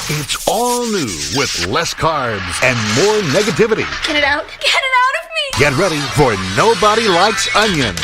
It's all new with less carbs and more negativity. Get it out. Get it out of me. Get ready for Nobody Likes Onions.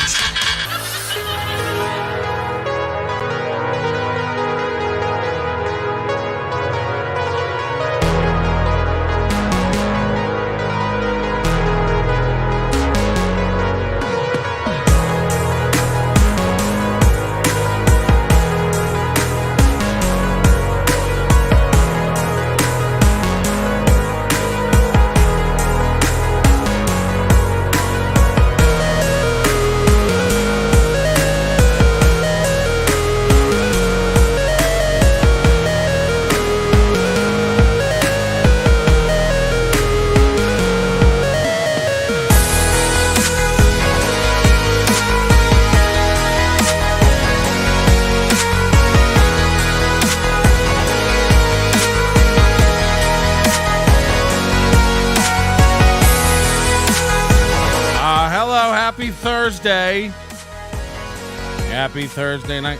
Happy Thursday night.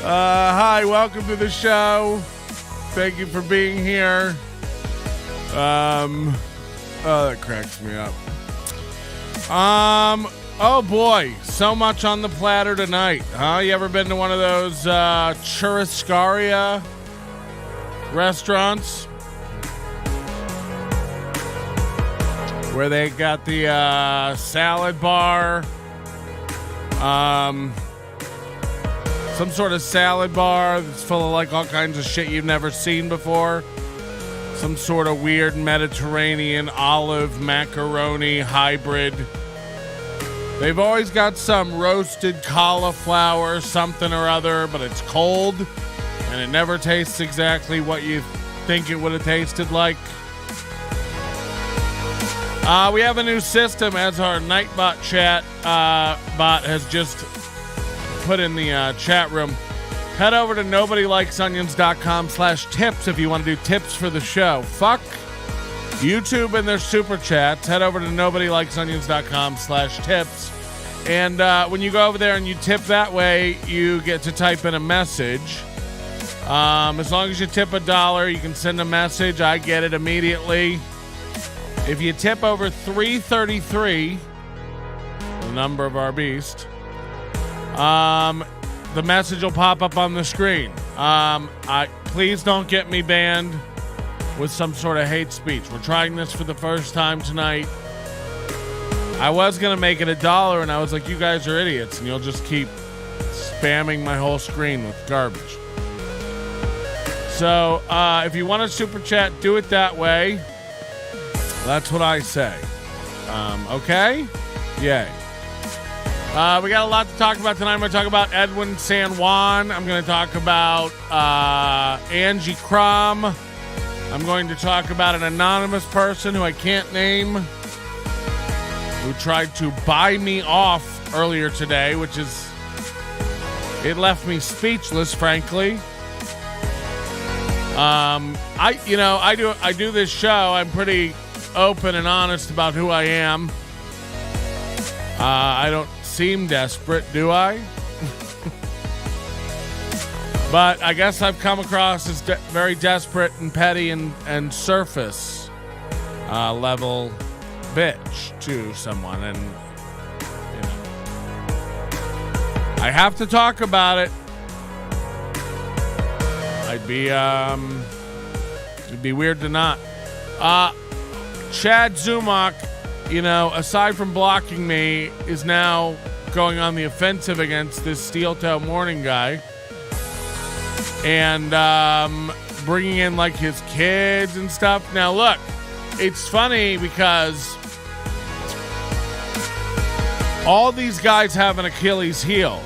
Hi, welcome to the show. Thank you for being here. Oh, that cracks me up. Oh boy, so much on the platter tonight. You ever been to one of those churrascaria restaurants? Where they got the salad bar, some sort of salad bar that's full of like all kinds of shit you've never seen before. Some sort of weird Mediterranean olive macaroni hybrid. They've always got some roasted cauliflower something or other, but it's cold and it never tastes exactly what you think it would have tasted like. We have a new system, as our Nightbot chat bot has just put in the chat room. Head over to nobodylikesonions.com/tips if you want to do tips for the show. Fuck YouTube and their super chats. Head over to nobodylikesonions.com/tips. And when you go over there and you tip that way, you get to type in a message. As long as you tip $1, you can send a message. I get it immediately. If you tip over $3.33, the number of our beast, the message will pop up on the screen. Please don't get me banned with some sort of hate speech. We're trying this for the first time tonight. I was going to make it $1, and I was like, you guys are idiots, and you'll just keep spamming my whole screen with garbage. So if you want to super chat, do it that way. That's what I say. Okay? Yay. We got a lot to talk about tonight. I'm going to talk about Edwin San Juan. I'm going to talk about Angie Krum. I'm going to talk about an anonymous person who I can't name who tried to buy me off earlier today, which is, it left me speechless, frankly. I do this show. I'm pretty open and honest about who I am. I don't seem desperate, do I? But I guess I've come across as very desperate and petty and surface level bitch to someone, and you know, I have to talk about it. It'd be weird to not. Chad Zumock, aside from blocking me, is now going on the offensive against this Steel Toe Morning guy. And bringing in, like, his kids and stuff. Now, look, it's funny because all these guys have an Achilles heel.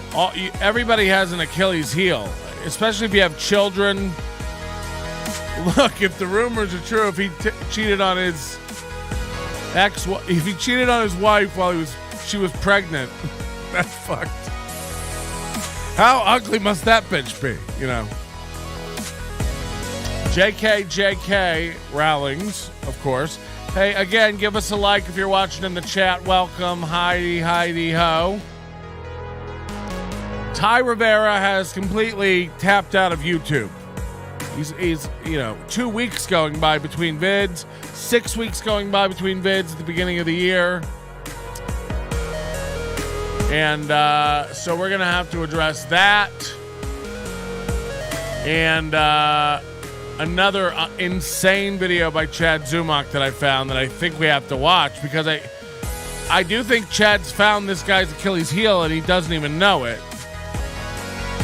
Everybody has an Achilles heel, especially if you have children. Look, if the rumors are true, if he cheated on his if he cheated on his wife while she was pregnant, that's fucked. How ugly must that bitch be, JK Rowlings, of course. Hey, again, give us a like if you're watching in the chat. Welcome, Heidi ho. Ty Rivera has completely tapped out of YouTube. He's 2 weeks going by between vids, 6 weeks going by between vids at the beginning of the year. And so we're going to have to address that. And another insane video by Chad Zumock that I found that I think we have to watch, because I do think Chad's found this guy's Achilles heel and he doesn't even know it.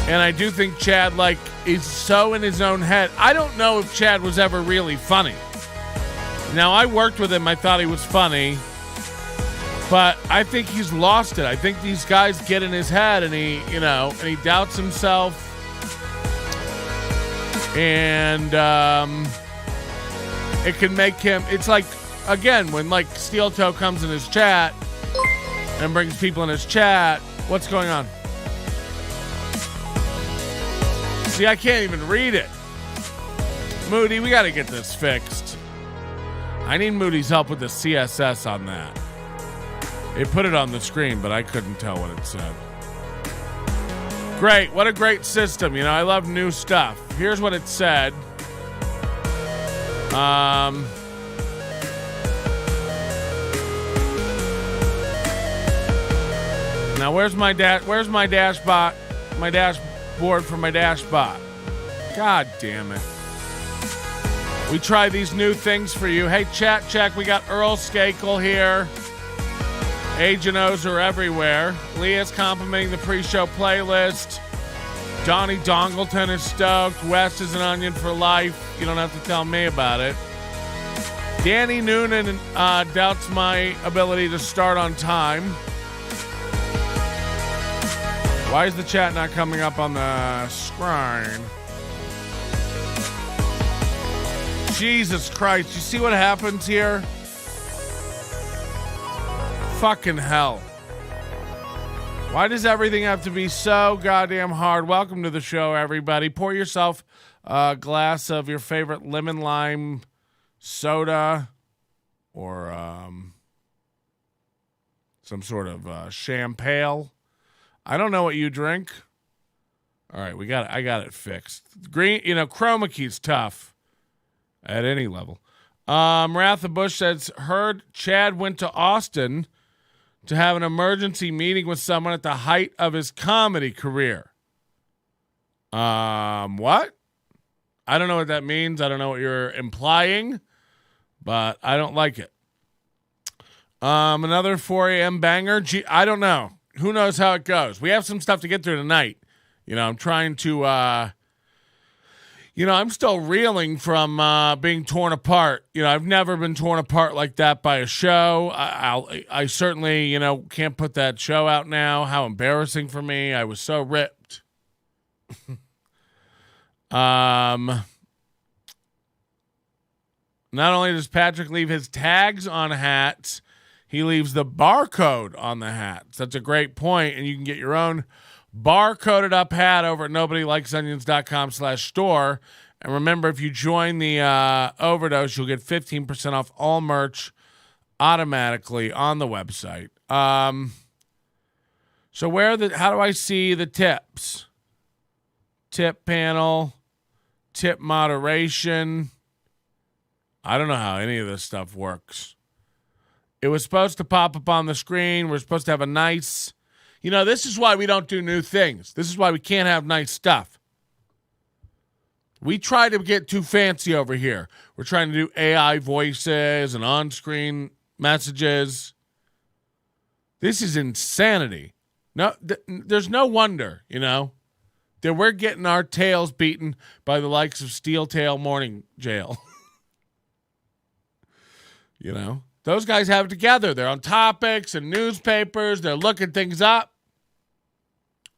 And I do think Chad, is so in his own head. I don't know if Chad was ever really funny. Now, I worked with him. I thought he was funny. But I think he's lost it. I think these guys get in his head and he doubts himself. And it can make him, it's like, again, when Steel Toe comes in his chat and brings people in his chat, what's going on? See, I can't even read it. Moody, we got to get this fixed. I need Moody's help with the CSS on that. It put it on the screen, but I couldn't tell what it said. Great. What a great system. I love new stuff. Here's what it said. Now, where's my dashboard for my dashbot? God damn it. We try these new things for you. Hey, chat check. We got Earl Skakel here. Agent O's are everywhere. Leah's complimenting the pre-show playlist. Donnie Dongleton is stoked. West is an onion for life. You don't have to tell me about it. Danny Noonan doubts my ability to start on time. Why is the chat not coming up on the screen? Jesus Christ. You see what happens here? Fucking hell. Why does everything have to be so goddamn hard? Welcome to the show, everybody. Pour yourself a glass of your favorite lemon lime soda or some sort of champagne. I don't know what you drink. All right, I got it fixed. Green, chroma key's tough at any level. Wrath of Bush says, heard Chad went to Austin to have an emergency meeting with someone at the height of his comedy career. What? I don't know what that means. I don't know what you're implying, but I don't like it. Another 4 a.m. banger. I don't know. Who knows how it goes? We have some stuff to get through tonight. I'm trying to, I'm still reeling from being torn apart. I've never been torn apart like that by a show. I certainly, can't put that show out now. How embarrassing for me. I was so ripped. Not only does Patrick leave his tags on hats, he leaves the barcode on the hats. That's a great point, and you can get your own barcoded up hat over at nobodylikesonions.com/store. And remember, if you join the Overdose, you'll get 15% off all merch automatically on the website. So how do I see the tips? Tip panel, tip moderation. I don't know how any of this stuff works. It was supposed to pop up on the screen. We're supposed to have a nice... this is why we don't do new things. This is why we can't have nice stuff. We try to get too fancy over here. We're trying to do AI voices and on-screen messages. This is insanity. No, there's no wonder, that we're getting our tails beaten by the likes of Steel Tail Morning Jail. Those guys have it together. They're on topics and newspapers. They're looking things up.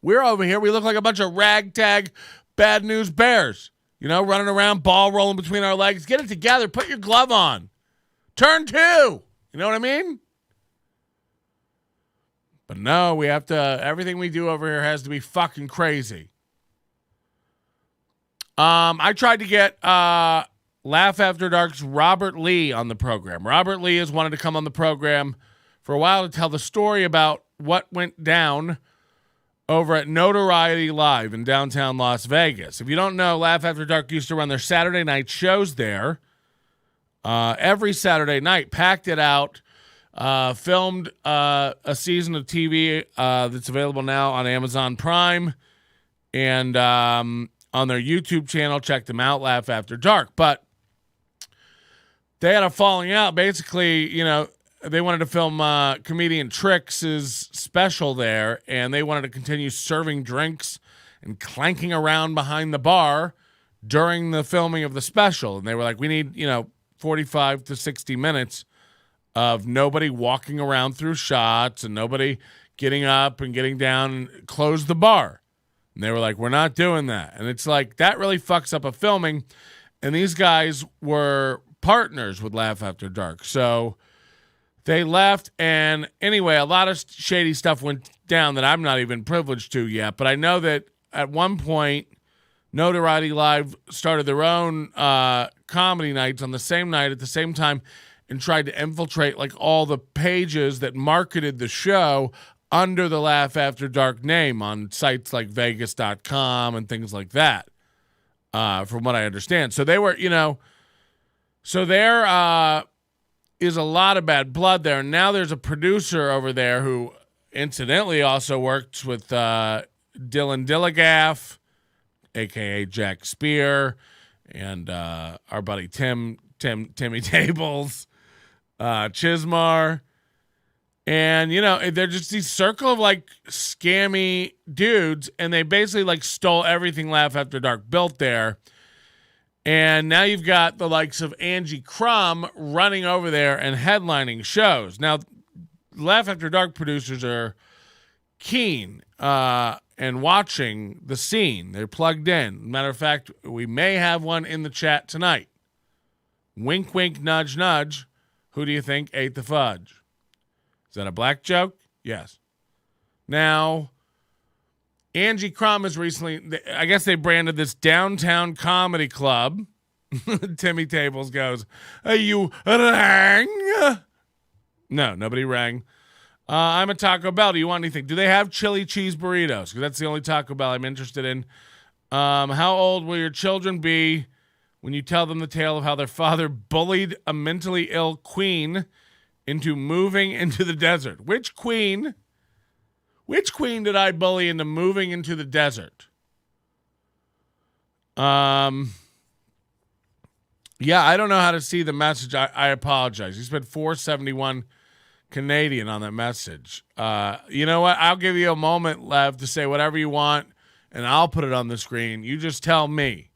We're over here. We look like a bunch of ragtag bad news bears, running around, ball rolling between our legs. Get it together. Put your glove on. Turn 2. You know what I mean? But no, we have to, everything we do over here has to be fucking crazy. I tried to get Laugh After Dark's Robert Lee on the program. Robert Lee has wanted to come on the program for a while to tell the story about what went down over at Notoriety Live in downtown Las Vegas. If you don't know, Laugh After Dark used to run their Saturday night shows there. Every Saturday night, packed it out, filmed a season of TV that's available now on Amazon Prime and on their YouTube channel. Check them out, Laugh After Dark. But they had a falling out. Basically, they wanted to film comedian Trix's special there, and they wanted to continue serving drinks and clanking around behind the bar during the filming of the special. And they were like, we need, 45 to 60 minutes of nobody walking around through shots and nobody getting up and getting down and close the bar. And they were like, we're not doing that. And it's like, that really fucks up a filming. And these guys were partners with Laugh After Dark. So they left. And anyway, a lot of shady stuff went down that I'm not even privileged to yet. But I know that at one point, Notoriety Live started their own comedy nights on the same night at the same time and tried to infiltrate like all the pages that marketed the show under the Laugh After Dark name on sites like Vegas.com and things like that, from what I understand. So they were, so there is a lot of bad blood there. And now there's a producer over there who incidentally also works with Dylan Dillagaff, a.k.a. Jack Spear, and our buddy Timmy Tables, Chismar. And, they're just these circle of, like, scammy dudes, and they basically, like, stole everything Laugh After Dark built there. And now you've got the likes of Angie Krum running over there and headlining shows. Now, Laugh After Dark producers are keen and watching the scene. They're plugged in. Matter of fact, we may have one in the chat tonight. Wink, wink, nudge, nudge. Who do you think ate the fudge? Is that a black joke? Yes. Now, Angie Krum has recently, I guess they branded this downtown comedy club. Timmy Tables goes, you rang? No, nobody rang. I'm a Taco Bell. Do you want anything? Do they have chili cheese burritos? Because that's the only Taco Bell I'm interested in. How old will your children be when you tell them the tale of how their father bullied a mentally ill queen into moving into the desert? Which queen? Which queen did I bully into moving into the desert? Yeah, I don't know how to see the message. I apologize. He spent $4.71 Canadian on that message. You know what? I'll give you a moment left to say whatever you want, and I'll put it on the screen. You just tell me.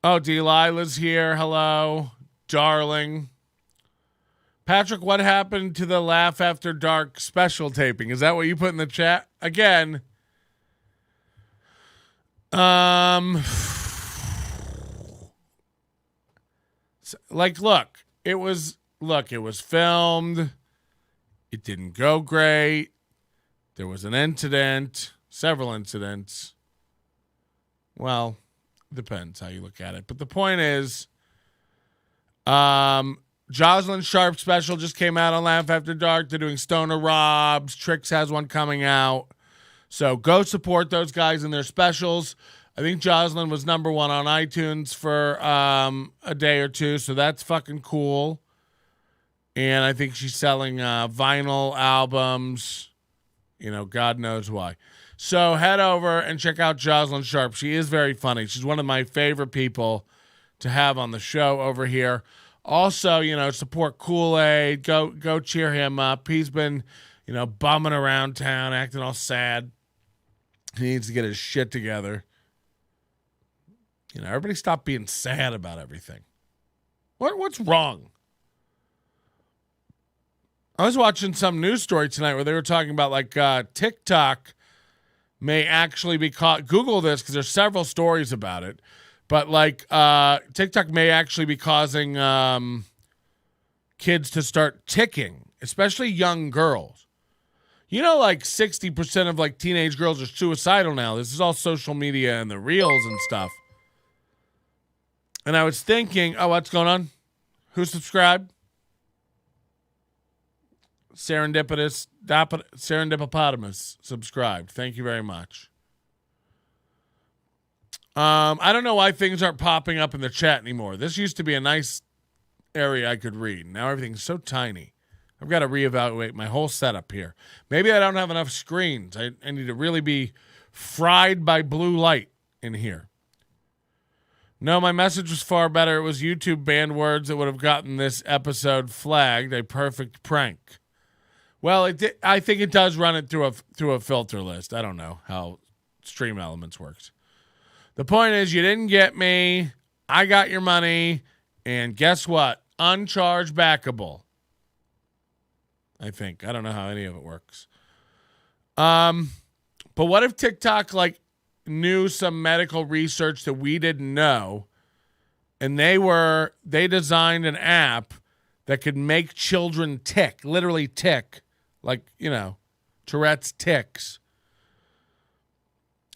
Oh, Delilah's here. Hello. Darling. Patrick, what happened to the Laugh After Dark special taping? Is that what you put in the chat? Again. It was filmed. It didn't go great. There was an incident, several incidents. Well, depends how you look at it. But the point is, Jocelyn Sharp's special just came out on Laugh After Dark. They're doing Stoner Robs. Trix has one coming out. So go support those guys in their specials. I think Jocelyn was number 1 on iTunes for a day or two, so that's fucking cool. And I think she's selling vinyl albums. God knows why. So head over and check out Jocelyn Sharp. She is very funny. She's one of my favorite people to have on the show over here. Also, support Kool-Aid. Go cheer him up. He's been, bumming around town, acting all sad. He needs to get his shit together. Everybody stop being sad about everything. What's wrong? I was watching some news story tonight where they were talking about TikTok may actually be caught. Google this because there's several stories about it. But TikTok may actually be causing kids to start ticking, especially young girls. 60% of teenage girls are suicidal now. This is all social media and the reels and stuff. And I was thinking, what's going on? Who subscribed? Serendipotamus subscribed. Thank you very much. I don't know why things aren't popping up in the chat anymore. This used to be a nice area I could read. Now everything's so tiny. I've got to reevaluate my whole setup here. Maybe I don't have enough screens. I need to really be fried by blue light in here. No, my message was far better. It was YouTube banned words that would have gotten this episode flagged. A perfect prank. Well, I think it does run it through a filter list. I don't know how Stream Elements works. The point is, you didn't get me. I got your money. And guess what? Uncharged backable. I think. I don't know how any of it works. But what if TikTok knew some medical research that we didn't know, and they designed an app that could make children tick, literally tick, Tourette's tics.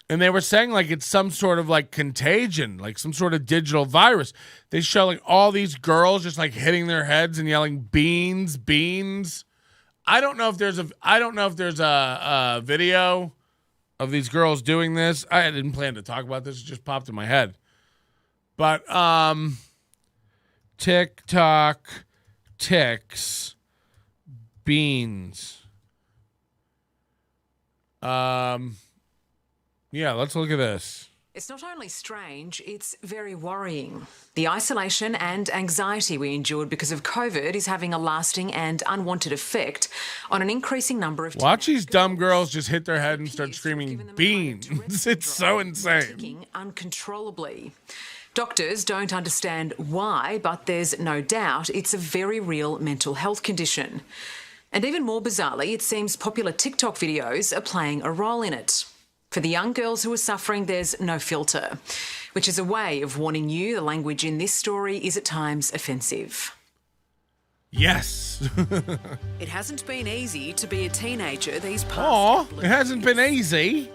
And they were saying it's some sort of contagion, some sort of digital virus. They show all these girls just hitting their heads and yelling beans, beans. I don't know if there's a video of these girls doing this. I didn't plan to talk about this. It just popped in my head. But TikTok ticks beans. Yeah, let's look at this. It's not only strange, it's very worrying. The isolation and anxiety we endured because of COVID is having a lasting and unwanted effect on an increasing number of... Watch these dumb girls just hit their head and start screaming beans. It's so insane. Uncontrollably. Doctors don't understand why, but there's no doubt it's a very real mental health condition. And even more bizarrely, it seems popular TikTok videos are playing a role in it. For the young girls who are suffering, there's no filter, which is a way of warning you the language in this story is at times offensive. Yes. It hasn't been easy to be a teenager these past couple of it hasn't years. been easy.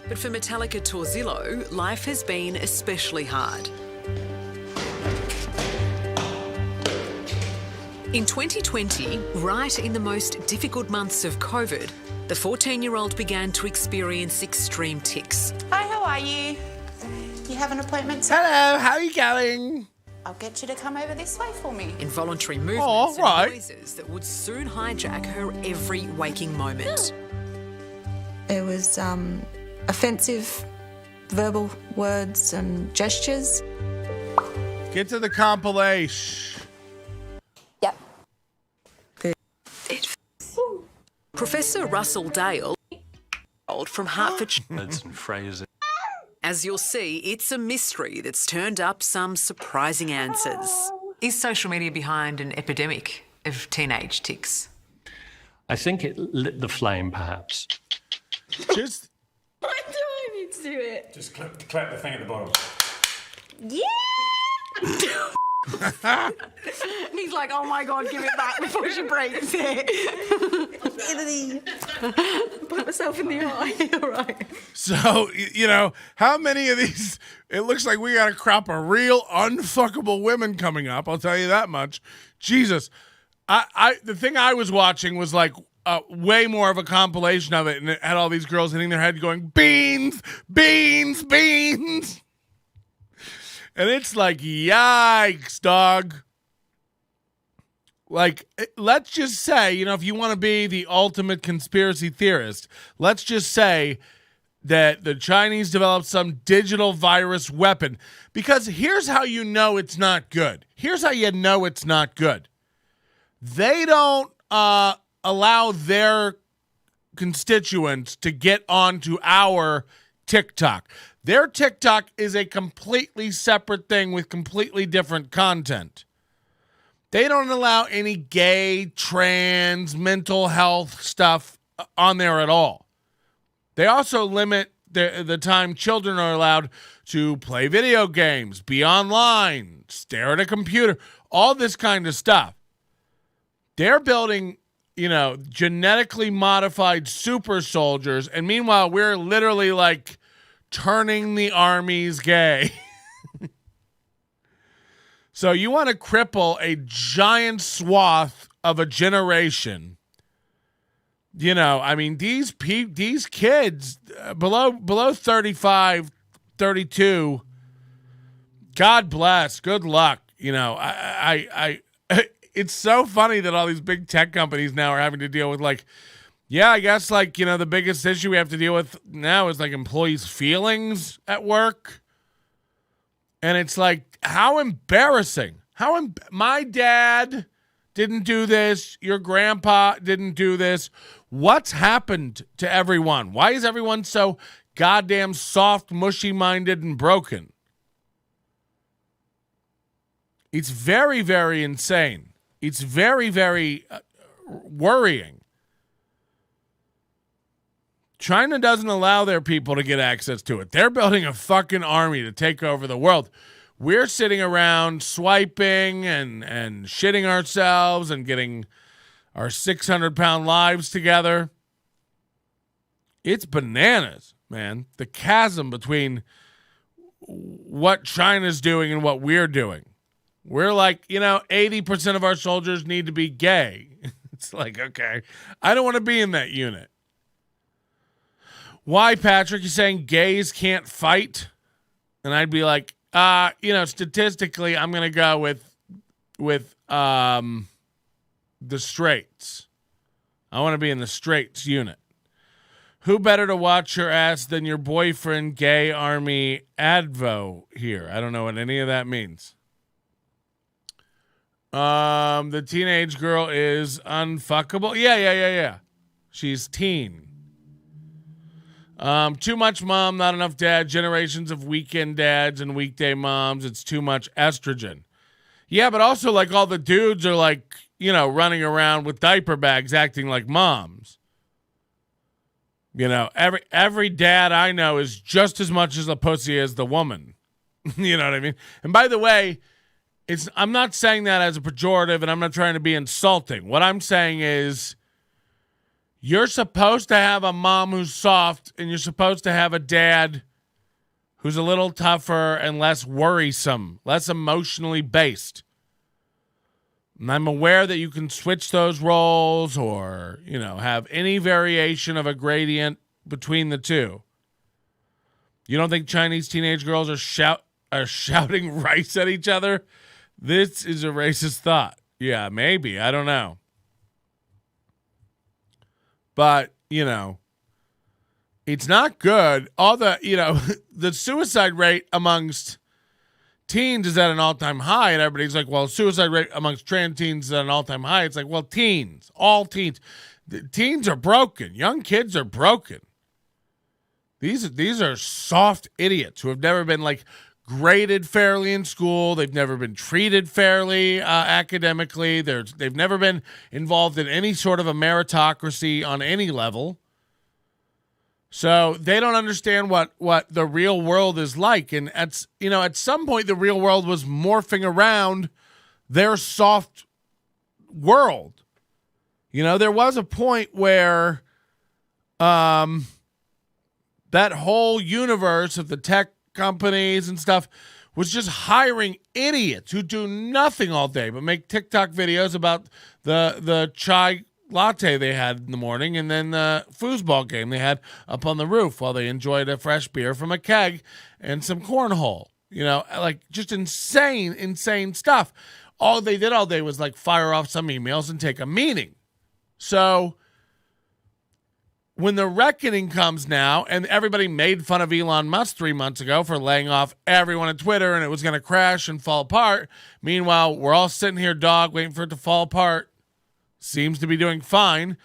But for Metallica Torzillo, life has been especially hard. In 2020, right in the most difficult months of COVID, the 14-year-old began to experience extreme tics. Hi, how are you? You have an appointment today? Hello, how are you going? I'll get you to come over this way for me. Involuntary movements right. and noises that would soon hijack her every waking moment. It was offensive verbal words and gestures. Get to the compilation. Yep. Professor Russell Dale from Hertfordshire. Words and phrases. As you'll see, it's a mystery that's turned up some surprising answers. Is social media behind an epidemic of teenage tics? I think it lit the flame, perhaps. Just Why do I need to do it? Just clap the thing at the bottom. Yeah! He's like, oh my God, give it back before she breaks it. Put myself in the eye. All right. so, how many of these? It looks like we got a crop of real unfuckable women coming up. I'll tell you that much. Jesus, the thing I was watching was way more of a compilation of it, and it had all these girls hitting their head, going beans, beans, beans. And it's yikes, dog. Let's just say, if you want to be the ultimate conspiracy theorist, let's just say that the Chinese developed some digital virus weapon. Because here's how you know it's not good. Here's how you know it's not good. They don't allow their constituents to get onto our TikTok. Their TikTok is a completely separate thing with completely different content. They don't allow any gay, trans, mental health stuff on there at all. They also limit the time children are allowed to play video games, be online, stare at a computer, all this kind of stuff. They're building, genetically modified super soldiers, and meanwhile, we're literally turning the armies gay. So you want to cripple a giant swath of a generation You know, I mean, these kids below 35, 32, God bless, good luck. You know, I it's so funny that all these big tech companies now are having to deal with, like, yeah, I guess, like, you know, the biggest issue we have to deal with now is, like, employees' feelings at work. And it's like, how embarrassing. My dad didn't do this. Your grandpa didn't do this. What's happened to everyone? Why is everyone so goddamn soft, mushy-minded, and broken? It's very, very insane. It's very, very worrying. China doesn't allow their people to get access to it. They're building a fucking army to take over the world. We're sitting around swiping and shitting ourselves and getting our 600-pound lives together. It's bananas, man. The chasm between what China's doing and what we're doing. We're like, you know, 80% of our soldiers need to be gay. It's like, okay, I don't want to be in that unit. Why, Patrick? You're saying gays can't fight? And I'd be like, you know, statistically, I'm going to go with the straights. I want to be in the straights unit. Who better to watch your ass than your boyfriend, gay army advo here? I don't know what any of that means. The teenage girl is unfuckable. Yeah. She's teen. Too much mom, not enough dad. Generations of weekend dads and weekday moms. It's too much estrogen. Yeah, but also, like, all the dudes are, like, you know, running around with diaper bags acting like moms. You know, every dad I know is just as much as a pussy as the woman. You know what I mean? And by the way, I'm not saying that as a pejorative, and I'm not trying to be insulting. What I'm saying is, you're supposed to have a mom who's soft, and you're supposed to have a dad who's a little tougher and less worrisome, less emotionally based. And I'm aware that you can switch those roles or, you know, have any variation of a gradient between the two. You don't think Chinese teenage girls are shouting rice at each other? This is a racist thought. Yeah, maybe. I don't know. But, you know, it's not good. All the, you know, the suicide rate amongst teens is at an all-time high, and everybody's like, well, suicide rate amongst trans teens is at an all-time high. It's like, well, teens, all teens. The teens are broken. Young kids are broken. These are soft idiots who have never been, like, graded fairly in school. They've never been treated fairly academically. They've never been involved in any sort of a meritocracy on any level. So they don't understand what the real world is like. And at some point, the real world was morphing around their soft world. You know, there was a point where that whole universe of the tech companies and stuff was just hiring idiots who do nothing all day but make TikTok videos about the chai latte they had in the morning and then the foosball game they had up on the roof while they enjoyed a fresh beer from a keg and some cornhole. You know, like, just insane stuff. All they did all day was, like, fire off some emails and take a meeting. So when the reckoning comes now, and everybody made fun of Elon Musk 3 months ago for laying off everyone at Twitter and it was going to crash and fall apart. Meanwhile, we're all sitting here, waiting for it to fall apart. Seems to be doing fine.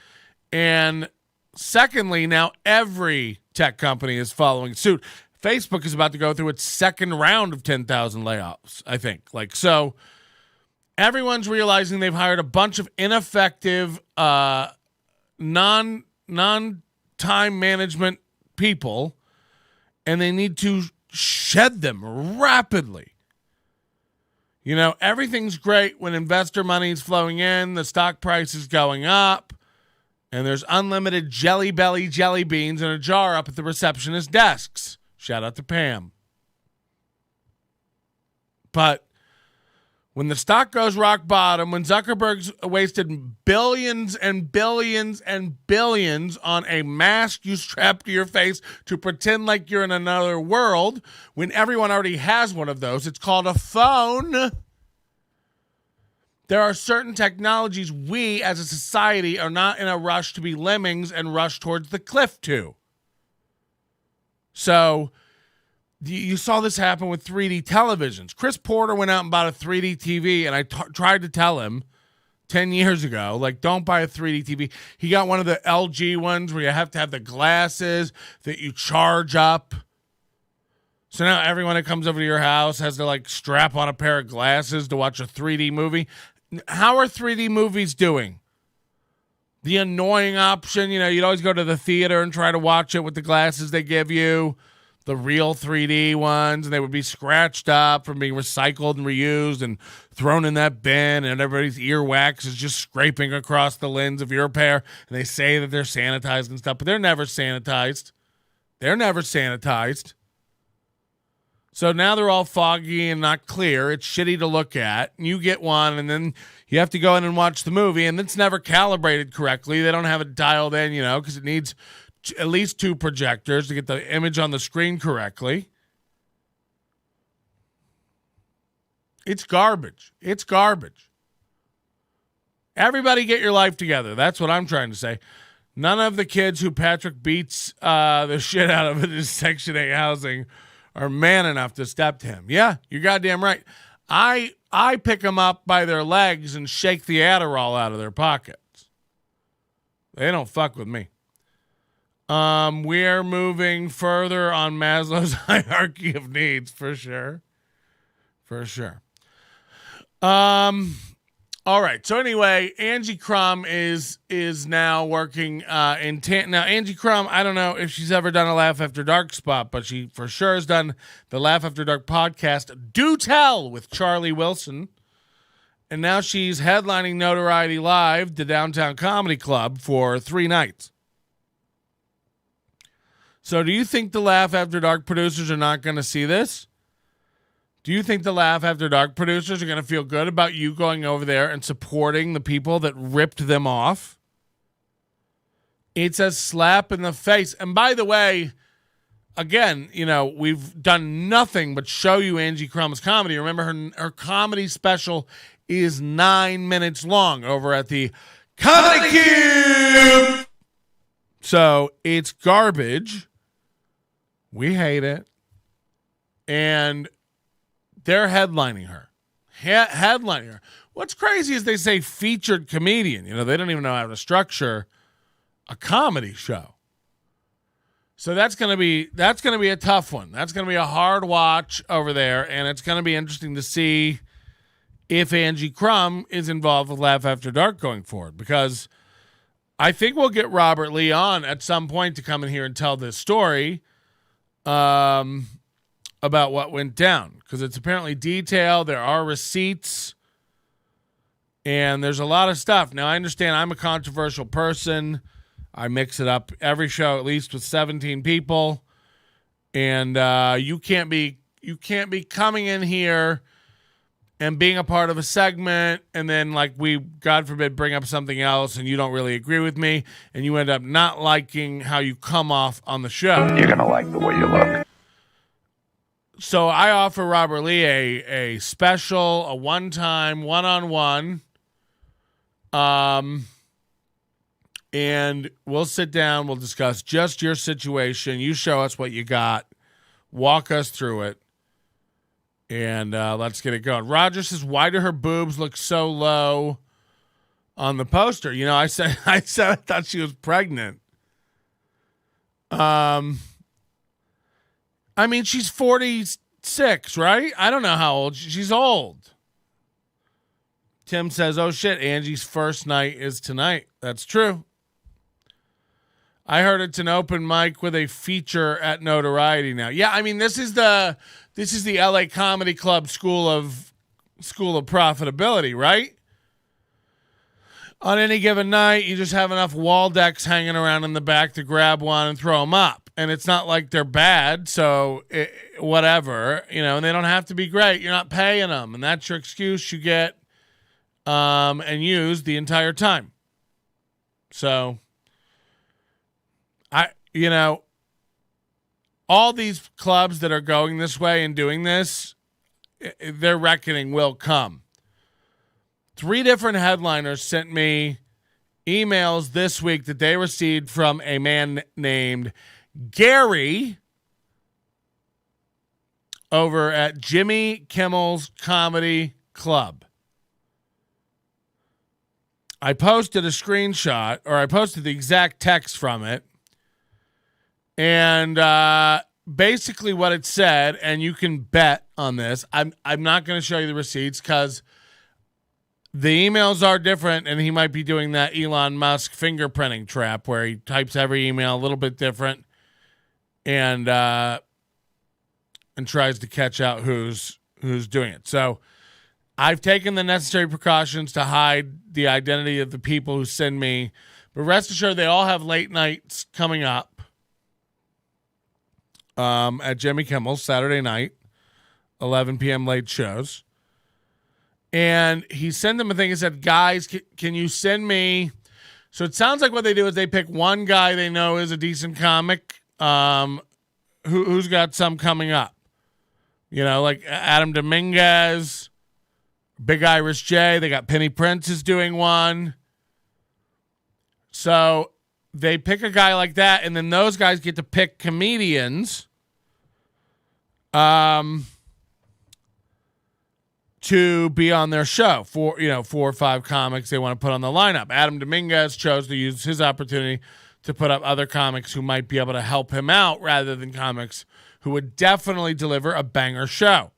And secondly, now every tech company is following suit. Facebook is about to go through its second round of 10,000 layoffs, I think. Like, so everyone's realizing they've hired a bunch of ineffective, non-time management people, and they need to shed them rapidly. You know, everything's great when investor money is flowing in, the stock price is going up, and there's unlimited jelly belly jelly beans in a jar up at the receptionist desks. Shout out to Pam. But When the stock goes rock bottom, when Zuckerberg's wasted billions and billions and billions on a mask you strap to your face to pretend like you're in another world, when everyone already has one of those, it's called a phone. There are certain technologies we as a society are not in a rush to be lemmings and rush towards the cliff to. So you saw this happen with 3D televisions. Chris Porter went out and bought a 3D TV, and I tried to tell him 10 years ago, like, don't buy a 3D TV. He got one of the LG ones where you have to have the glasses that you charge up. So now everyone that comes over to your house has to, like, strap on a pair of glasses to watch a 3D movie. How are 3D movies doing? The annoying option, you'd always go to the theater and try to watch it with the glasses they give you. The real 3D ones, and they would be scratched up from being recycled and reused and thrown in that bin, and everybody's earwax is just scraping across the lens of your pair, and they say that they're sanitized and stuff, but they're never sanitized. They're never sanitized. So now they're all foggy and not clear. It's shitty to look at. You get one, and then you have to go in and watch the movie, and it's never calibrated correctly. They don't have it dialed in, because it needs at least 2 projectors to get the image on the screen correctly. It's garbage. It's garbage. Everybody get your life together. That's what I'm trying to say. None of the kids who Patrick beats the shit out of in his Section 8 housing are man enough to step to him. Yeah, you're goddamn right. I pick them up by their legs and shake the Adderall out of their pockets. They don't fuck with me. We're moving further on Maslow's hierarchy of needs, for sure. For sure. All right. So anyway, Angie Krum is now working now Angie Krum, I don't know if she's ever done a Laugh After Dark spot, but she for sure has done the Laugh After Dark podcast, Do Tell, with Charlie Wilson. And now she's headlining Notoriety Live, the Downtown Comedy Club, for 3 nights. So do you think the Laugh After Dark producers are not going to see this? Do you think the Laugh After Dark producers are going to feel good about you going over there and supporting the people that ripped them off? It's a slap in the face. And by the way, again, we've done nothing but show you Angie Krum's comedy. Remember, her comedy special is 9 minutes long over at the Comedy Cube. So it's garbage. We hate it. And they're headlining her. Headlining her. What's crazy is they say featured comedian. They don't even know how to structure a comedy show. So that's gonna be a tough one. That's gonna be a hard watch over there, and it's gonna be interesting to see if Angie Krum is involved with Laugh After Dark going forward, because I think we'll get Robert Lee on at some point to come in here and tell this story about what went down, because it's apparently detailed. There are receipts, and there's a lot of stuff. Now, I understand I'm a controversial person. I mix it up every show, at least with 17 people, and you can't be coming in here and being a part of a segment, and then, like, we, God forbid, bring up something else, and you don't really agree with me, and you end up not liking how you come off on the show. You're going to like the way you look. So I offer Robert Lee a special, a one-time, one-on-one, and we'll sit down, we'll discuss just your situation. You show us what you got, walk us through it, and let's get it going. Roger says, why do her boobs look so low on the poster? I said I thought she was pregnant. I mean, she's 46, right? I don't know how old. She's old. Tim says, oh, shit, Angie's first night is tonight. That's true. I heard it's an open mic with a feature at Notoriety now. Yeah, I mean, this is the LA Comedy Club School of Profitability, right? On any given night, you just have enough wall decks hanging around in the back to grab one and throw them up. and it's not like they're bad, so whatever, and they don't have to be great. You're not paying them, and that's your excuse you get and use the entire time. So, all these clubs that are going this way and doing this, their reckoning will come. 3 different headliners sent me emails this week that they received from a man named Gary over at Jimmy Kimmel's Comedy Club. I posted a screenshot, or I posted the exact text from it. And basically what it said, and you can bet on this, I'm not going to show you the receipts because the emails are different, and he might be doing that Elon Musk fingerprinting trap where he types every email a little bit different and tries to catch out who's doing it. So I've taken the necessary precautions to hide the identity of the people who send me, but rest assured they all have late nights coming up at Jimmy Kimmel's Saturday night, 11 p.m. late shows. And he sent them a thing and said, guys, can you send me? So it sounds like what they do is they pick one guy they know is a decent comic who's got some coming up. Like Adam Dominguez, Big Irish J. They got Penny Prince is doing one. So they pick a guy like that, and then those guys get to pick comedians to be on their show. 4 or 5 comics they want to put on the lineup. Adam Dominguez chose to use his opportunity to put up other comics who might be able to help him out rather than comics who would definitely deliver a banger show.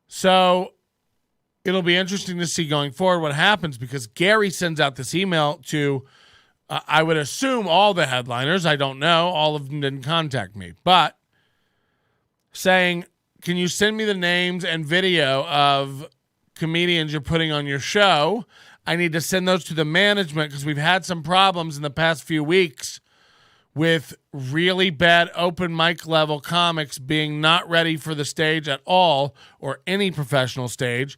So it'll be interesting to see going forward what happens, because Gary sends out this email to, I would assume, all the headliners. I don't know. All of them didn't contact me. But saying, can you send me the names and video of comedians you're putting on your show? I need to send those to the management because we've had some problems in the past few weeks with really bad open mic level comics being not ready for the stage at all, or any professional stage,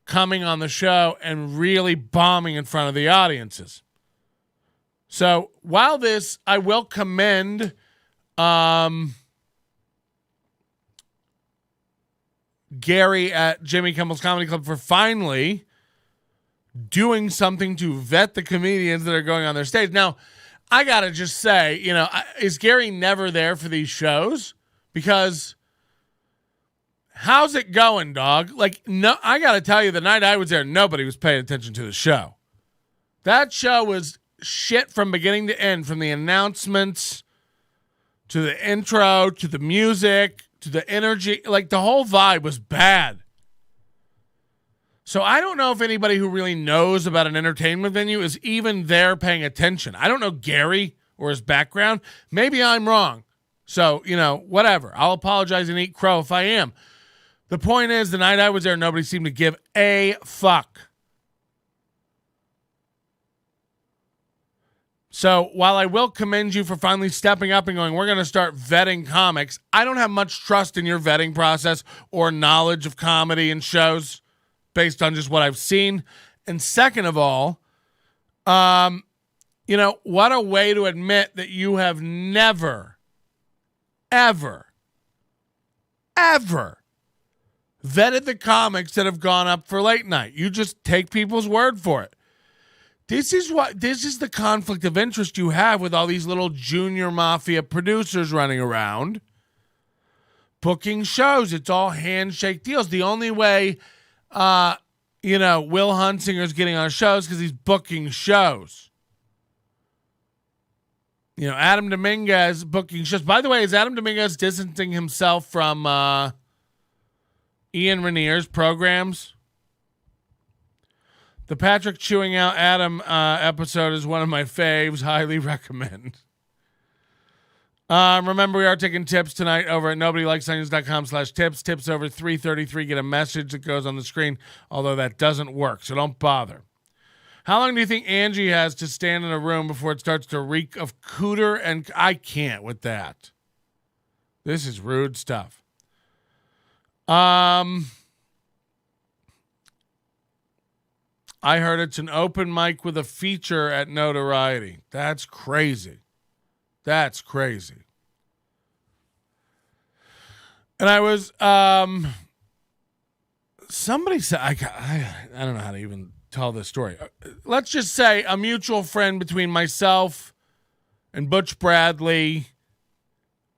coming on the show and really bombing in front of the audiences. So while this, I will commend Gary at Jimmy Kimmel's Comedy Club for finally doing something to vet the comedians that are going on their stage. Now, I got to just say, is Gary never there for these shows? Because how's it going, dog? No, I got to tell you, the night I was there, nobody was paying attention to the show. That show was shit from beginning to end, from the announcements to the intro to the music to the energy. The whole vibe was bad. So I don't know if anybody who really knows about an entertainment venue is even there paying attention. I don't know Gary or his background. Maybe I'm wrong. So, whatever. I'll apologize and eat crow if I am. The point is, the night I was there, nobody seemed to give a fuck. So while I will commend you for finally stepping up and going, we're going to start vetting comics, I don't have much trust in your vetting process or knowledge of comedy and shows based on just what I've seen. And second of all, what a way to admit that you have never, ever vetted the comics that have gone up for late night. You just take people's word for it. This is the conflict of interest you have with all these little junior mafia producers running around booking shows. It's all handshake deals. The only way, Will Hunsinger's getting on shows because he's booking shows. Adam Dominguez booking shows. By the way, is Adam Dominguez distancing himself from Ian Ranier's programs? The Patrick Chewing Out Adam episode is one of my faves. Highly recommend. Remember, we are taking tips tonight over at nobodylikesonions.com/tips. Tips over 333 get a message that goes on the screen, although that doesn't work, so don't bother. How long do you think Angie has to stand in a room before it starts to reek of cooter? And I can't with that. This is rude stuff. I heard it's an open mic with a feature at Notoriety. That's crazy. That's crazy. And I was, somebody said, I don't know how to even tell this story. Let's just say a mutual friend between myself and Butch Bradley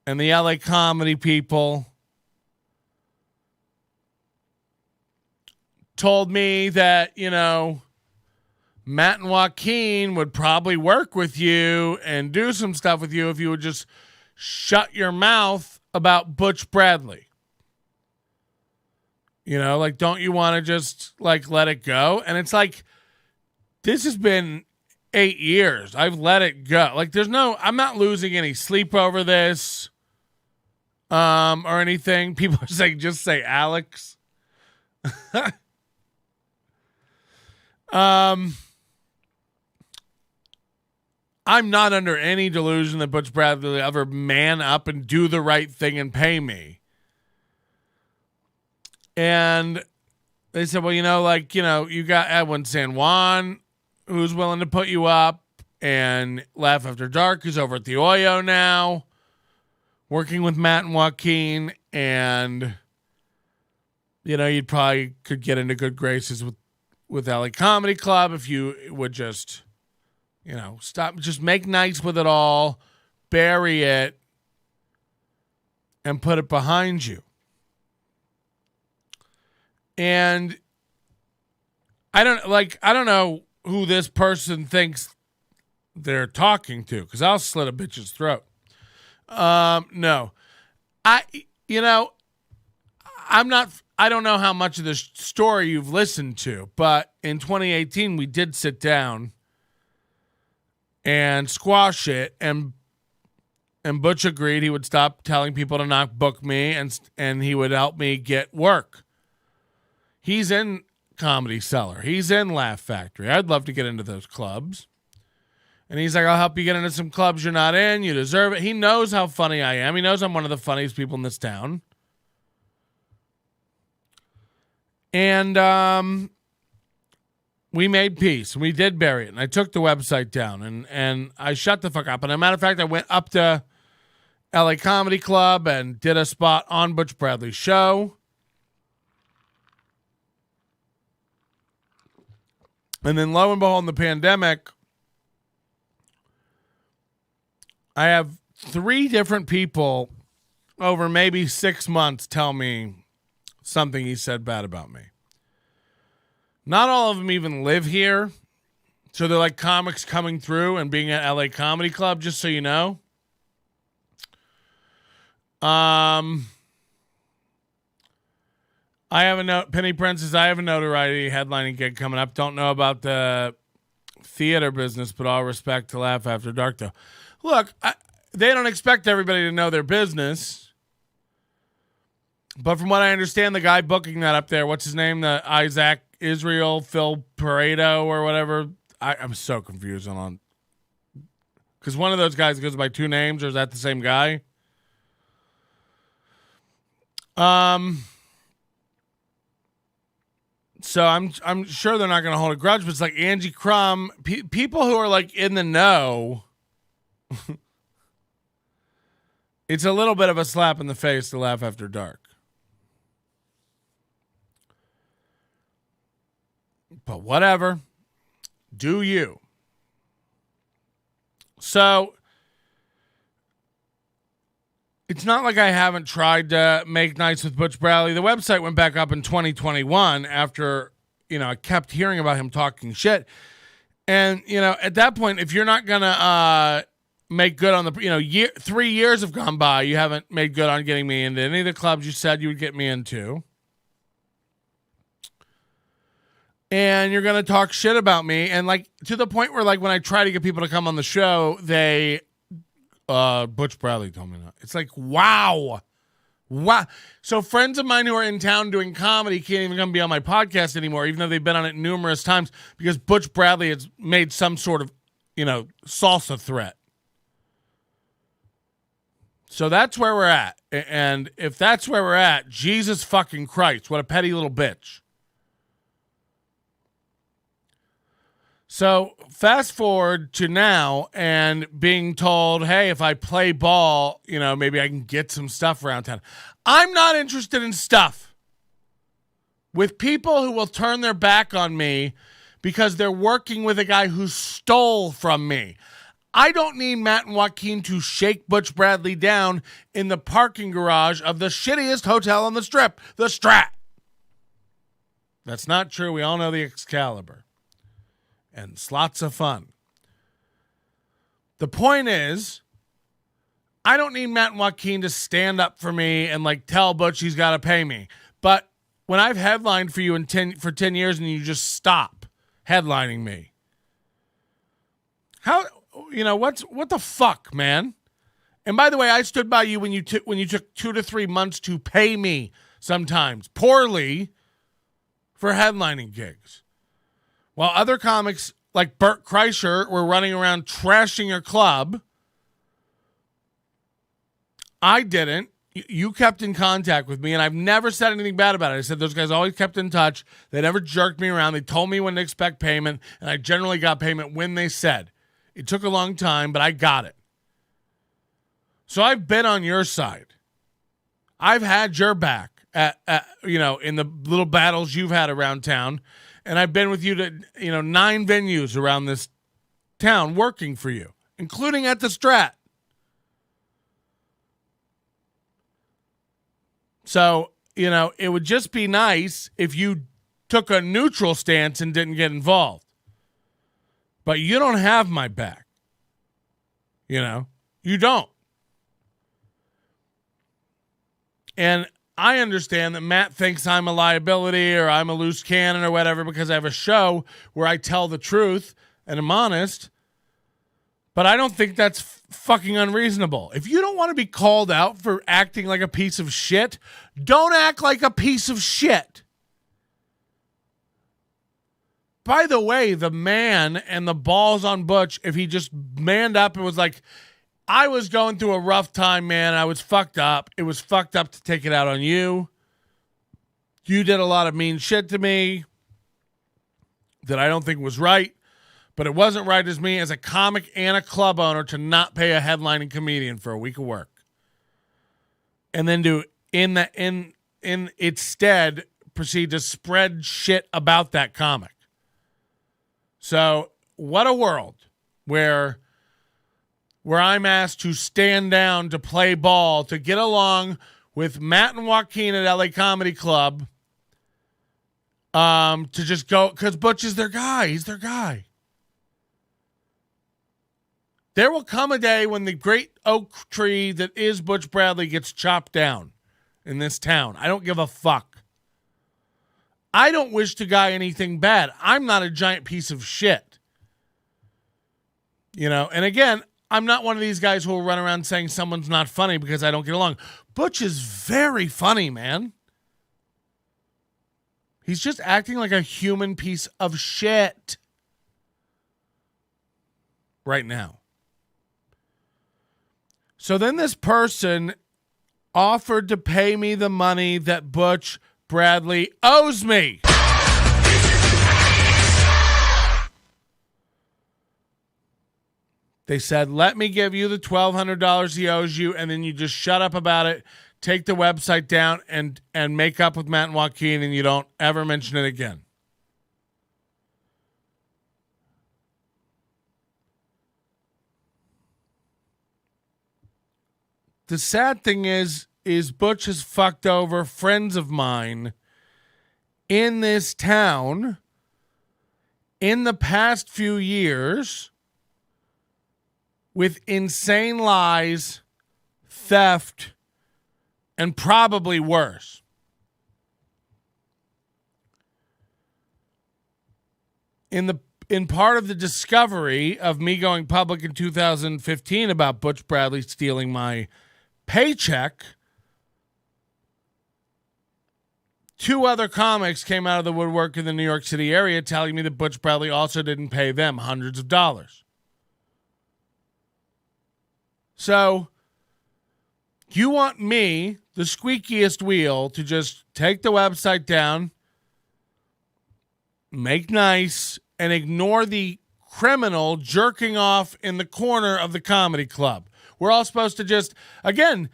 and the LA comedy people told me that, you know, Matt and Joaquin would probably work with you and do some stuff with you if you would just shut your mouth about Butch Bradley. You know, like, don't you want to just, like, let it go? And it's like, this has been 8 years. I've let it go. Like, I'm not losing any sleep over this or anything. People are saying, just say Alex. I'm not under any delusion that Butch Bradley will ever man up and do the right thing and pay me. And they said, well, you know, like, you know, you got Edwin San Juan, who's willing to put you up, and Laugh After Dark, who's over at the Oyo now, working with Matt and Joaquin, and, you know, you'd probably could get into good graces with LA Comedy Club if you would just, you know, stop, just make nice with it all, bury it, and put it behind you. And I don't know who this person thinks they're talking to, because I'll slit a bitch's throat. No. I don't know how much of this story you've listened to, but in 2018 we did sit down and squash it, and Butch agreed he would stop telling people to not book me, and he would help me get work. He's in Comedy Cellar. He's in Laugh Factory. I'd love to get into those clubs. And he's like, I'll help you get into some clubs you're not in. You deserve it. He knows how funny I am. He knows I'm one of the funniest people in this town. And we made peace. We did bury it. And I took the website down. And I shut the fuck up. And as a matter of fact, I went up to LA Comedy Club and did a spot on Butch Bradley's show. And then lo and behold, in the pandemic, I have 3 different people over maybe 6 months tell me something he said bad about me. Not all of them even live here. So they're like comics coming through and being at LA Comedy Club, just so you know. I have a note. Penny Princess, I have a Notoriety headlining gig coming up. Don't know about the theater business, but all respect to Laugh After Dark, though. Look, they don't expect everybody to know their business. But from what I understand, the guy booking that up there, what's his name? The Isaac Israel, Phil Pareto or whatever. I'm so confused on. Because one of those guys goes by 2 names, or is that the same guy? So I'm sure they're not going to hold a grudge, but it's like Angie, Krum, people who are like in the know. It's a little bit of a slap in the face to Laugh After Dark. But whatever. Do you. So it's not like I haven't tried to make nights with Butch Bradley. The website went back up in 2021 after, I kept hearing about him talking shit. And, at that point, if you're not going to make good on the, 3 years have gone by, you haven't made good on getting me into any of the clubs you said you would get me into. And you're going to talk shit about me. And, to the point where, when I try to get people to come on the show, Butch Bradley told me that. It's like, wow. Wow. So friends of mine who are in town doing comedy can't even come be on my podcast anymore, even though they've been on it numerous times because Butch Bradley has made some sort of, salsa threat. So that's where we're at. And if that's where we're at, Jesus fucking Christ, what a petty little bitch. So fast forward to now and being told, hey, if I play ball, maybe I can get some stuff around town. I'm not interested in stuff with people who will turn their back on me because they're working with a guy who stole from me. I don't need Matt and Joaquin to shake Butch Bradley down in the parking garage of the shittiest hotel on the Strip, the Strat. That's not true. We all know the Excalibur. And it's lots of fun. The point is, I don't need Matt and Joaquin to stand up for me and tell Butch he's got to pay me. But when I've headlined for you for 10 years and you just stop headlining me, what the fuck, man? And by the way, I stood by you when you took 2 to 3 months to pay me sometimes poorly for headlining gigs. While other comics like Bert Kreischer were running around trashing your club, I didn't. You kept in contact with me, and I've never said anything bad about it. I said those guys always kept in touch. They never jerked me around. They told me when to expect payment, and I generally got payment when they said. It took a long time, but I got it. So I've been on your side. I've had your back in the little battles you've had around town. And I've been with you to, 9 venues around this town working for you, including at the Strat. So, it would just be nice if you took a neutral stance and didn't get involved. But you don't have my back. You don't. And I understand that Matt thinks I'm a liability or I'm a loose cannon or whatever because I have a show where I tell the truth and I'm honest. But I don't think that's fucking unreasonable. If you don't want to be called out for acting like a piece of shit, don't act like a piece of shit. By the way, the man and the balls on Butch, if he just manned up and was like, I was going through a rough time, man. I was fucked up. It was fucked up to take it out on you. You did a lot of mean shit to me that I don't think was right, but it wasn't right as me as a comic and a club owner to not pay a headlining comedian for a week of work. And then in its stead proceed to spread shit about that comic. So what a world where I'm asked to stand down, to play ball, to get along with Matt and Joaquin at LA Comedy Club, to just go, because Butch is their guy. He's their guy. There will come a day when the great oak tree that is Butch Bradley gets chopped down in this town. I don't give a fuck. I don't wish the guy anything bad. I'm not a giant piece of shit. And again, I'm not one of these guys who will run around saying someone's not funny because I don't get along. Butch is very funny, man. He's just acting like a human piece of shit right now. So then this person offered to pay me the money that Butch Bradley owes me. They said, let me give you the $1,200 he owes you, and then you just shut up about it, take the website down, and make up with Matt and Joaquin, and you don't ever mention it again. The sad thing is Butch has fucked over friends of mine in this town in the past few years with insane lies, theft, and probably worse. In part of the discovery of me going public in 2015 about Butch Bradley stealing my paycheck, 2 other comics came out of the woodwork in the New York City area telling me that Butch Bradley also didn't pay them hundreds of dollars. So you want me, the squeakiest wheel, to just take the website down, make nice, and ignore the criminal jerking off in the corner of the comedy club. We're all supposed to just, again,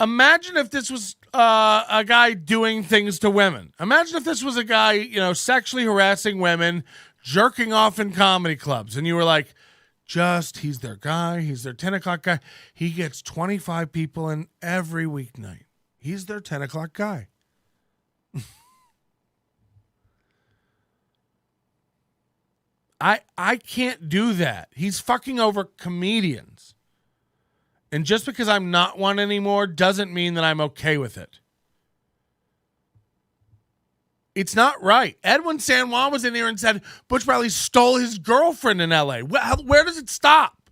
imagine if this was a guy doing things to women. Imagine if this was a guy, sexually harassing women, jerking off in comedy clubs. And you were like, he's their guy. He's their 10 o'clock guy. He gets 25 people in every weeknight. He's their 10 o'clock guy. I can't do that. He's fucking over comedians. And just because I'm not one anymore doesn't mean that I'm okay with it. It's not right. Edwin San Juan was in here and said Butch Bradley stole his girlfriend in L.A. Where does it stop?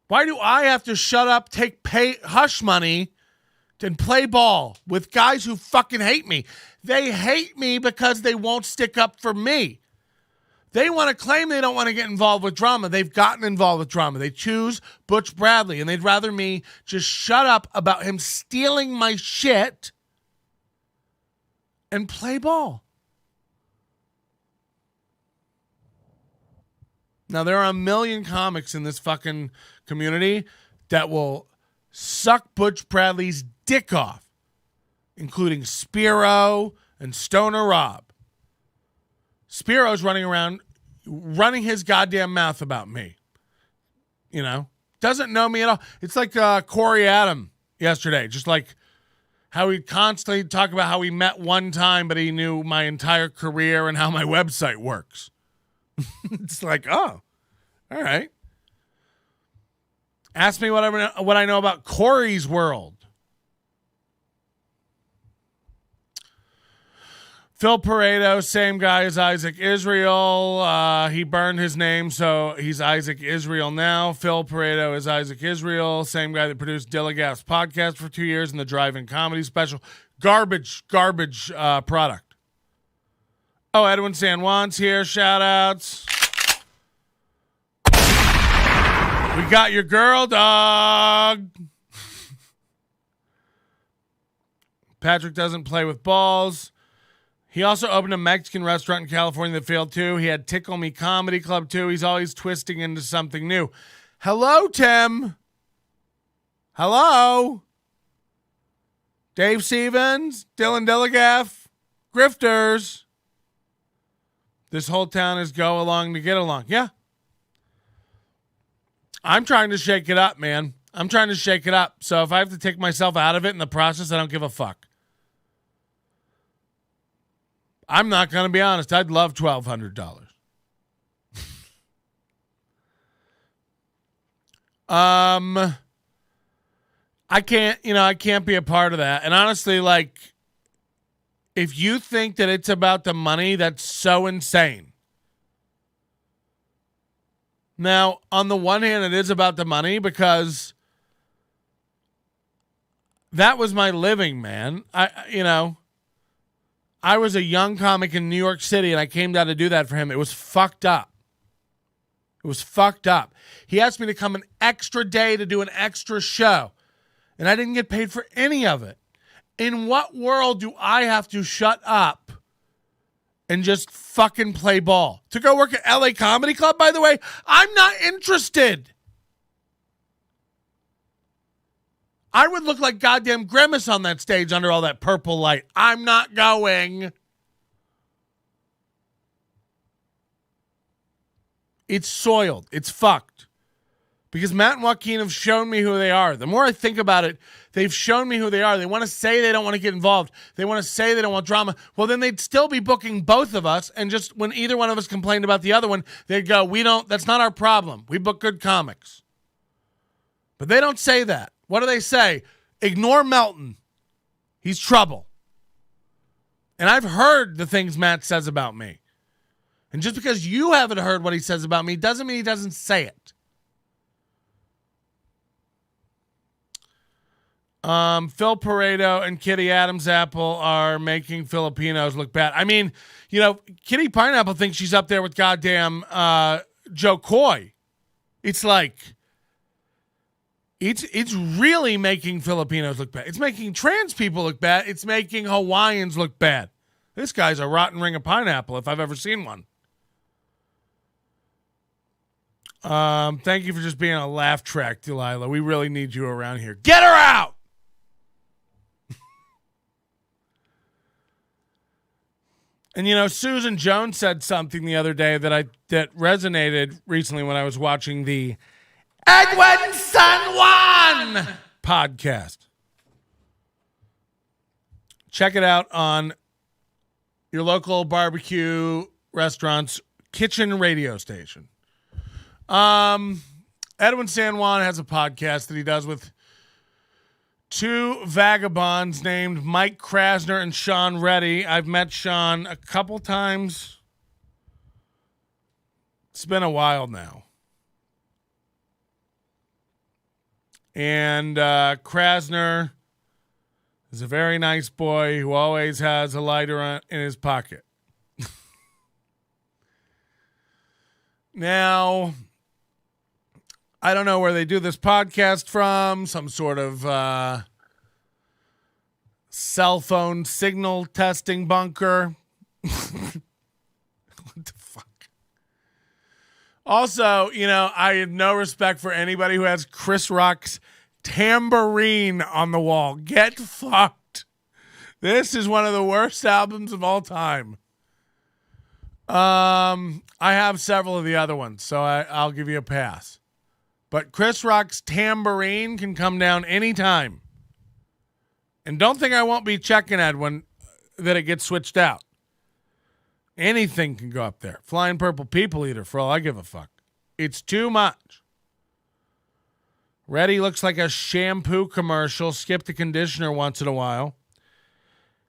Why do I have to shut up, pay hush money, and play ball with guys who fucking hate me? They hate me because they won't stick up for me. They want to claim they don't want to get involved with drama. They've gotten involved with drama. They choose Butch Bradley, and they'd rather me just shut up about him stealing my shit and play ball. Now, there are a million comics in this fucking community that will suck Butch Bradley's dick off, including Spiro and Stoner Rob. Spiro's running around, running his goddamn mouth about me. Doesn't know me at all. It's like Corey Adam yesterday, just like how he'd constantly talk about how we met one time, but he knew my entire career and how my website works. It's like, oh, all right. Ask me what I know about Corey's world. Phil Pareto, same guy as Isaac Israel. He burned his name, so he's Isaac Israel now. Phil Pareto is Isaac Israel, same guy that produced Dilligaff's podcast for 2 years and the drive-in comedy special. Garbage product. Oh, Edwin San Juan's here. Shout-outs. We got your girl, dog. Patrick doesn't play with balls. He also opened a Mexican restaurant in California that failed too. He had Tickle Me Comedy Club too. He's always twisting into something new. Hello, Tim. Hello. Dave Stevens, Dylan Dilligaff, Grifters. This whole town is go along to get along. Yeah. I'm trying to shake it up, man. I'm trying to shake it up. So if I have to take myself out of it in the process, I don't give a fuck. I'm not going to be honest. I'd love $1,200. I can't be a part of that. And honestly, like, if you think that it's about the money, that's so insane. Now, on the one hand, it is about the money because that was my living, man. I was a young comic in New York City, and I came down to do that for him. It was fucked up. It was fucked up. He asked me to come an extra day to do an extra show, and I didn't get paid for any of it. In what world do I have to shut up and just fucking play ball? To go work at LA Comedy Club, by the way? I'm not interested. I would look like goddamn Grimace on that stage under all that purple light. I'm not going. It's soiled. It's fucked. Because Matt and Joaquin have shown me who they are. The more I think about it, they've shown me who they are. They want to say they don't want to get involved. They want to say they don't want drama. Well, then they'd still be booking both of us, and just when either one of us complained about the other one, they'd go, that's not our problem. We book good comics. But they don't say that. What do they say? Ignore Melton. He's trouble. And I've heard the things Matt says about me. And just because you haven't heard what he says about me doesn't mean he doesn't say it. Phil Pareto and Kitty Adams Apple are making Filipinos look bad. I mean, Kitty Pineapple thinks she's up there with goddamn Joe Coy. It's like, it's really making Filipinos look bad. It's making trans people look bad. It's making Hawaiians look bad. This guy's a rotten ring of pineapple if I've ever seen one. Thank you for just being a laugh track, Delilah. We really need you around here. Get her out! And Susan Jones said something the other day that resonated recently when I was watching the Edwin San Juan podcast. Check it out on your local barbecue restaurant's kitchen radio station. Edwin San Juan has a podcast that he does with two vagabonds named Mike Krasner and Sean Reddy. I've met Sean a couple times. It's been a while now. And Krasner is a very nice boy who always has a lighter in his pocket. Now, I don't know where they do this podcast from, some sort of cell phone signal testing bunker. What the fuck? Also, I have no respect for anybody who has Chris Rock's tambourine on the wall. Get fucked. This is one of the worst albums of all time. I have several of the other ones, so I'll give you a pass. But Chris Rock's tambourine can come down anytime. And don't think I won't be checking Edwin that it gets switched out. Anything can go up there. Flying Purple People Eater, for all I give a fuck. It's too much. Reddy looks like a shampoo commercial. Skip the conditioner once in a while.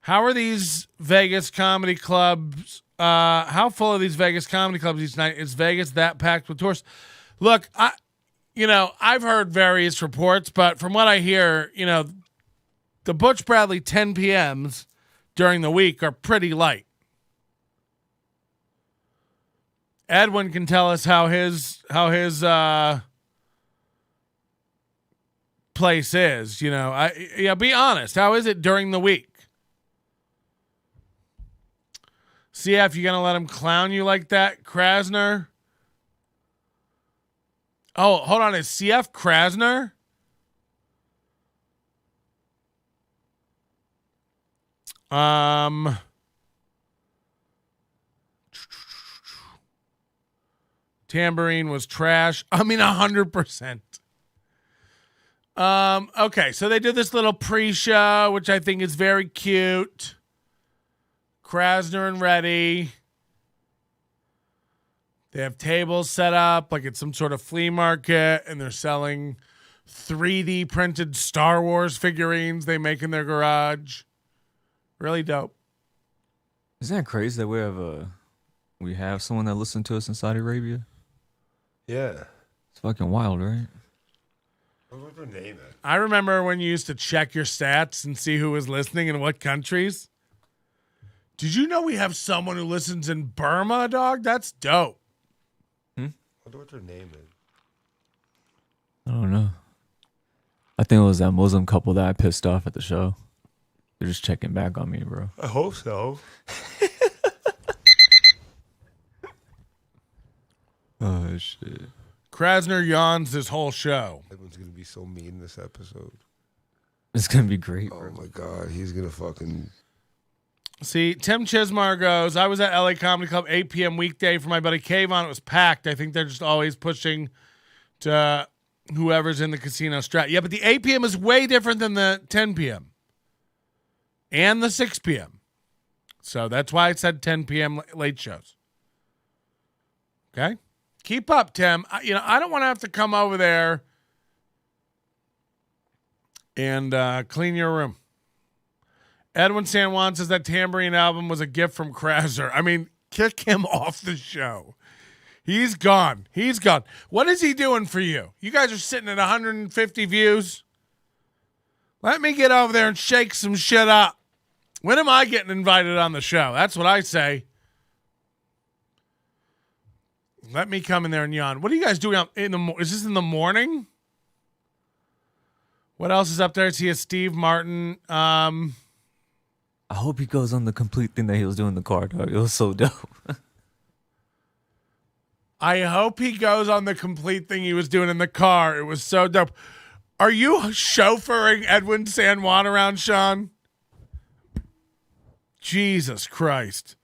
How are these Vegas comedy clubs? How full are these Vegas comedy clubs each night? Is Vegas that packed with tourists? Look, I've heard various reports, but from what I hear, the Butch Bradley 10 p.m.s during the week are pretty light. Edwin can tell us how his place is. Be honest. How is it during the week? CF, you gonna let him clown you like that, Krasner? Oh, hold on. Is CF Krasner? Tambourine was trash. 100%. Okay, so they did this little pre-show, which I think is very cute. Krasner and Reddy. They have tables set up like it's some sort of flea market, and they're selling 3D printed Star Wars figurines they make in their garage. Really dope. Isn't that crazy that we have someone that listens to us in Saudi Arabia? Yeah. It's fucking wild, right? What's her name? I remember when you used to check your stats and see who was listening in what countries. Did you know we have someone who listens in Burma, dog? That's dope. I wonder what her name is. I don't know. I think it was that Muslim couple that I pissed off at the show. They're just checking back on me, bro. I hope so. Oh, shit. Krasner yawns this whole show. Everyone's going to be so mean this episode. It's going to be great, Oh, bro. my God. He's going to fucking... See, Tim Chismar goes, I was at LA Comedy Club 8 p.m. weekday for my buddy Kayvon. It was packed. I think they're just always pushing to whoever's in the casino strat. Yeah, but the 8 p.m. is way different than the 10 p.m. and the 6 p.m. So that's why I said 10 p.m. late shows. Okay? Keep up, Tim. I don't want to have to come over there and clean your room. Edwin San Juan says that Tambourine album was a gift from Krasner. Kick him off the show. He's gone. He's gone. What is he doing for you? You guys are sitting at 150 views. Let me get over there and shake some shit up. When am I getting invited on the show? That's what I say. Let me come in there and yawn. What are you guys doing is this in the morning? What else is up there? I see a Steve Martin. I hope he goes on the complete thing that he was doing in the car, dog. It was so dope. I hope he goes on the complete thing he was doing in the car. It was so dope. Are you chauffeuring Edwin San Juan around, Sean? Jesus Christ.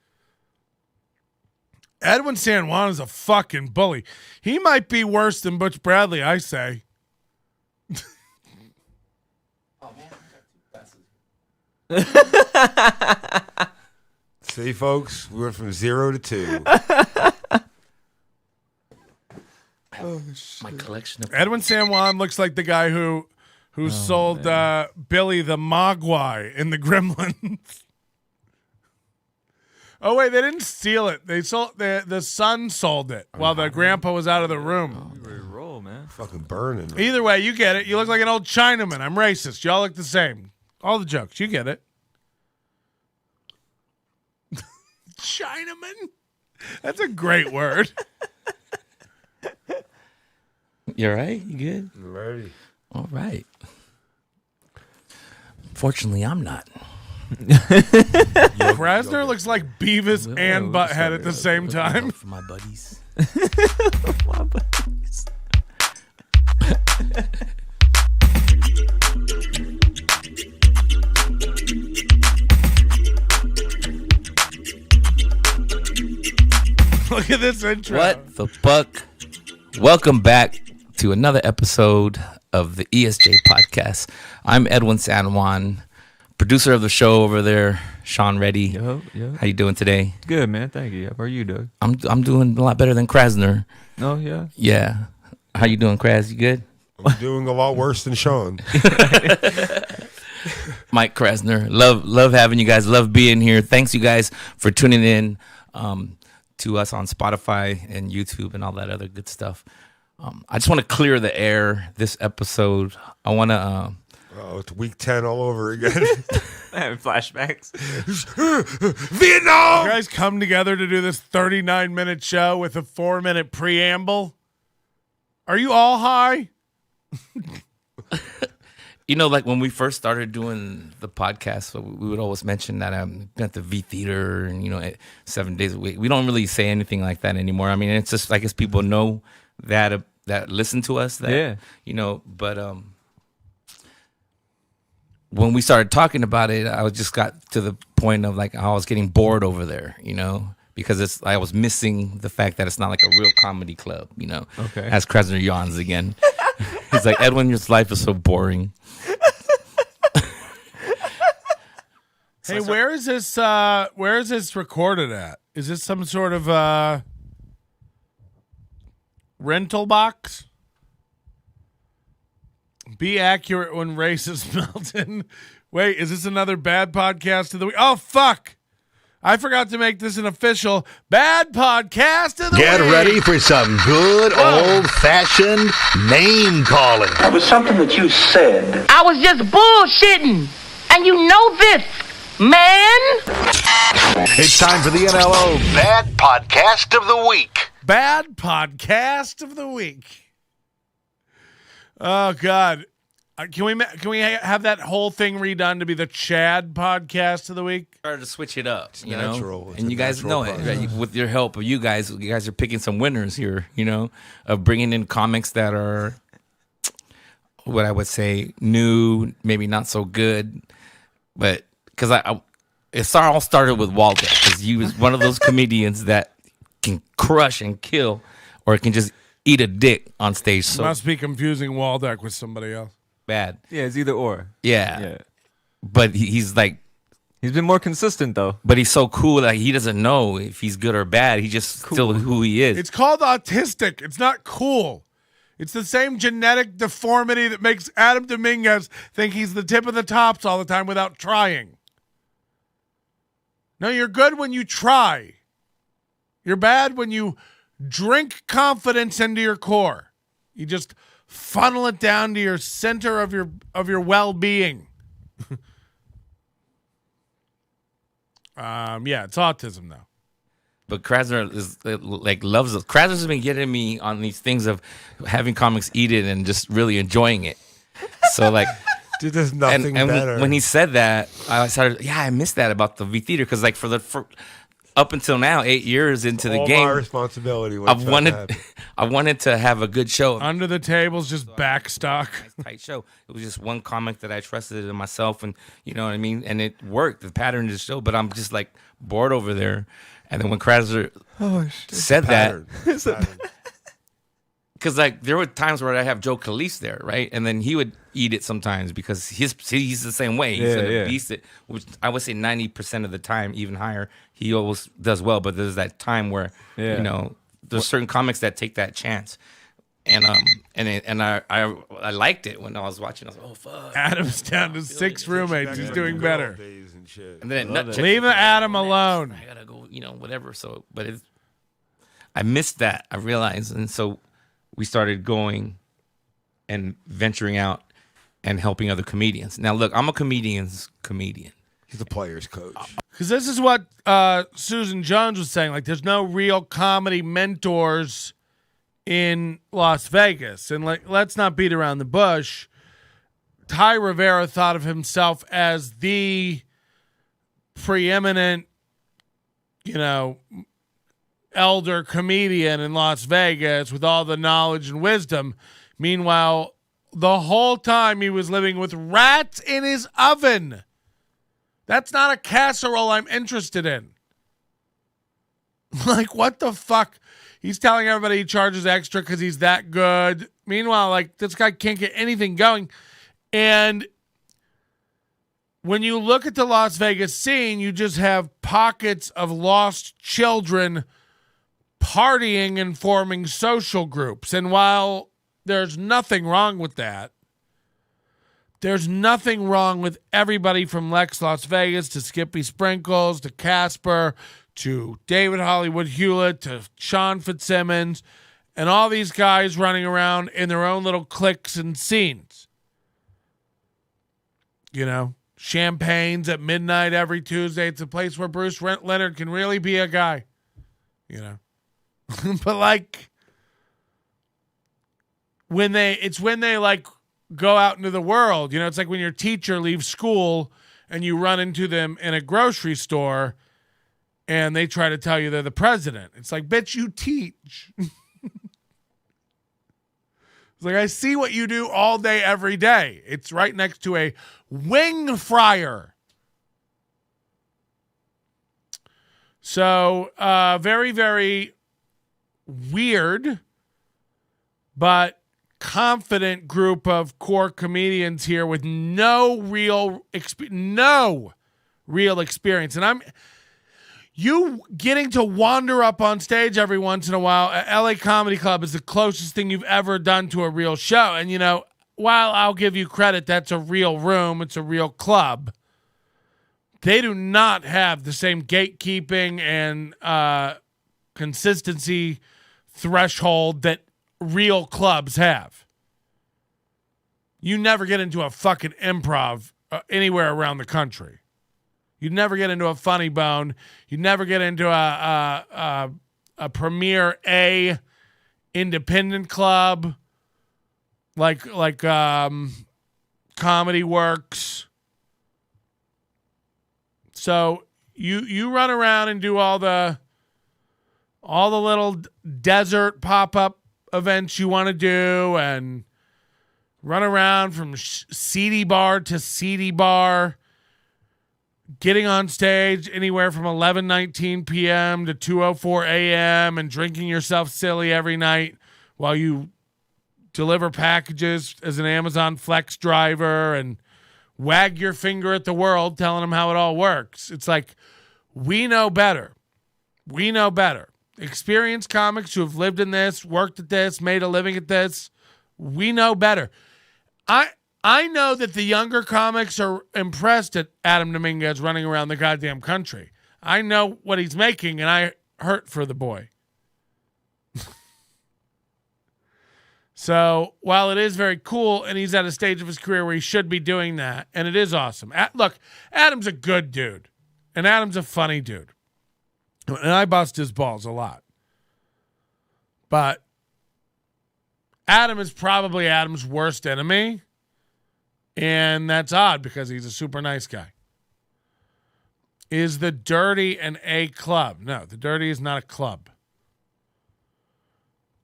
Edwin San Juan is a fucking bully. He might be worse than Butch Bradley, I say. See, folks, we went from 0 to 2. My collection of Edwin San Juan looks like the guy who sold Billy the Mogwai in the Gremlins. Oh wait, they didn't steal it. They sold the son sold it while the grandpa was out of the room. Roll, man. Fucking burning. Either way, you get it. You look like an old Chinaman. I'm racist. Y'all look the same. All the jokes, you get it. Chinaman? That's a great word. You all right? You good? I'm ready. All right. Fortunately, I'm not. Krasner looks like Beavis and Butthead at the same time. For my buddies. My buddies. Look at this intro. What the fuck? Welcome back to another episode of the ESJ podcast. I'm Edwin San Juan, producer of the show over there, Sean Reddy. Yo. How you doing today? Good, man. Thank you. How are you, Doug? I'm doing a lot better than Krasner. Oh, yeah? Yeah. How you doing, Kras? You good? I'm doing a lot worse than Sean. Mike Krasner. Love having you guys. Love being here. Thanks, you guys, for tuning in to us on Spotify and YouTube and all that other good stuff. I just want to clear the air this episode. I want to... It's week 10 all over again. Having flashbacks. Vietnam! You guys come together to do this 39-minute show with a 4-minute preamble? Are you all high? You know, like when we first started doing the podcast, we would always mention that I'm at the V Theater and, 7 days a week. We don't really say anything like that anymore. I mean, it's just, I guess people know that listen to us. But when we started talking about it, I just got to the point of like, I was getting bored over there, because I was missing the fact that it's not like a real comedy club, Okay. As Krasner yawns again. He's like, Edwin, your life is so boring. Hey, where is this recorded at? Is this some sort of rental box? Be accurate when racist, Melton. Wait, is this another bad podcast of the week? Oh, fuck. I forgot to make this an official bad podcast of the week. Get ready for some good old-fashioned name calling. That was something that you said. I was just bullshitting. And you know this, man. It's time for the NLO Bad Podcast of the Week. Bad podcast of the week. Oh, God. Can we have that whole thing redone to be the Chad podcast of the week? Started to switch it up, It's natural. It's and a you guys know natural it. process. Right? With your help, you guys are picking some winners here, of bringing in comics that are, what I would say, new, maybe not so good, but because it all started with Walter, because he was one of those comedians that can crush and kill, or can just eat a dick on stage. So Must be confusing Waldeck with somebody else. bad. Yeah, it's either or. Yeah. But he's like, he's been more consistent, though. but he's so cool that he doesn't know if he's good or bad. He's just still who he is. It's called autistic. It's not cool. It's the same genetic deformity that makes Adam Dominguez think he's the tip of the tops all the time without trying. No, you're good when you try. You're bad when you drink confidence into your core. You just funnel it down to your center of your well-being. Yeah, it's autism though. But Krasner is like loves it. Krasner's been getting me on these things of having comics eat it and just really enjoying it. So like, dude, there's nothing better. When he said that, I started. Yeah, I missed that about the V Theater because like for up until now, 8 years into the All game, my responsibility. I wanted to have a good show. Under the Table's just back stock. Nice, tight show. It was just one comic that I trusted in myself, and you know what I mean. And it worked. The pattern of the show, but I'm just like bored over there. And then when Krasner said that, because like there were times where I have Joe Calise there, right, and then he would eat it sometimes because he's the same way. He's gonna beast it, which I would say 90% of the time, even higher. He always does well, but there's that time where you know there's certain comics that take that chance. And I liked it when I was watching. I was like, oh fuck. Adam's down to 6 roommates. He's doing better. And then leave Adam alone. I gotta go, whatever. So, but I missed that. I realized, and so we started going and venturing out and helping other comedians. Now, look, I'm a comedian's comedian. He's a player's coach. Because this is what Susan Jones was saying. Like, there's no real comedy mentors in Las Vegas. And like, let's not beat around the bush. Ty Rivera thought of himself as the preeminent, elder comedian in Las Vegas with all the knowledge and wisdom. Meanwhile, the whole time he was living with rats in his oven. That's not a casserole I'm interested in. Like, what the fuck? He's telling everybody he charges extra because he's that good. Meanwhile, like, this guy can't get anything going. And when you look at the Las Vegas scene, you just have pockets of lost children partying and forming social groups. And while there's nothing wrong with that, there's nothing wrong with everybody from Lex Las Vegas to Skippy Sprinkles to Casper to David Hollywood Hewlett to Sean Fitzsimmons and all these guys running around in their own little cliques and scenes. Champagnes at midnight every Tuesday. It's a place where Bruce Leonard can really be a guy. But like when they like go out into the world, it's like when your teacher leaves school and you run into them in a grocery store and they try to tell you they're the president. It's like, bitch, you teach. It's like, I see what you do all day, every day. It's right next to a wing fryer. So, very, very weird, but confident group of core comedians here with no real experience. And you getting to wander up on stage every once in a while at LA Comedy Club is the closest thing you've ever done to a real show. And, while I'll give you credit, that's a real room, it's a real club, they do not have the same gatekeeping and consistency threshold that real clubs have. You never get into a fucking improv anywhere around the country. You'd never get into a Funny Bone. You'd never get into a Premier A independent club like Comedy Works. So you run around and do all the little desert pop-up events you want to do and run around from seedy bar to seedy bar, getting on stage anywhere from 11:19 p.m. to 2:04 a.m. and drinking yourself silly every night while you deliver packages as an Amazon Flex driver and wag your finger at the world telling them how it all works. It's like, we know better. We know better. Experienced comics who have lived in this, worked at this, made a living at this, we know better. I know that the younger comics are impressed at Adam Dominguez running around the goddamn country. I know what he's making, and I hurt for the boy. So while it is very cool, and he's at a stage of his career where he should be doing that, and it is awesome. Look, Adam's a good dude, and Adam's a funny dude. And I bust his balls a lot. But Adam is probably Adam's worst enemy, and that's odd because he's a super nice guy. Is the Dirty an A club? No, the Dirty is not a club.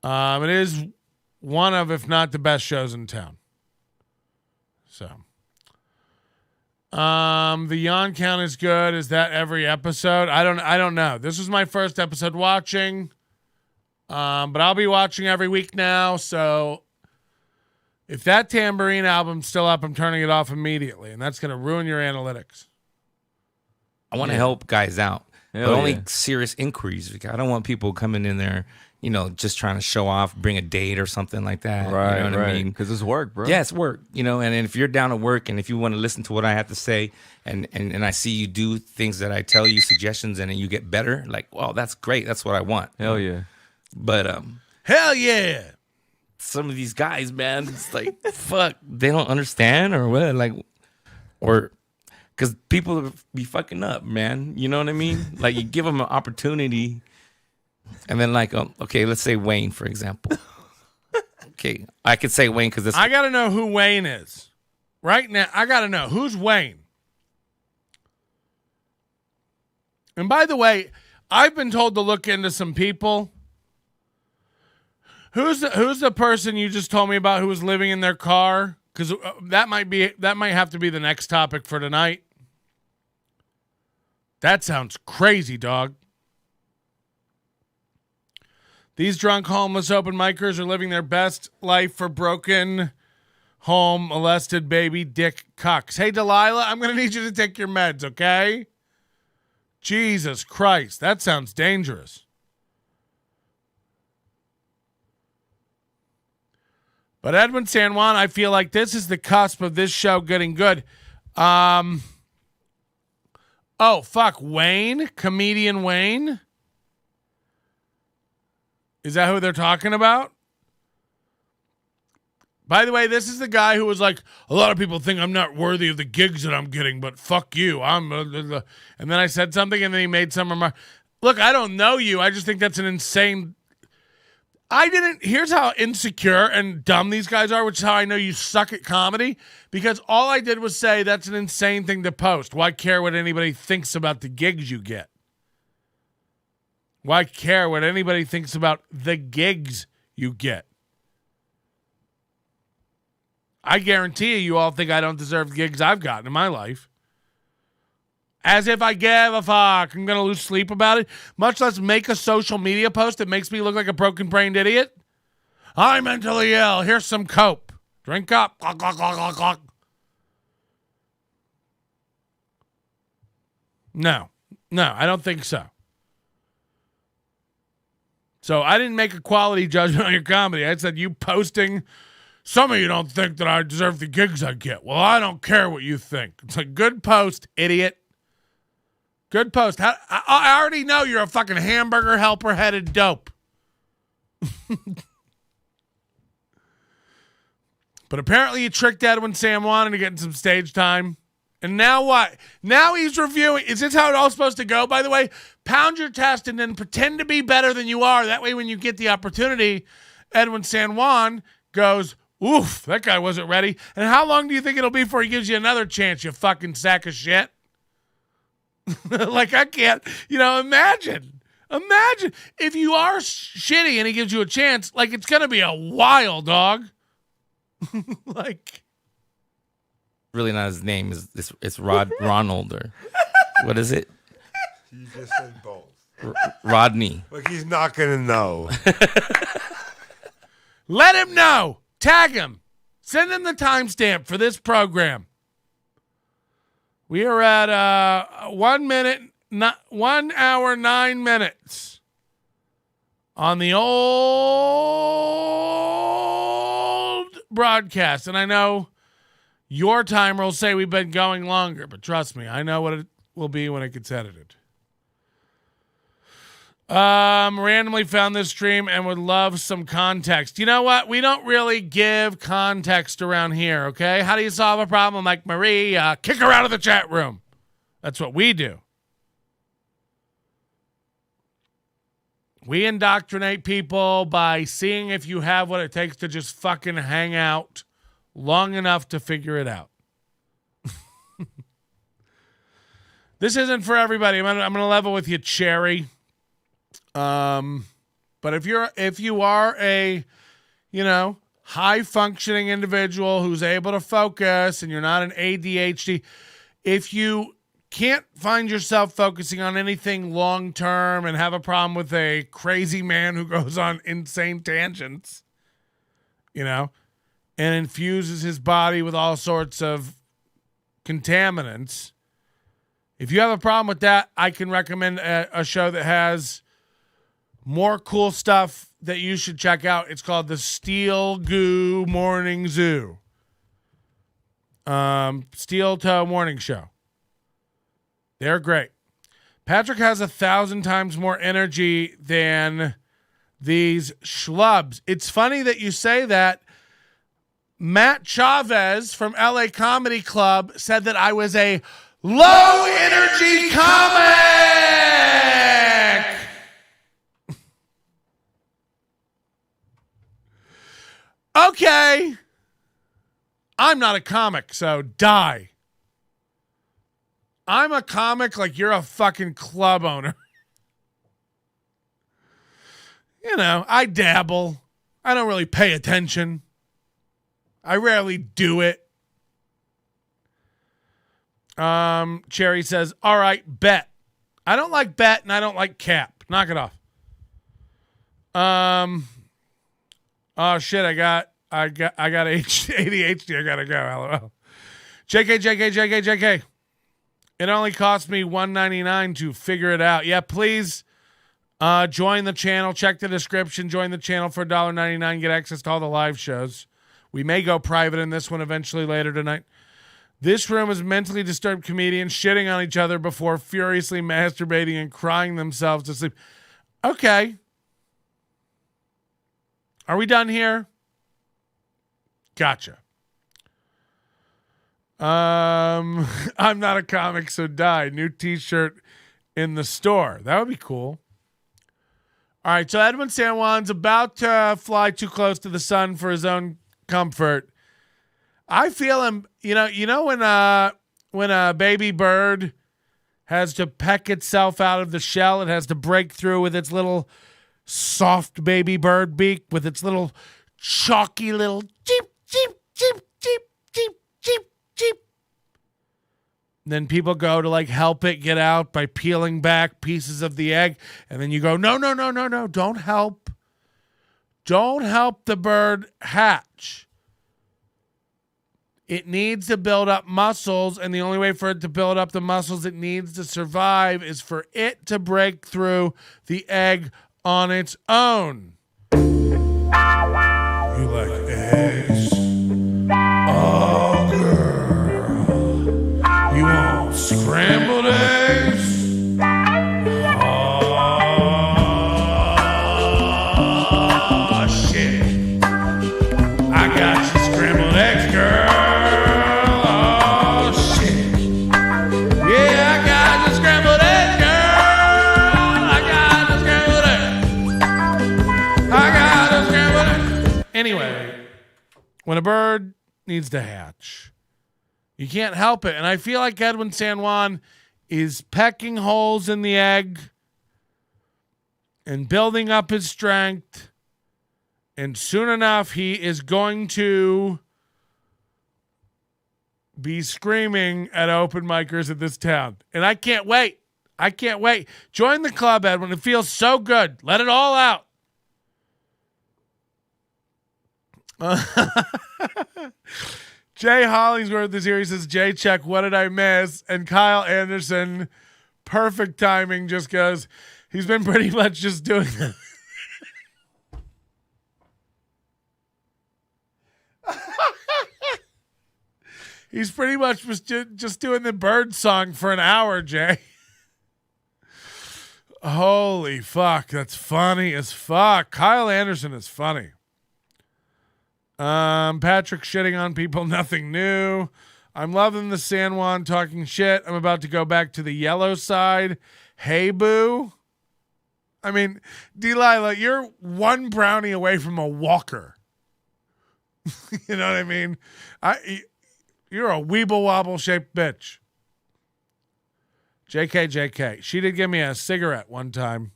It is one of, if not the best shows in town. So, the yawn count is good. Is that every episode? I don't know. This was my first episode watching, but I'll be watching every week now. So, if that Tambourine album's still up, I'm turning it off immediately, and that's going to ruin your analytics. I want to help guys out, but only serious inquiries. I don't want people coming in there, just trying to show off, bring a date or something like that. Right, you know what I mean? Because it's work, bro. Yeah, it's work. And if you're down to work and if you want to listen to what I have to say and I see you do things that I tell you, suggestions, and you get better, like, well, that's great. That's what I want. Hell yeah. But hell yeah. Some of these guys, man, it's like, fuck, they don't understand or what? Or because people be fucking up, man. You know what I mean? Like, you give them an opportunity, and then okay, let's say Wayne, for example. Okay, I could say Wayne because I got to know who Wayne is. Right now, I got to know. Who's Wayne? And by the way, I've been told to look into some people. Who's the person you just told me about who was living in their car? Because that might have to be the next topic for tonight. That sounds crazy, dog. These drunk, homeless, open micers are living their best life for broken home, molested baby, dick cucks. Hey, Delilah, I'm going to need you to take your meds, okay? Jesus Christ, that sounds dangerous. But Edwin San Juan, I feel like this is the cusp of this show getting good. Oh, fuck, Wayne? Comedian Wayne? Is that who they're talking about? By the way, this is the guy who was like, a lot of people think I'm not worthy of the gigs that I'm getting, but fuck you. And then I said something, and then he made some remark. Look, I don't know you. I just think that's an insane... Here's how insecure and dumb these guys are, which is how I know you suck at comedy, because all I did was say that's an insane thing to post. Why care what anybody thinks about the gigs you get? Why care what anybody thinks about the gigs you get? I guarantee you all think I don't deserve the gigs I've gotten in my life. As if I give a fuck. I'm going to lose sleep about it. Much less make a social media post that makes me look like a broken-brained idiot. I'm mentally ill. Here's some cope. Drink up. No, I don't think so. So I didn't make a quality judgment on your comedy. I said you posting, some of you don't think that I deserve the gigs I get. Well, I don't care what you think. It's a good post, idiot. Good post. I already know you're a fucking hamburger helper-headed dope. But apparently you tricked Edwin San Juan into getting some stage time. And now what? Now he's reviewing. Is this how it's all supposed to go, by the way? Pound your chest and then pretend to be better than you are. That way when you get the opportunity, Edwin San Juan goes, oof, that guy wasn't ready. And how long do you think it'll be before he gives you another chance, you fucking sack of shit? Like, I can't, imagine if you are shitty and he gives you a chance, like, it's going to be a while, dog. Like, really not his name. It's Ronald or what is it? You just said both. Rodney. Like, he's not going to know. Let him know. Tag him. Send him the timestamp for this program. We are at 1 hour, 9 minutes on the old broadcast. And I know your timer will say we've been going longer, but trust me, I know what it will be when it gets edited. Randomly found this stream and would love some context. You know what? We don't really give context around here, okay? How do you solve a problem like Marie? Kick her out of the chat room. That's what we do. We indoctrinate people by seeing if you have what it takes to just fucking hang out long enough to figure it out. This isn't for everybody. I'm gonna level with you, Cherry. But if you are a, high functioning individual who's able to focus and you're not an ADHD, if you can't find yourself focusing on anything long term and have a problem with a crazy man who goes on insane tangents, and infuses his body with all sorts of contaminants, if you have a problem with that, I can recommend a show that has more cool stuff that you should check out. It's called the Steel Goo Morning Zoo. Steel Toe Morning Show. They're great. Patrick has 1,000 times more energy than these schlubs. It's funny that you say that. Matt Chavez from LA Comedy Club said that I was a low energy comic. Okay. I'm not a comic, so die. I'm a comic like you're a fucking club owner. I dabble. I don't really pay attention. I rarely do it. Cherry says, all right, bet. I don't like bet and I don't like cap. Knock it off. Oh shit, I got ADHD. I gotta go. LOL. JK. It only cost me $1.99 to figure it out. Yeah, please join the channel. Check the description. Join the channel for $1.99. Get access to all the live shows. We may go private in this one eventually later tonight. This room is mentally disturbed comedians shitting on each other before furiously masturbating and crying themselves to sleep. Okay. Are we done here? Gotcha. I'm not a comic, so die. New t-shirt in the store. That would be cool. All right, so Edwin San Juan's about to fly too close to the sun for his own comfort. I feel him, when a baby bird has to peck itself out of the shell, it has to break through with its little soft baby bird beak, with its little chalky little cheep, cheep, cheep, cheep, cheep, cheep, cheep. Then people go to help it get out by peeling back pieces of the egg. And then you go, no, don't help. Don't help the bird hatch. It needs to build up muscles, and the only way for it to build up the muscles it needs to survive is for it to break through the egg on its own. You like eggs? Oh, girl. You want scrambled eggs? Oh, shit. I got you scrambled eggs, girl. Anyway, when a bird needs to hatch, you can't help it. And I feel like Edwin San Juan is pecking holes in the egg and building up his strength. And soon enough, he is going to be screaming at open micers in this town. And I can't wait. Join the club, Edwin. It feels so good. Let it all out. Jay Hollingsworth is here. He says, Jay, check, what did I miss? And Kyle Anderson, perfect timing, just goes, he's been pretty much just doing that. He's pretty much just doing the bird song for an hour, Jay. Holy fuck, that's funny as fuck. Kyle Anderson is funny. Patrick shitting on people, nothing new. I'm loving the San Juan talking shit. I'm about to go back to the yellow side. Hey, boo. I mean, Delilah, you're one brownie away from a walker. You know what I mean? You're a weeble wobble shaped bitch. JK. She did give me a cigarette one time.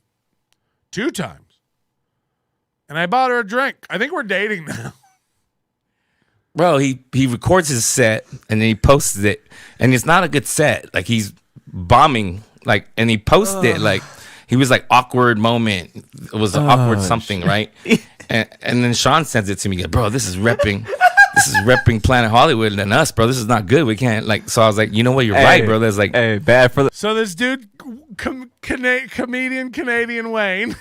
2 times. And I bought her a drink. I think we're dating now. Bro, he records his set and then he posts it. And it's not a good set. Like, he's bombing. Like, and he posted it like, he was like, awkward moment. It was an awkward something, right? And then Sean sends it to me. Bro, this is repping. This is repping Planet Hollywood and us, bro. This is not good. We can't, like, so I was like, you know what? You're right, bro. That's like, bad for the. So this dude, comedian Canadian Wayne.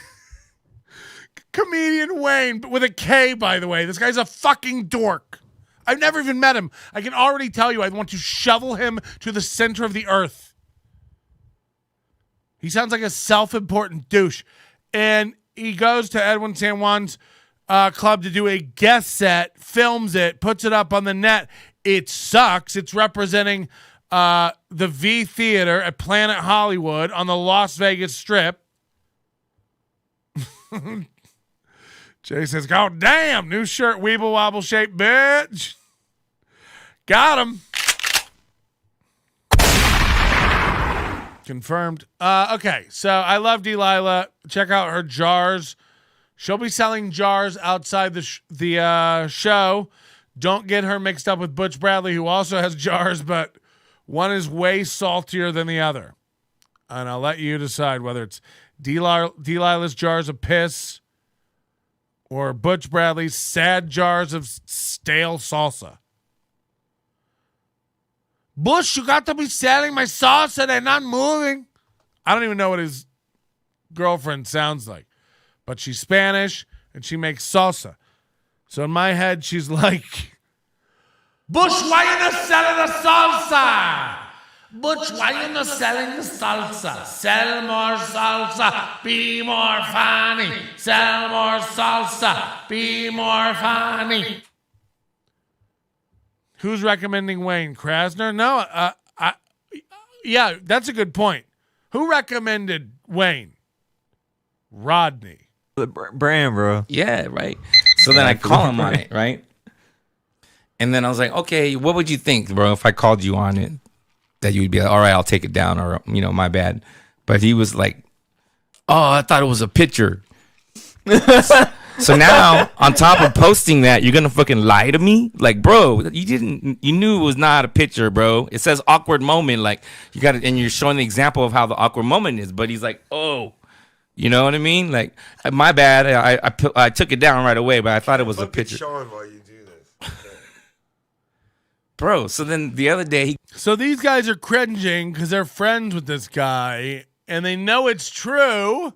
Comedian Wayne, but with a K, by the way. This guy's a fucking dork. I've never even met him. I can already tell you I want to shovel him to the center of the earth. He sounds like a self-important douche. And he goes to Edwin San Juan's club to do a guest set, films it, puts it up on the net. It sucks. It's representing the V Theater at Planet Hollywood on the Las Vegas Strip. Jay says, God damn, new shirt, weeble wobble shaped bitch. Got him. Confirmed. Okay, so I love Delilah. Check out her jars. She'll be selling jars outside the show. Don't get her mixed up with Butch Bradley, who also has jars, but one is way saltier than the other. And I'll let you decide whether it's Delilah's jars of piss or Butch Bradley's sad jars of stale salsa. Bush, you got to be selling my salsa. They're not moving. I don't even know what his girlfriend sounds like. But she's Spanish, and she makes salsa. So in my head, she's like, Bush, why you not selling the salsa? Butch, why you not selling the salsa? Sell more salsa, be more funny. Sell more salsa, be more funny. Who's recommending Wayne? Krasner? No, yeah, that's a good point. Who recommended Wayne? Rodney. The brand, bro. yeah, right. So then I call him on it, right? And then I was like, okay, what would you think, bro, if I called you on it? That you would be like, all right, I'll take it down, or, you know, my bad. But he was like, oh, I thought it was a picture. So now, on top of posting that, you're gonna fucking lie to me? Like, bro, you knew it was not a picture, bro. It says awkward moment, like, you got it, and you're showing the example of how the awkward moment is. But he's like, oh, you know what I mean? Like, my bad. I took it down right away, but I thought it was a picture. Sean, while you do this, bro. So then the other day, so these guys are cringing because they're friends with this guy, and they know it's true.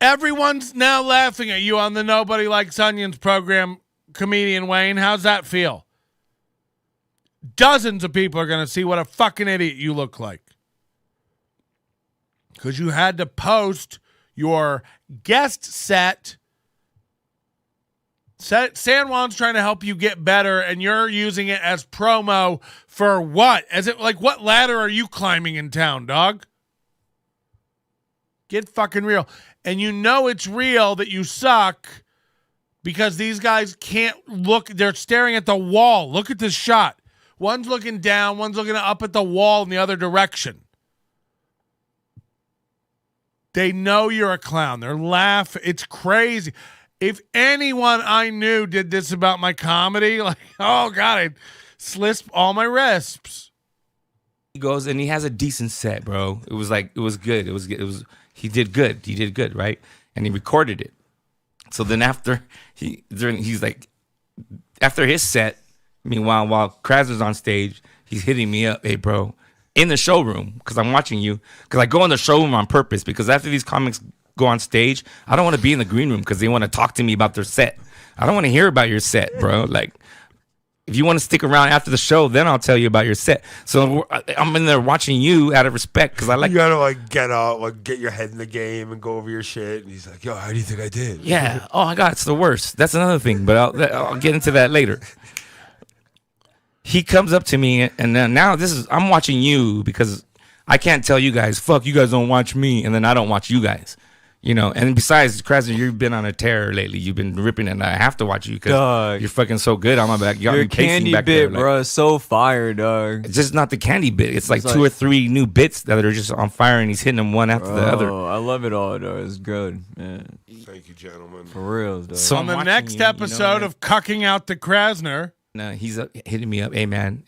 Everyone's now laughing at you on the Nobody Likes Onions program, comedian Wayne. How's that feel? Dozens of people are going to see what a fucking idiot you look like. Because you had to post your guest set. San Juan's trying to help you get better, and you're using it as promo for what? As it like, what ladder are you climbing in town, dog? Get fucking real. And you know it's real that you suck because these guys can't look. They're staring at the wall. Look at this shot. One's looking down. One's looking up at the wall in the other direction. They know you're a clown. They're laughing. It's crazy. If anyone I knew did this about my comedy, like, oh, God, I'd slisp all my risps. he goes and he has a decent set, bro. It was like, it was good. He did good. He did good, right? And he recorded it. So then after he's like, after his set, meanwhile, while Kraz is on stage, he's hitting me up, hey, bro, in the showroom, because I'm watching you. Because I go in the showroom on purpose, because after these comics go on stage, I don't want to be in the green room because they want to talk to me about their set. I don't want to hear about your set, bro. Like, If you want to stick around after the show, then I'll tell you about your set. So I'm in there watching you out of respect because I like. You gotta like get out, like get your head in the game and go over your shit. And he's like, "Yo, how do you think I did?" Yeah. Oh my God, it's the worst. That's another thing, but I'll get into that later. He comes up to me, and then now I'm watching you because I can't tell you guys, fuck, you guys don't watch me, and then I don't watch you guys. You know, and besides, Krasner, you've been on a tear lately. You've been ripping, and I have to watch you because you're fucking so good on my back. You got Your me pacing candy back bit, there, bro, is so fire, dog. It's just not the candy bit. It's like 2 or 3 new bits that are just on fire, and he's hitting them one after the other. Oh, I love it all, though. It's good, man. Thank you, gentlemen. For real, dog. So on the next episode of Cucking Out the Krasner. No, he's hitting me up. Hey, man,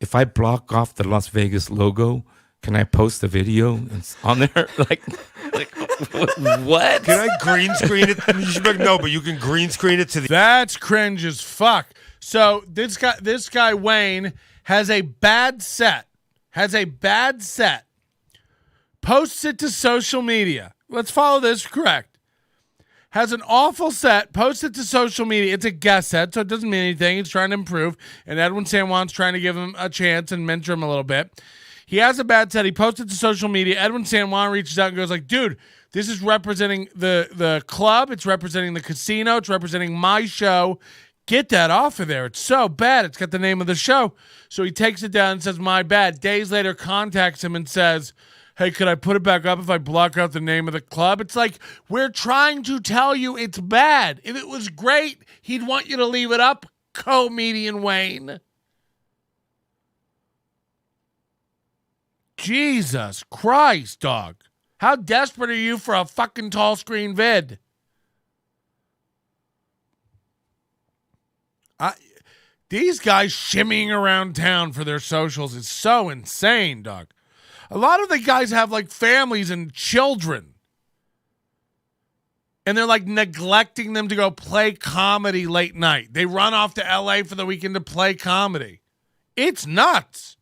if I block off the Las Vegas logo, can I post the video? It's on there. like what? Can I green screen it? You should be like, no, but you can green screen it to the. That's cringe as fuck. So this guy Wayne has a bad set. Posts it to social media. Let's follow this correct. Has an awful set. Posts it to social media. It's a guest set, so it doesn't mean anything. He's trying to improve, and Edwin San Juan's trying to give him a chance and mentor him a little bit. He has a bad set. He posted to social media. Edwin San Juan reaches out and goes like, dude, this is representing the club. It's representing the casino. It's representing my show. Get that off of there. It's so bad. It's got the name of the show. So he takes it down and says, my bad. Days later, contacts him and says, hey, could I put it back up if I block out the name of the club? It's like, we're trying to tell you it's bad. If it was great, he'd want you to leave it up, comedian Wayne. Jesus Christ, dog. How desperate are you for a fucking tall screen vid? These guys shimmying around town for their socials is so insane, dog. A lot of the guys have like families and children. And they're like neglecting them to go play comedy late night. They run off to LA for the weekend to play comedy. It's nuts.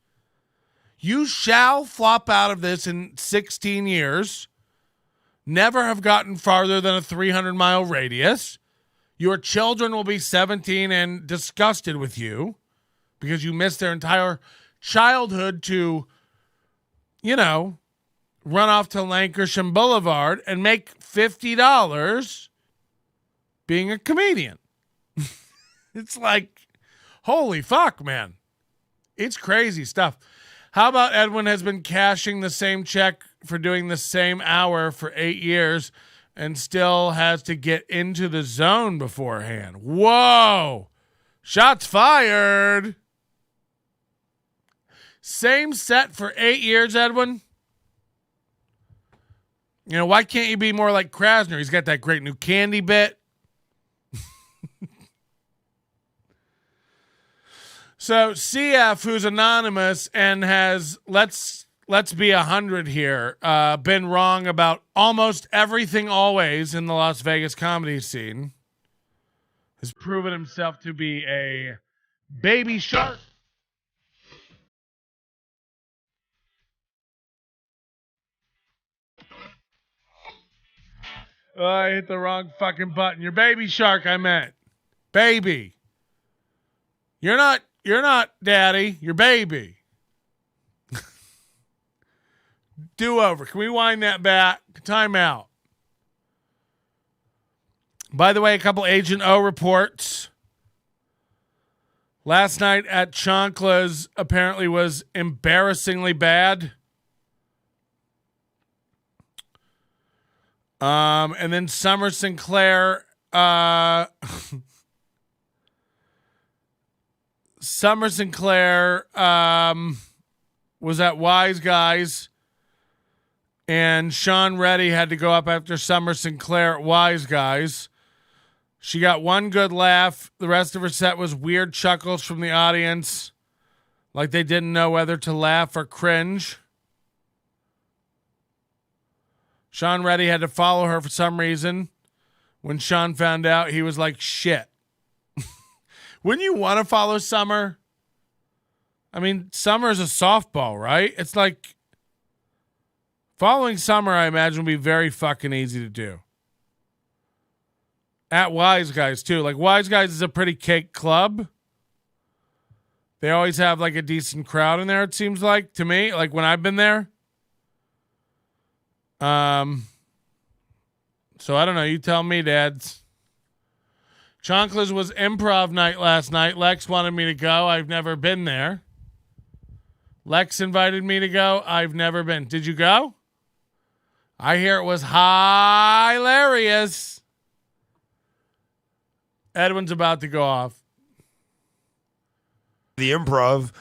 You shall flop out of this in 16 years, never have gotten farther than a 300-mile radius. Your children will be 17 and disgusted with you because you missed their entire childhood to, you know, run off to Lankershim Boulevard and make $50 being a comedian. It's like, holy fuck, man. It's crazy stuff. How about Edwin has been cashing the same check for doing the same hour for 8 years and still has to get into the zone beforehand? Whoa! Shots fired! Same set for 8 years, Edwin? You know, why can't you be more like Krasner? He's got that great new candy bit. So CF, who's anonymous and has, let's be 100 here, been wrong about almost everything always in the Las Vegas comedy scene, has proven himself to be a baby shark. Oh, I hit the wrong fucking button. You're baby shark, I meant. Baby. You're not daddy, you're baby. Do over. Can we wind that back? Time out. By the way, a couple Agent O reports. Last night at Chonkla's apparently was embarrassingly bad. And then Summer Sinclair, was at Wise Guys, and Sean Reddy had to go up after Summer Sinclair at Wise Guys. She got one good laugh. The rest of her set was weird chuckles from the audience, like they didn't know whether to laugh or cringe. Sean Reddy had to follow her for some reason. When Sean found out, he was like, shit. Wouldn't you want to follow Summer? I mean, Summer is a softball, right? It's like following Summer, I imagine, would be very fucking easy to do. At Wise Guys, too. Like, Wise Guys is a pretty cake club. They always have like a decent crowd in there, it seems like to me, like when I've been there. So I don't know. You tell me, dads. Chonkla's was improv night last night. Lex wanted me to go. I've never been there. Lex invited me to go. I've never been. Did you go? I hear it was hilarious. Edwin's about to go off. The improv.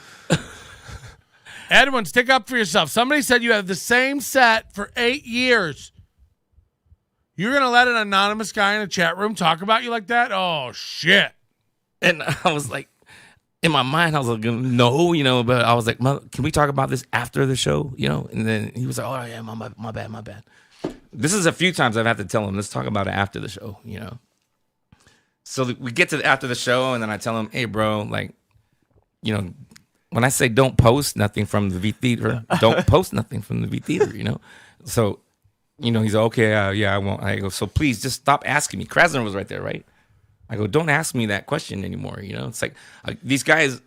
Edwin, stick up for yourself. Somebody said you have the same set for 8 years. You're going to let an anonymous guy in a chat room talk about you like that? Oh, shit. And I was like, in my mind, I was like, no, but I was like, can we talk about this after the show? And then he was like, oh, yeah, my bad. This is a few times I've had to tell him, let's talk about it after the show, So we get to after the show, and then I tell him, hey, bro, like, when I say don't post nothing from the V Theater, don't post nothing from the V Theater, So, he's like, okay, yeah, I won't. I go, so please just stop asking me. Krasner was right there, right? I go, don't ask me that question anymore, It's like these guys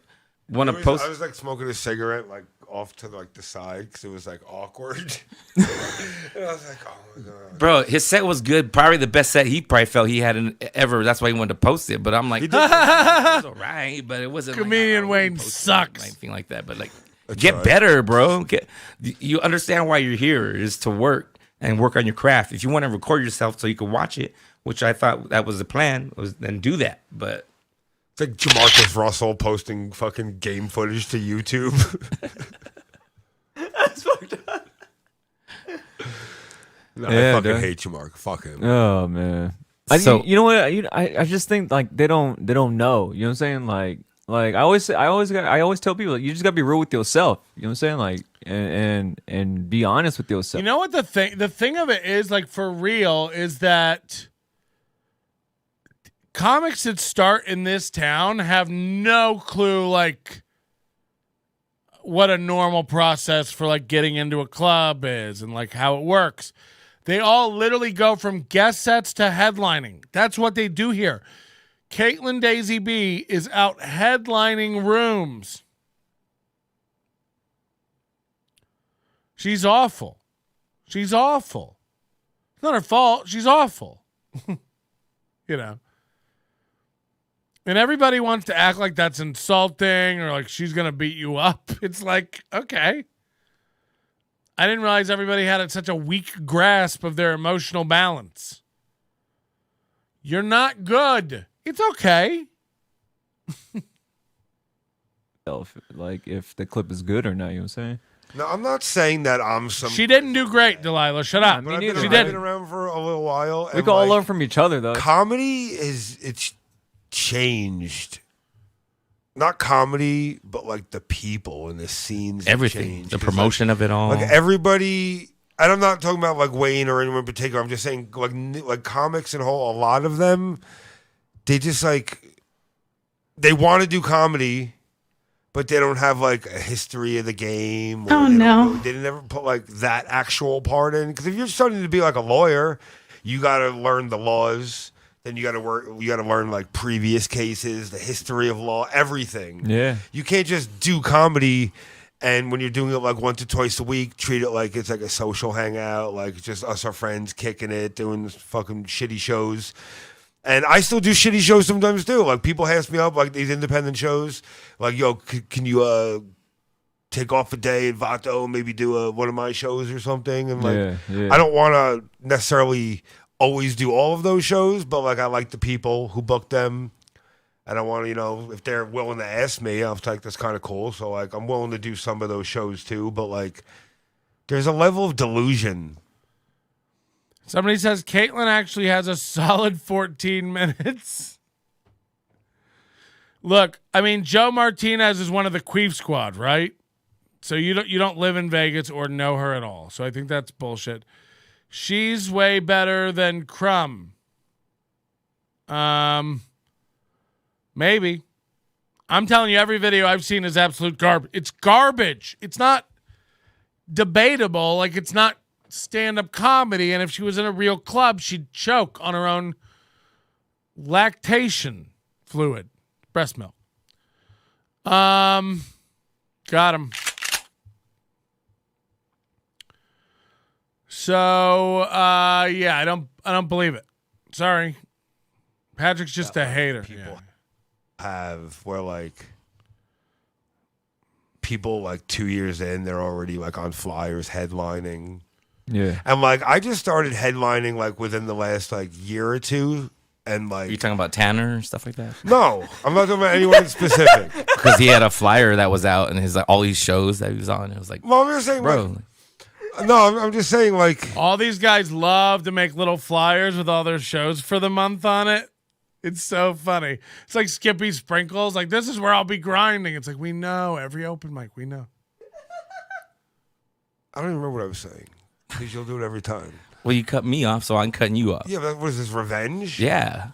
want to post. I was like smoking a cigarette, like off to like the side because it was like awkward. And I was like, oh my god, bro, his set was good, probably the best set he probably felt he had ever. That's why he wanted to post it. But I'm like, it was all right, but it wasn't. Comedian like, Wayne sucks. Anything like that, but like, get better, bro. You understand why you're here is to work and work on your craft. If you want to record yourself so you can watch it, which I thought that was the plan, was then do that. But it's like Jamarcus Russell posting fucking game footage to YouTube. That's fucked up. No, I fucking hate Jamarcus. Fuck him. Oh man. You know what? I just think like they don't know. You know what I'm saying? Like I always tell people, you just gotta be real with yourself. You know what I'm saying? Like and be honest with yourself. You know what the thing of it is, like, for real, is that comics that start in this town have no clue, like, what a normal process for, like, getting into a club is and, like, how it works. They all literally go from guest sets to headlining. That's what they do here. Caitlin Daisy B is out headlining rooms. She's awful. She's awful. It's not her fault. She's awful. And everybody wants to act like that's insulting or like she's going to beat you up. It's like, okay. I didn't realize everybody had such a weak grasp of their emotional balance. You're not good. It's okay. Like if the clip is good or not, you know what I'm saying? No, I'm not saying that I'm some. She didn't do great, Delilah. Shut up. But She I've been didn't. around for a little while. We can all learn from each other, though. Comedy it's changed. Not comedy, but like the people and the scenes. Everything, changed. the promotion of it all. Like everybody, and I'm not talking about like Wayne or anyone in particular. I'm just saying like comics and whole. A lot of them, they just like they want to do comedy, but they don't have like a history of the game. Oh no, they never put like that actual part in. Because if you're starting to be like a lawyer, you got to learn the laws. Then you got to work. You got to learn like previous cases, the history of law, everything. Yeah, you can't just do comedy. And when you're doing it like once or twice a week, treat it like it's like a social hangout, like just us, our friends, kicking it, doing fucking shitty shows. And I still do shitty shows sometimes too. Like people ask me up, like these independent shows, like, yo, can you take off a day at Vato, maybe do one of my shows or something? And like, yeah. I don't want to necessarily always do all of those shows, but like I like the people who book them. And I want to, if they're willing to ask me, I'm like, that's kind of cool. So, like, I'm willing to do some of those shows, too. But, like, there's a level of delusion. Somebody says Caitlin actually has a solid 14 minutes. Look, I mean, Joe Martinez is one of the Queef Squad, right? So you don't live in Vegas or know her at all. So I think that's bullshit. She's way better than Krum. Maybe. I'm telling you, every video I've seen is absolute garbage. It's garbage. It's not debatable. Like, it's not stand-up comedy. And if she was in a real club, she'd choke on her own lactation fluid, breast milk. Got him. So, yeah, I don't believe it. Sorry. Patrick's just a hater. People have where like people like 2 years in, they're already like on flyers headlining. Yeah. And like I just started headlining like within the last like year or two. And like, Are you talking about Tanner and stuff like that? No, I'm not talking about anyone in specific. Because he had a flyer that was out and his like all these shows that he was on. It was like, well, I'm just saying, bro. Like, no, I'm just saying, like, all these guys love to make little flyers with all their shows for the month on it. It's so funny. It's like Skippy Sprinkles. Like, this is where I'll be grinding. It's like, we know every open mic. We know. I don't even remember what I was saying. Because you'll do it every time. Well, you cut me off, so I'm cutting you off. Yeah, but what is this, revenge? Yeah.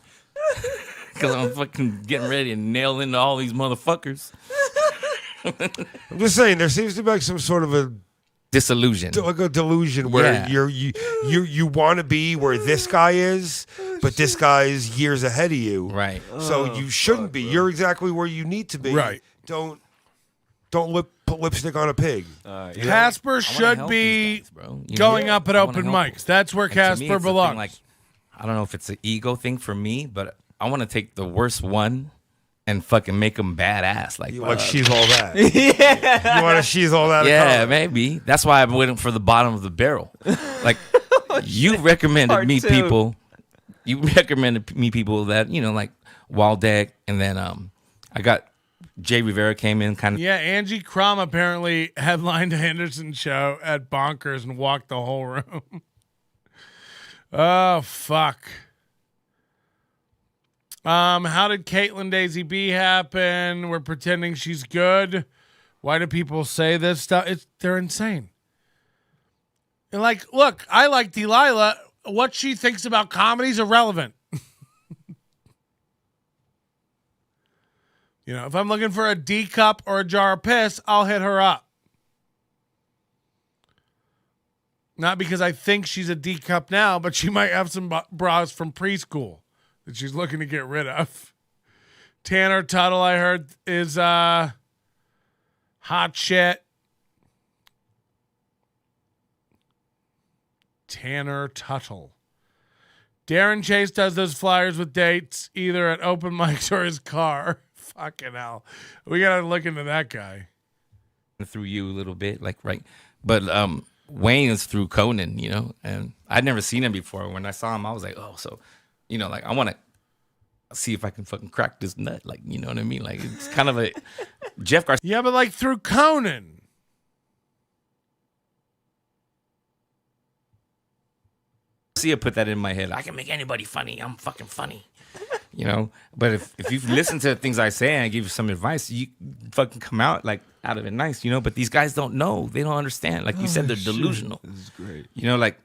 Because I'm fucking getting ready to nail into all these motherfuckers. I'm just saying, there seems to be like some sort of a disillusion, like a delusion where you want to be where this guy is, but this guy's years ahead of you. Right. So you shouldn't be. You're exactly where you need to be. Right. Don't put lipstick on a pig. Casper should be going up at open mics. That's where Casper belongs. Like, I don't know if it's an ego thing for me, but I want to take the worst one and fucking make them badass. Like she's all that. Yeah. You want to she's all that? Yeah, maybe. That's why I'm waiting for the bottom of the barrel. Like, you recommended me people. You recommended me people that, you know, like Waldeck, and then I got Jay Rivera came in kind of. Yeah, Angie Krum apparently headlined Henderson's show at Bonkers and walked the whole room. Oh, fuck. How did Caitlin Daisy B happen? We're pretending she's good. Why do people say this stuff? They're insane. And like, look, I like Delilah. What she thinks about comedy is irrelevant. You know, if I'm looking for a D cup or a jar of piss, I'll hit her up. Not because I think she's a D cup now, but she might have some bras from preschool that she's looking to get rid of. Tanner Tuttle, I heard, is hot shit. Tanner Tuttle. Darrin Chase does those flyers with dates either at open mics or his car. Fucking hell. We got to look into that guy. Through you a little bit, like, right. But Wayne is through Conan, you know, and I'd never seen him before. When I saw him, I was like, oh, so, you know, like, I want to see if I can fucking crack this nut. Like, you know what I mean? Like, it's kind of a Jeff Garcia. Yeah, but like through Conan. Put that in my head. I can make anybody funny. I'm fucking funny. You know, but if you've listened to the things I say and I give you some advice, you fucking come out like out of it nice, you know. But these guys don't know. They don't understand. Like you said, they're delusional. This is great. You know, like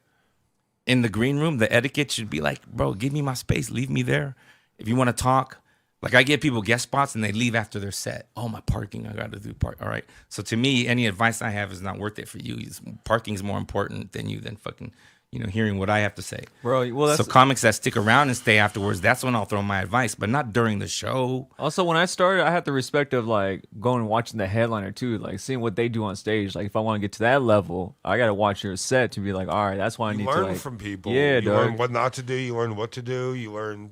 in the green room, the etiquette should be like, bro, give me my space. Leave me there. If you want to talk, like I give people guest spots and they leave after their set. Oh, my parking. I got to do park. All right. So to me, any advice I have is not worth it for you. Parking is more important than you than fucking, you know, hearing what I have to say. Bro, well, that's... So comics that stick around and stay afterwards, that's when I'll throw my advice, but not during the show. Also, when I started, I had the respect of, like, going and watching the headliner, too. Like, seeing what they do on stage. Like, if I want to get to that level, I got to watch your set to be like, all right, that's why I need to, like... You learn from people. Yeah, you learn what not to do. You learn what to do. You learn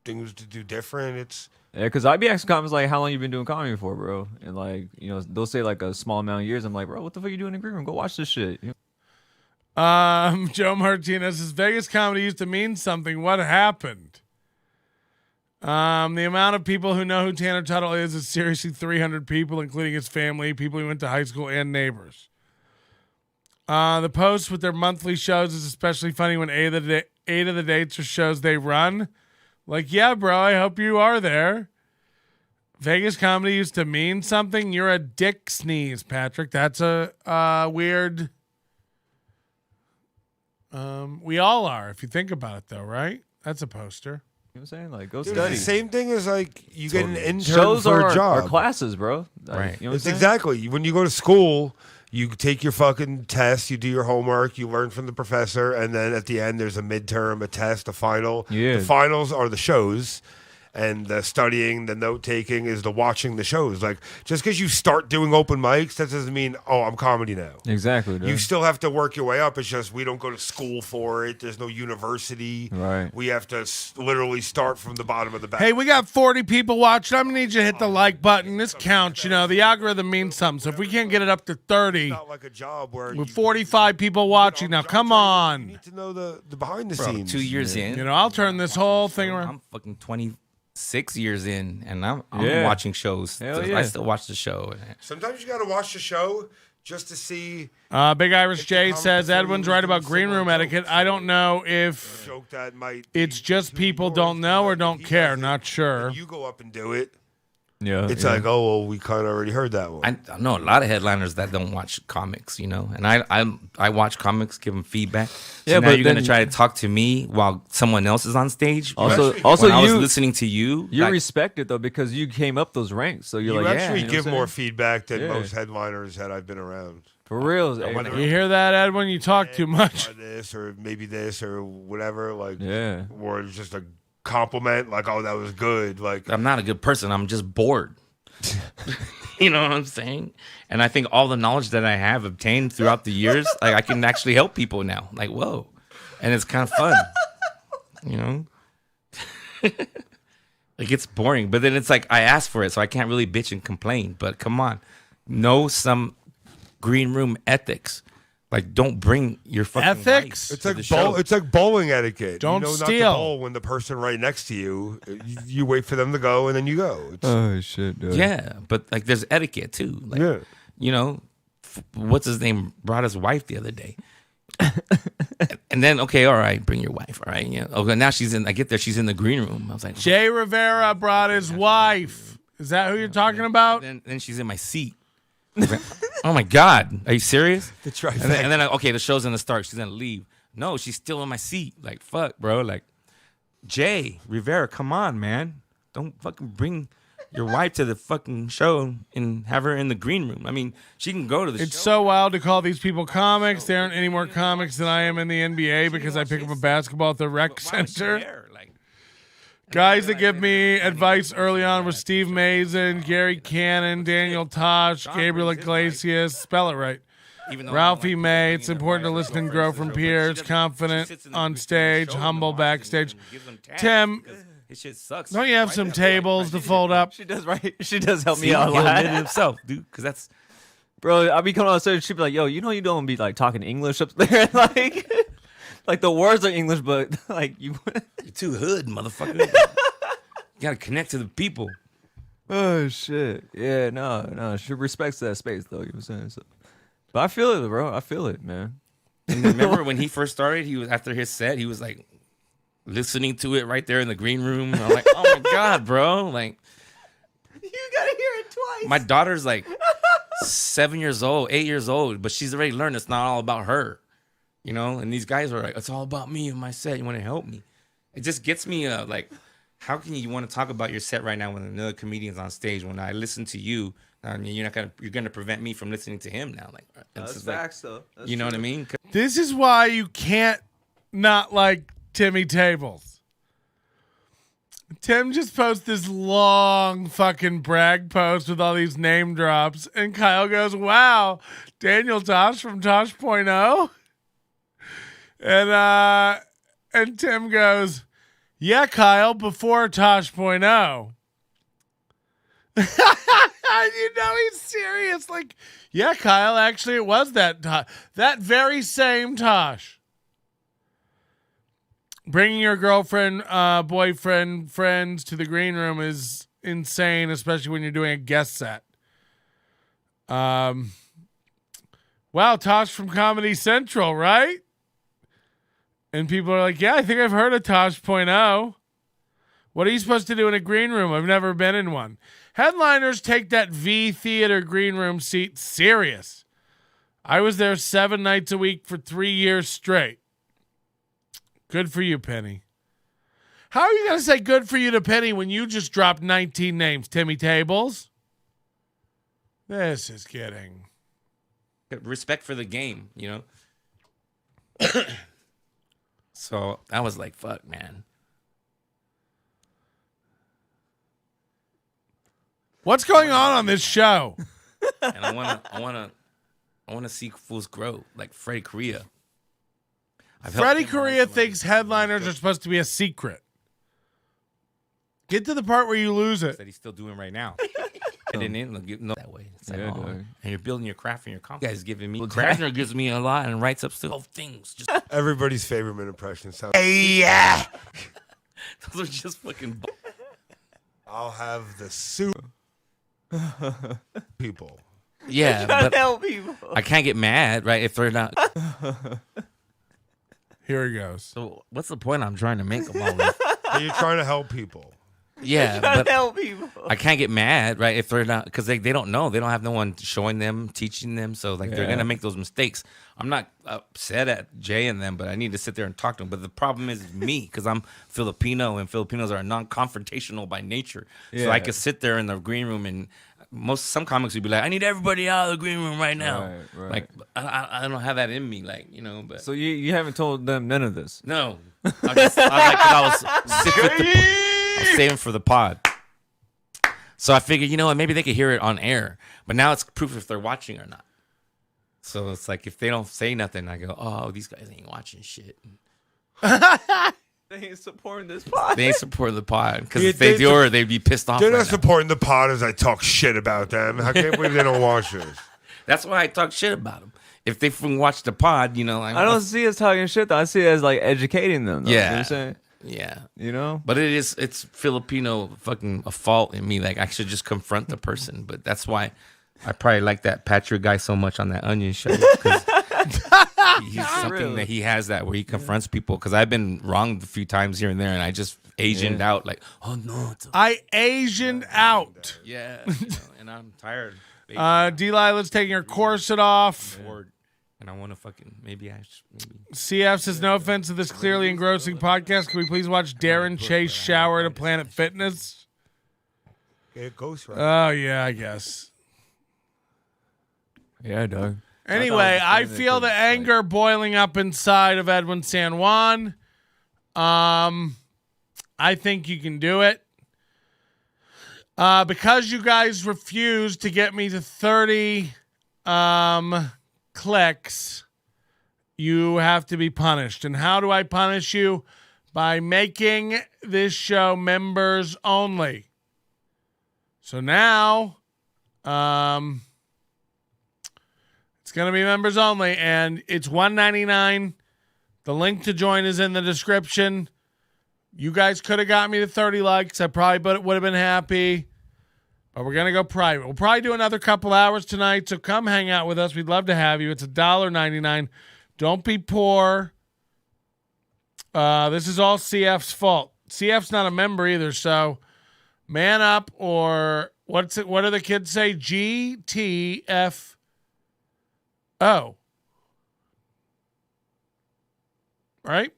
things to do different. It's... Yeah, because I'd be asking comments like, how long you been doing comedy for, bro? And, like, you know, they'll say, like, a small amount of years. I'm like, bro, what the fuck are you doing in the green room? Go watch this shit. You know? Joe Martinez says Vegas comedy used to mean something. What happened? The amount of people who know who Tanner Tuttle is seriously 300 people, including his family, people he went to high school, and neighbors. The posts with their monthly shows is especially funny when 8 of the dates are shows they run. Like, yeah, bro, I hope you are there. Vegas comedy used to mean something. You're a dick sneeze, Patrick. That's a weird... we all are, if you think about it, though, right? That's a poster. You know what I'm saying? Like, go Dude, study. It's the same thing as, like, you get an intern Shows for a job. Are classes, bro. Like, Right. You know what I'm It's saying? exactly. When you go to school, you take your fucking test, you do your homework, you learn from the professor, and then at the end, there's a midterm, a test, a final. Yeah. The finals are the shows. and the studying, the note taking is the watching the shows. Like, just because you start doing open mics, that doesn't mean, oh, I'm comedy now. Exactly. Dude. You still have to work your way up. It's just we don't go to school for it. There's no university. Right. We have to literally start from the bottom of the barrel. Hey, we got 40 people watching. I'm going to need you to hit the like button. This counts, you know. The algorithm means something. So if we can't get it up to 30, It's not like a job where with 45 people watching, now come you on. need to know the behind the Bro, scenes. 2 years in. You know, I'll turn this whole thing around. I'm fucking 26 years in, and I'm Yeah. watching shows. Hell I yeah. still watch the show. Sometimes you got to watch the show just to see. Big Irish If the J comic says before Edwin's you right do about green similar room jokes. etiquette. I don't know if Joke that might. it's be just too people yours, don't know or don't he care. doesn't, Not sure. and you go up and do it. Yeah. It's yeah. like, oh well, we kind of already heard that one. I know a lot of headliners that don't watch comics, you know, and I watch comics, give them feedback. So Yeah, now but you're gonna then- try to talk to me while someone else is on stage. Also, When also I was you listening to you. you're like, respected though because you came up those ranks. So you're you like, actually yeah, you know give what I'm more saying? feedback than Yeah. most headliners that I've been around. For real. I wanna You hear that, Edwin? You talk too much. Or this or maybe this or whatever, like, Yeah. or it's just a compliment, like, oh, that was good. Like, I'm not a good person. I'm just bored. You know what I'm saying? And I think all the knowledge that I have obtained throughout the years, like I can actually help people now. Like, whoa. And it's kind of fun. You know? Like it's boring. But then it's like I asked for it, so I can't really bitch and complain. But come on. Know some green room ethics. Like, don't bring your fucking Ethics? wife it's to like the show. it's like bowling etiquette. Don't you know steal. not to bowl when the person right next to you. You wait for them to go and then you go. It's, Oh shit, dude. Yeah, but like there's etiquette too. Like, Yeah. you know, what's his name brought his wife the other day. And then, okay, all right, bring your wife, all right? Yeah. Okay, now she's in, I get there, she's in the green room. I was like, Jay Rivera brought his wife. Is that who you're talking about? then she's in my seat. I was like, oh my God, are you serious? The trifecta. And then okay, the show's gonna start. She's gonna leave. No, she's still in my seat. Like, fuck, bro. Like, Jay Rivera, come on, man. Don't fucking bring your wife to the fucking show and have her in the green room. I mean, she can go to the It's show. so wild to call these people comics. There aren't any more comics than I am in the NBA because I pick up a basketball at the rec Why was she center. there? Like, Guys that give me advice early on were Steve Mazin, Gary Cannon, Daniel Tosh, Gabriel Iglesias. Spell it right. even though Ralphie I don't like May. bringing It's their important to wives listen and or grow girlfriends from to the show, but peers, she confident sits in the on show stage, and humble watches backstage. and gives them tags Tim, because his shit sucks. don't you have some tables to fold up? She does right. She does help See, me out a he'll lot. admit it himself, dude, because that's Bro, I be coming on stage, she'd be like, yo, you know you don't be like talking English up there. Like the words are English, but like you you're too hood, motherfucker. You gotta connect to the people. Oh shit. Yeah, no. She respects that space though, you know what I'm saying? So, but I feel it, bro. I feel it, man. And remember when he first started, he was after his set, he was like listening to it right there in the green room. I'm like, oh my God, bro. Like, You gotta hear it twice. my daughter's like 7 years old, 8 years old, but she's already learned it's not all about her. You know, and these guys are like, it's all about me and my set. You want to help me? It just gets me like, how can you want to talk about your set right now when another comedian's on stage? When I listen to you, I mean, you're gonna prevent me from listening to him now. Like, That's just like, facts though. That's you know what I true. mean? This is why you can't not like Timmy Tables. Tim just posts this long fucking brag post with all these name drops, and Kyle goes, wow, Daniel Tosh from Tosh.0. And Tim goes, yeah, Kyle, before Tosh.0. You know he's serious. Like, yeah, Kyle, actually it was that that very same Tosh. Bringing your girlfriend, boyfriend, friends to the green room is insane, especially when you're doing a guest set. Wow, Tosh from Comedy Central, right? And people are like, yeah, I think I've heard of Tosh.0. What are you supposed to do in a green room? I've never been in one. Headliners take that V Theater green room seat serious. I was there 7 nights a week for 3 years straight. Good for you, Penny. How are you going to say good for you to Penny when you just dropped 19 names, Timmy Tables? This is getting... Respect for the game, you know? So I was like, fuck, man. What's going on this show? And I wanna see fools grow like Freddie Correa. Freddie Correa thinks headliners are supposed to be a secret. Get to the part where you lose it. That he's still doing right now. I didn't know that way. It's like, and you're building your craft and your confidence. You guys giving me. Krasner gives me a lot and writes up still things. Just Everybody's favorite impression sounds. Hey, yeah. Those are just fucking. I'll have the soup. People. Yeah, but help people. I can't get mad, right? If they're not. Here he goes. So what's the point I'm trying to make of all this? You're trying to help people. Yeah, but I can't get mad, right? If they're not, because they don't know. They don't have no one showing them, teaching them. So like they're gonna make those mistakes. I'm not upset at Jay and them, but I need to sit there and talk to them. But the problem is me, because I'm Filipino, and Filipinos are non-confrontational by nature. So I could sit there in the green room and some comics would be like, I need everybody out of the green room right now. Right. Like I don't have that in me, like, you know. But so you haven't told them none of this? No, I was saving for the pod. So I figured, you know what, maybe they could hear it on air. But now it's proof if they're watching or not. So it's like if they don't say nothing, I go, oh, these guys ain't watching shit. They ain't supporting this pod. They ain't supporting the pod. Because if they do, they'd be pissed off. They're not supporting the pod as I talk shit about them. I can't believe they don't watch this. That's why I talk shit about them. If they watch the pod, you know. I don't see us talking shit, though. I see it as like educating them, though. Yeah. You know what I'm saying? Yeah. You know? But it's Filipino fucking a fault in me. Like, I should just confront the person. But that's why I probably like that Patrick guy so much on that Onion show. He's something that he has that where he confronts people. Because I've been wronged a few times here and there, and I just Asianed out. Like, oh, no. I Asianed out. Yeah. And I'm tired. Delilah's taking her corset off. And I want to maybe. CF says, no offense to this clearly engrossing podcast. Can we please watch Darrin chase shower at a Planet Fitness? It goes right. Oh, yeah, I guess. Yeah, Doug. Anyway, I feel the anger boiling up inside of Edwin San Juan. I think you can do it. Because you guys refused to get me to 30 clicks, you have to be punished. And how do I punish you? By making this show members only. So now, it's going to be members only, and it's $1.99. The link to join is in the description. You guys could have got me to 30 likes. I probably would have been happy. But we're going to go private. We'll probably do another couple hours tonight, so come hang out with us. We'd love to have you. It's $1.99. Don't be poor. This is all CF's fault. CF's not a member either, so man up, or what do the kids say? GTFO. Right?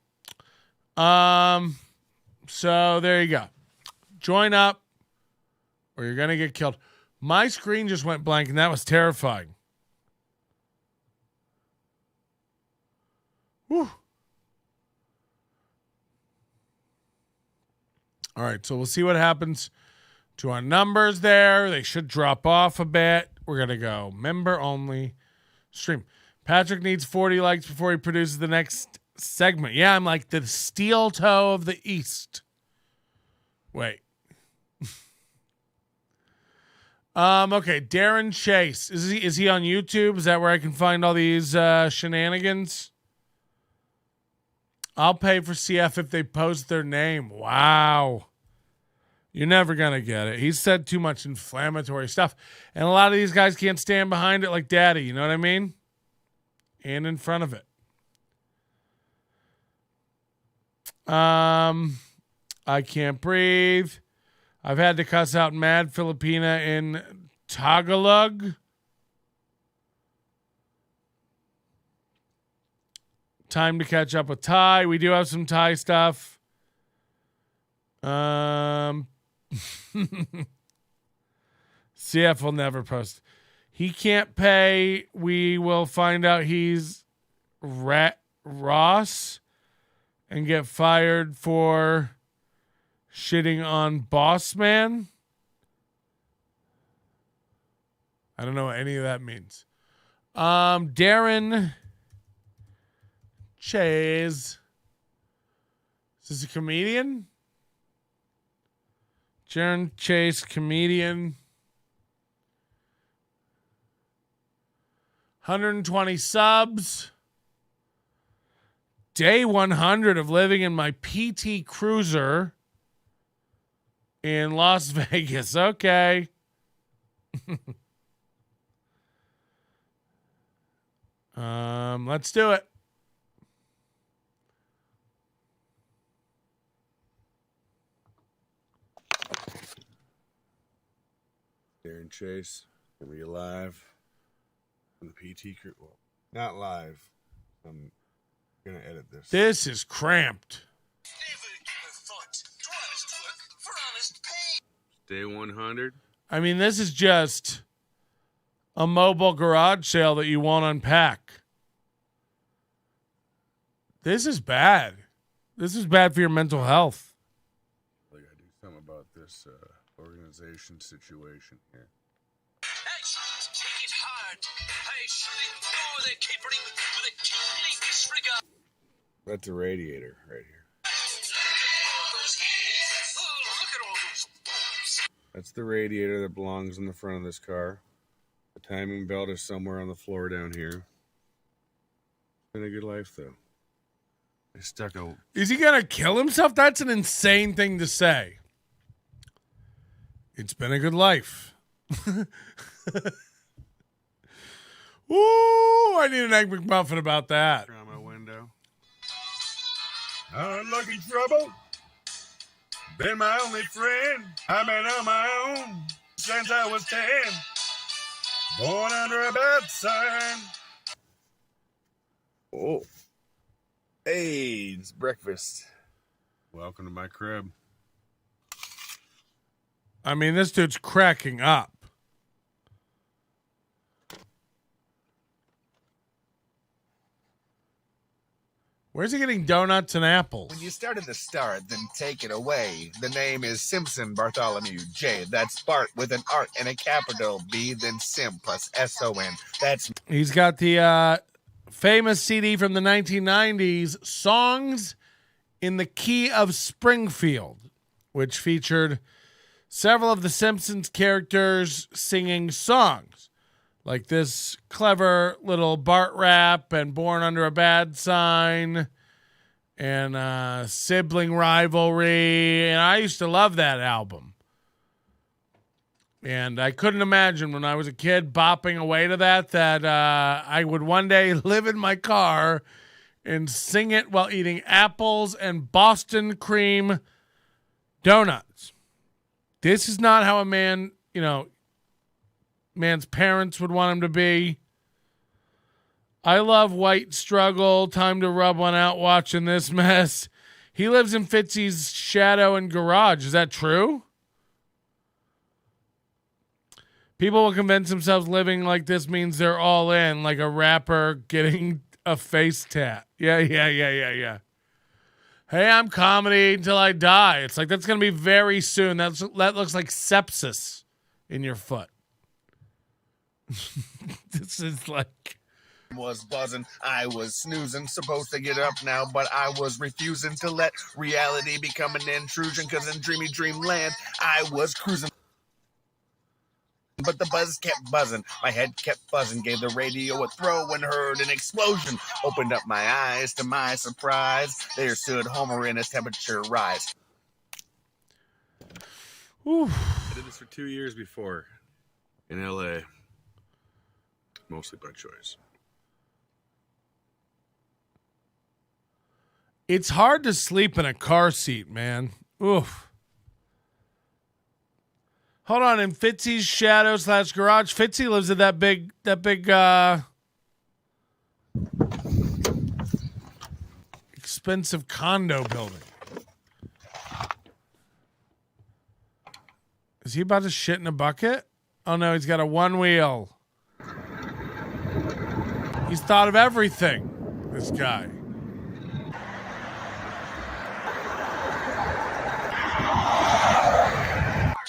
So there you go. Join up, or you're going to get killed. My screen just went blank, and that was terrifying. Whew. All right, so we'll see what happens to our numbers there. They should drop off a bit. We're going to go member only stream. Patrick needs 40 likes before he produces the next segment. Yeah, I'm like the steel toe of the East. Wait. Okay, Darrin Chase. Is he on YouTube? Is that where I can find all these shenanigans? I'll pay for CF if they post their name. Wow. You're never going to get it. He said too much inflammatory stuff. And a lot of these guys can't stand behind it like Daddy. You know what I mean? And in front of it. I can't breathe. I've had to cuss out Mad Filipina in Tagalog. Time to catch up with Thai. We do have some Thai stuff. CF will never post. He can't pay. We will find out he's Ross and get fired for shitting on Boss Man. I don't know what any of that means. Darrin Chase. Is this a comedian? Darrin Chase, comedian. 120 subs. Day 100 of living in my PT Cruiser in Las Vegas. Okay. Let's do it. Darrin Chase, are we live on the PT crew? Well, not live. I'm gonna edit this. This is cramped. Day 100. I mean, this is just a mobile garage sale that you won't unpack. This is bad. This is bad for your mental health. I gotta do something about this organization situation here. That's a radiator right here. That's the radiator that belongs in the front of this car. The timing belt is somewhere on the floor down here. It's been a good life, though. I stuck a... Is he going to kill himself? That's an insane thing to say. It's been a good life. Ooh, I need an Egg McMuffin about that. Around my window. Unlucky trouble. Been my only friend. I've been on my own since I was 10. Born under a bad sign. Oh. Hey, it's breakfast. Welcome to my crib. I mean, this dude's cracking up. Where's he getting donuts and apples? When you start at the start, then take it away. The name is Simpson Bartholomew J. That's Bart with an art and a capital B, then Sim plus S-O-N. That's... He's got the famous CD from the 1990s, Songs in the Key of Springfield, which featured several of the Simpsons characters singing songs. Like this clever little Bart rap and Born Under a Bad Sign and Sibling Rivalry. And I used to love that album. And I couldn't imagine when I was a kid bopping away to that I would one day live in my car and sing it while eating apples and Boston cream donuts. This is not how a man, man's parents would want him to be. I love White Struggle. Time to rub one out watching this mess. He lives in Fitzy's shadow and garage. Is that true? People will convince themselves living like this means they're all in, like a rapper getting a face tat. Yeah. Hey, I'm comedy until I die. It's like, that's going to be very soon. That looks like sepsis in your foot. This is like... was buzzing, I was snoozing, supposed to get up now, but I was refusing to let reality become an intrusion, cause in dreamy dreamland, I was cruising. But the buzz kept buzzing, my head kept buzzing, gave the radio a throw and heard an explosion. Opened up my eyes, to my surprise, there stood Homer in a temperature rise. I did this for 2 years before in LA. Mostly by choice. It's hard to sleep in a car seat, man. Oof. Hold on, in Fitzy's shadow / garage. Fitzy lives in that big expensive condo building. Is he about to shit in a bucket? Oh no, he's got a one wheel. He's thought of everything, this guy.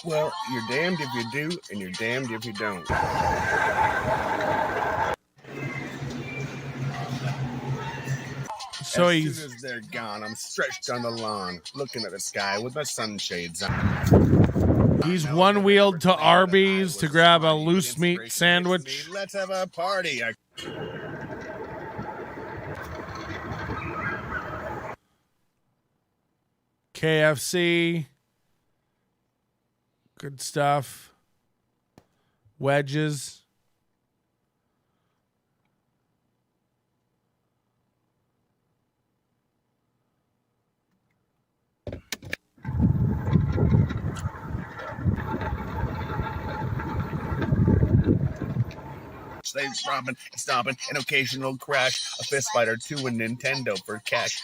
Well, you're damned if you do, and you're damned if you don't. So as he's soon as they're gone, I'm stretched on the lawn, looking at the sky with my sunshades on. he's one-wheeled to Arby's to grab a loose meat sandwich. Let's have a party. KFC. Good stuff. Wedges. Slaves robbing and stomping, an occasional crash, a fist fight or two, and Nintendo for cash.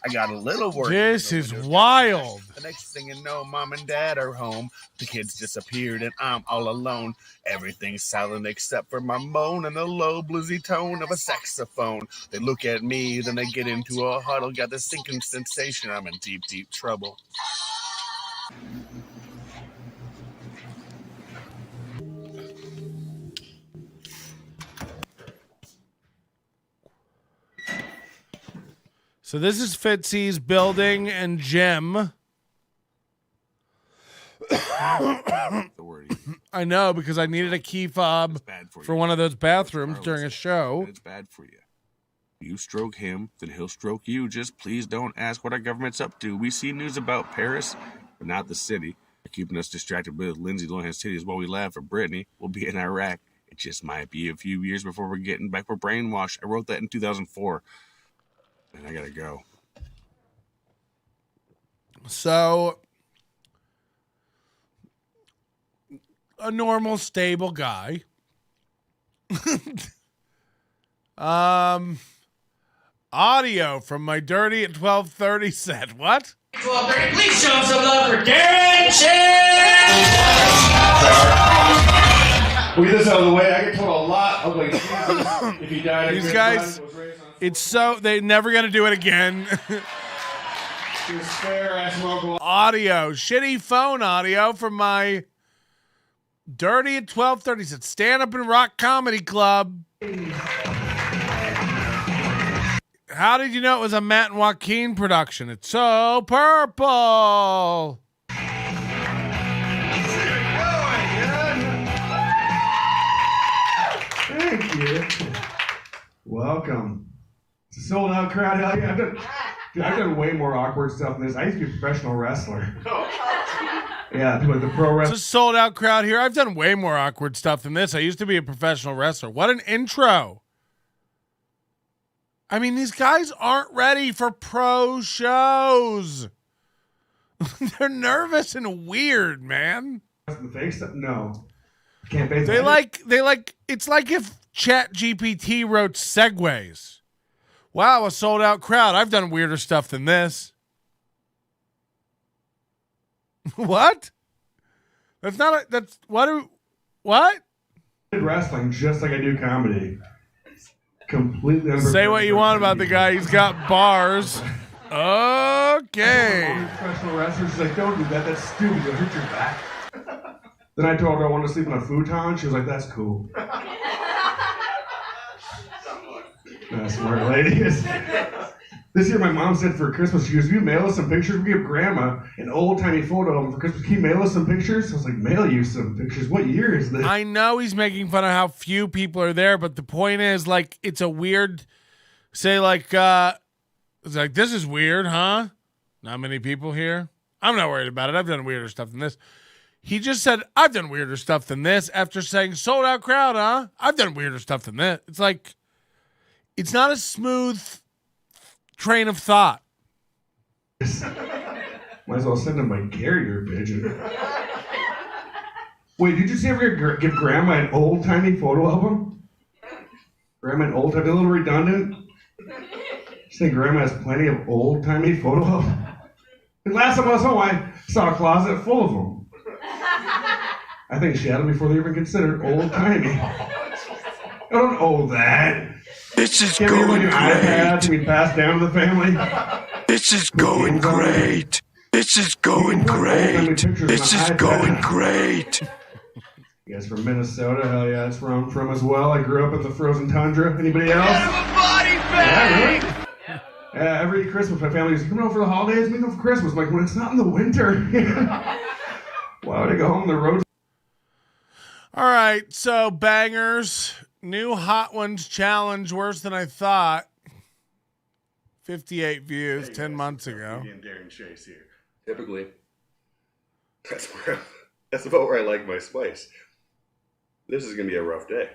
I got a little worried. This is wild. The next thing you know, mom and dad are home. The kids disappeared and I'm all alone. Everything's silent except for my moan and the low bluesy tone of a saxophone. They look at me, then they get into a huddle. Got this sinking sensation I'm in deep, deep trouble. So this is Fitzy's building and gym. I know, because I needed a key fob for one of those bathrooms during a show. It's bad for you. You stroke him, then he'll stroke you. Just please don't ask what our government's up to. We see news about Paris, but not the city. They're keeping us distracted with Lindsay Lohan's titties while we laugh at Britney. We'll be in Iraq. It just might be a few years before we're getting back. We're brainwashed. I wrote that in 2004. And I gotta go. So, a normal, stable guy. Audio from my dirty at 12:30 said, what? 12:30, please show some love for Darrin. We get this out of the way. I get told a lot of like, Jesus, if he died, these guys, it's so they're never gonna do it again. Audio, shitty phone audio from my dirty at 12:30 said, stand up and rock comedy club. How did you know it was a Matt and Joaquin production? It's so purple. Thank you. Welcome. It's a sold out crowd. Hell yeah. I've done way more awkward stuff than this. I used to be a professional wrestler. Yeah, with the pro wrestling. It's a sold out crowd here. I've done way more awkward stuff than this. I used to be a professional wrestler. What an intro. I mean, these guys aren't ready for pro shows. They're nervous and weird, man. The fake stuff? No. Can't base they like it's like if ChatGPT wrote segues. Wow, a sold out crowd. I've done weirder stuff than this. What? That's not that's what? I did wrestling just like I do comedy. Completely. Say what you want about the guy. He's got bars. Okay. Professional wrestlers, she's like, don't do that. That's stupid. You'll hurt your back. Then I told her I wanted to sleep in a futon. She was like, that's cool. Smart lady. This year, my mom said for Christmas, she goes, "Will you mail us some pictures? We give Grandma an old-timey photo of him for Christmas. Can you mail us some pictures?" I was like, "Mail you some pictures? What year is this?" I know he's making fun of how few people are there, but the point is, like, it's a weird, say, like, it's like, this is weird, huh? Not many people here. I'm not worried about it. I've done weirder stuff than this. He just said, I've done weirder stuff than this after saying, sold out crowd, huh? I've done weirder stuff than this. It's like, it's not a smooth train of thought. Might as well send him my carrier pigeon. Wait, did you see ever give Grandma an old-timey photo album? Grandma an old-timey, a little redundant? You think Grandma has plenty of old-timey photo albums? And last time I was home, I saw a closet full of them. I think she had them before they even considered old-timey. I don't owe that. This is Give going everybody an iPad great. we pass down to the family. This is going great. This is going great. This is going great. You guys from Minnesota? Hell yeah, that's where I'm from as well. I grew up in the frozen tundra. Anybody else? Yeah, really? Yeah, every Christmas my family used to come over for the holidays. We go for Christmas. I'm like, when it's not in the winter. Why would I go home the road? All right, so bangers, new Hot Ones challenge, worse than I thought. 58 views 10 months ago. Darrin Chase here. Typically, that's about where I like my spice. This is gonna be a rough day.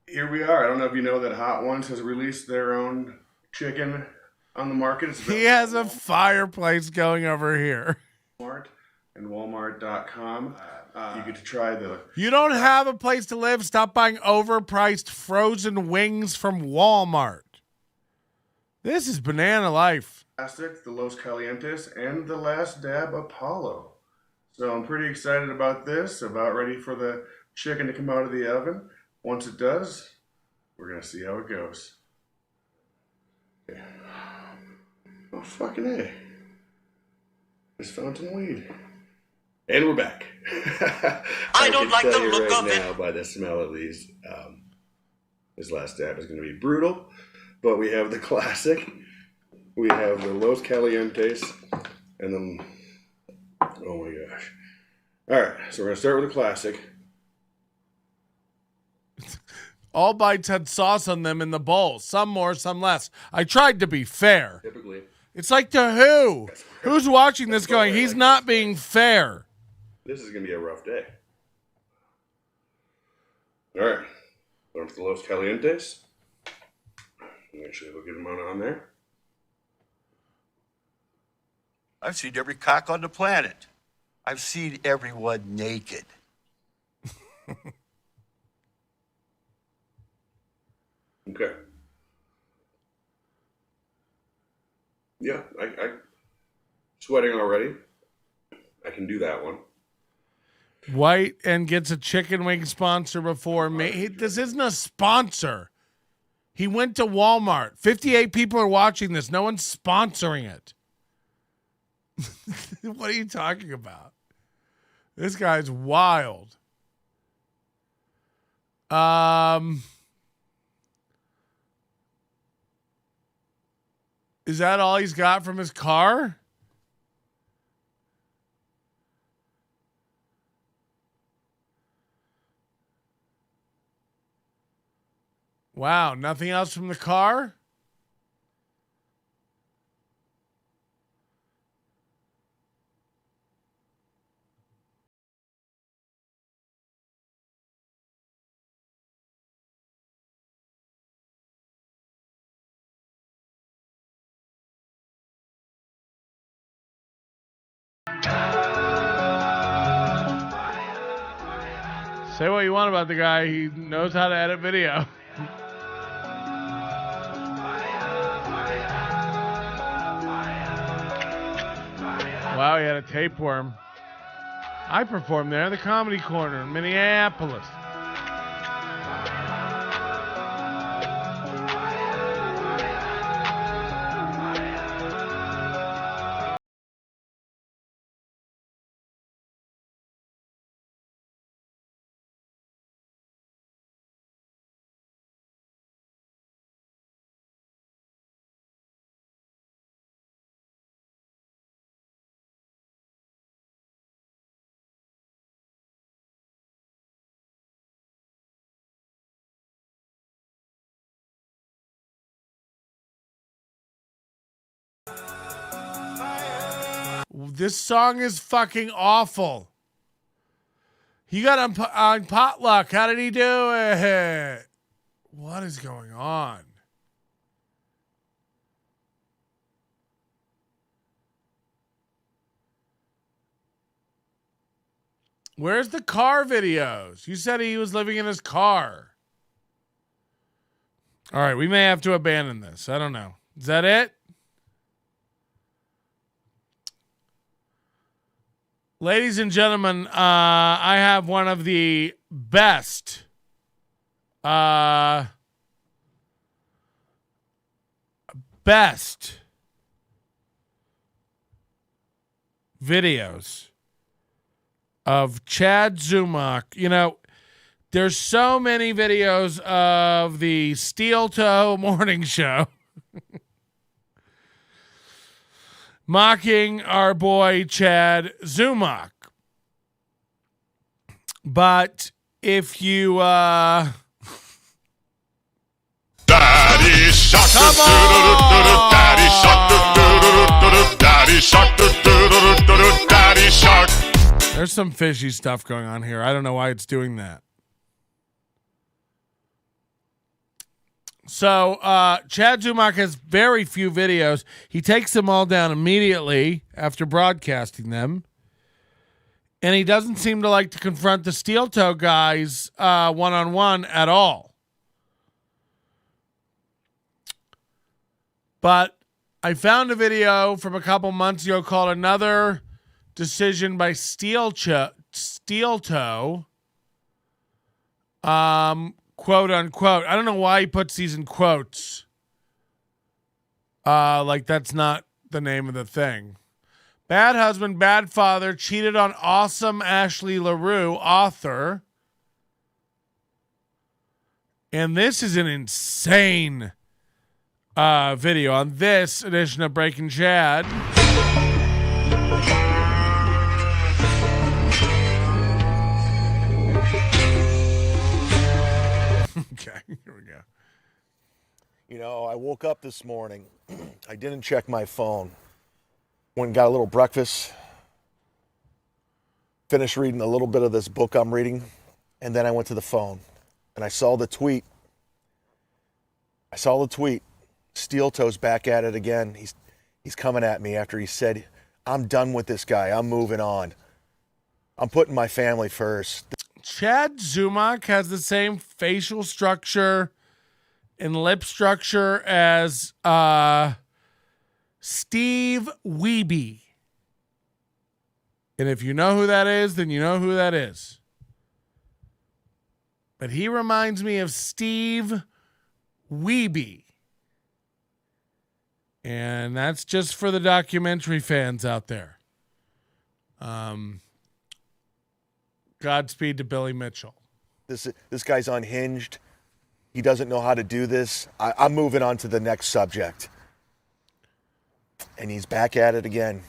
Here we are. I don't know if you know that Hot Ones has released their own chicken on the market. He has a fireplace going over here. Walmart and Walmart.com. You get to try the. You don't have a place to live? Stop buying overpriced frozen wings from Walmart. This is banana life. Plastic, the Los Calientes, and the Last Dab Apollo. So I'm pretty excited about this, about ready for the chicken to come out of the oven. Once it does, we're going to see how it goes. Okay. Oh, fucking A. Just found some weed. And we're back. I don't like the look right of it. now by the smell of these. This last dab is going to be brutal, but we have the classic. We have the Los Calientes, and then, oh my gosh. All right, so we're going to start with the classic. All bites had sauce on them in the bowl. Some more, some less. I tried to be fair. Typically. It's like to who? Who's watching this going, he's not being fair. This is going to be a rough day. All right, going for the Los Calientes. Make sure we'll get them on there. I've seen every cock on the planet. I've seen everyone naked. Okay. Yeah, I sweating already. I can do that one. White and gets a chicken wing sponsor before me. This isn't a sponsor. He went to Walmart. 58 people are watching this. No one's sponsoring it. What are you talking about? This guy's wild. Is that all he's got from his car? Wow, nothing else from the car? Say what you want about the guy. He knows how to edit video. Wow, he had a tapeworm. I performed there, the Comedy Corner in Minneapolis. This song is fucking awful. He got on Potluck. How did he do it? What is going on? Where's the car videos? You said he was living in his car. All right, we may have to abandon this. I don't know. Is that it? Ladies and gentlemen, I have one of the best best videos of Chad Zumock. You know, there's so many videos of the Steel Toe Morning Show mocking our boy Chad Zumock. But if you Daddy shark, come on! Daddy shark, Daddy shark, Daddy shark. There's some fishy stuff going on here. I don't know why it's doing that. So Chad Zumock has very few videos. He takes them all down immediately after broadcasting them. And he doesn't seem to like to confront the Steel Toe guys one-on-one at all. But I found a video from a couple months ago called Another Decision by Steel Toe, quote unquote. I don't know why he puts these in quotes. Like that's not the name of the thing. Bad husband, bad father, cheated on awesome Ashley LaRue, author. And this is an insane video on this edition of Breaking Chad. Okay, here we go. You know, I woke up this morning. I didn't check my phone. Went and got a little breakfast. Finished reading a little bit of this book I'm reading. And then I went to the phone. And I saw the tweet. Steel Toe's back at it again. He's coming at me after he said, I'm done with this guy. I'm moving on. I'm putting my family first. Chad Zumock has the same facial structure and lip structure as Steve Wiebe. And if you know who that is, then you know who that is. But he reminds me of Steve Wiebe. And that's just for the documentary fans out there. Godspeed to Billy Mitchell. This guy's unhinged. He doesn't know how to do this. I'm moving on to the next subject. And he's back at it again.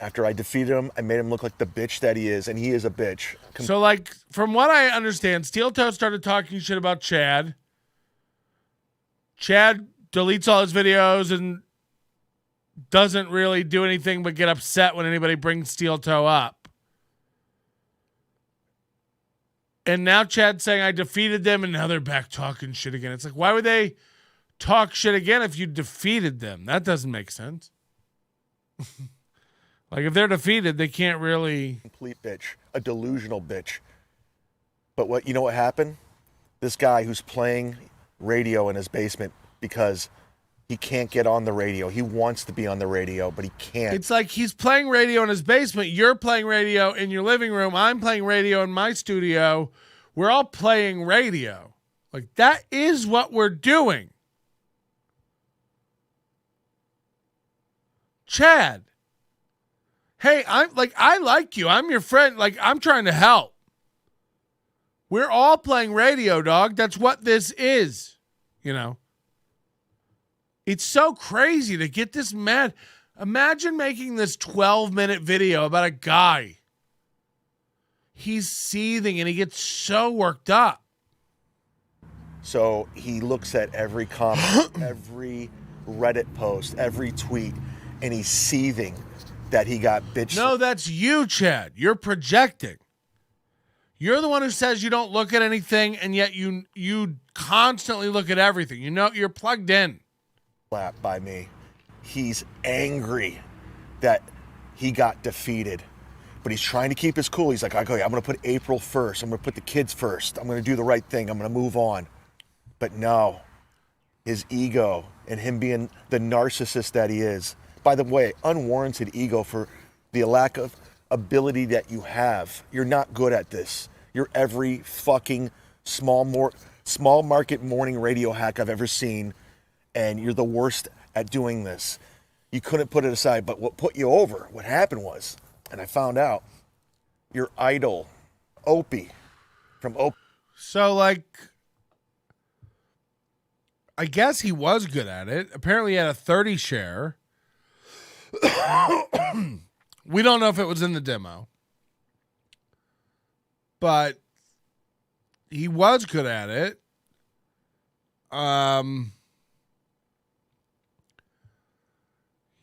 After I defeated him, I made him look like the bitch that he is, and he is a bitch. So, like, from what I understand, Steel Toe started talking shit about Chad. Chad deletes all his videos and doesn't really do anything but get upset when anybody brings Steel Toe up. And now Chad's saying I defeated them, and now they're back talking shit again. It's like, why would they talk shit again if you defeated them? That doesn't make sense. Like, if they're defeated, they can't really... Complete bitch. A delusional bitch. But you know what happened? This guy who's playing radio in his basement because he can't get on the radio. He wants to be on the radio, but he can't. It's like he's playing radio in his basement. You're playing radio in your living room. I'm playing radio in my studio. We're all playing radio. Like, that is what we're doing. Chad. Hey, I like you. I'm your friend. Like, I'm trying to help. We're all playing radio, dog. That's what this is. You know? It's so crazy to get this mad. Imagine making this 12-minute video about a guy. He's seething and he gets so worked up. So he looks at every comment, every Reddit post, every tweet, and he's seething that he got bitched. No, that's you, Chad. You're projecting. You're the one who says you don't look at anything, and yet you constantly look at everything. You know, you're plugged in. By me. He's angry that he got defeated, but he's trying to keep his cool. He's like, okay, I'm going to put April first. I'm going to put the kids first. I'm going to do the right thing. I'm going to move on. But no, his ego and him being the narcissist that he is. By the way, unwarranted ego for the lack of ability that you have. You're not good at this. You're every fucking small market morning radio hack I've ever seen. And you're the worst at doing this. You couldn't put it aside. But what put you over, what happened was, and I found out, your idol, Opie, from Opie. So, like, I guess he was good at it. Apparently, he had a 30 share. We don't know if it was in the demo, but he was good at it.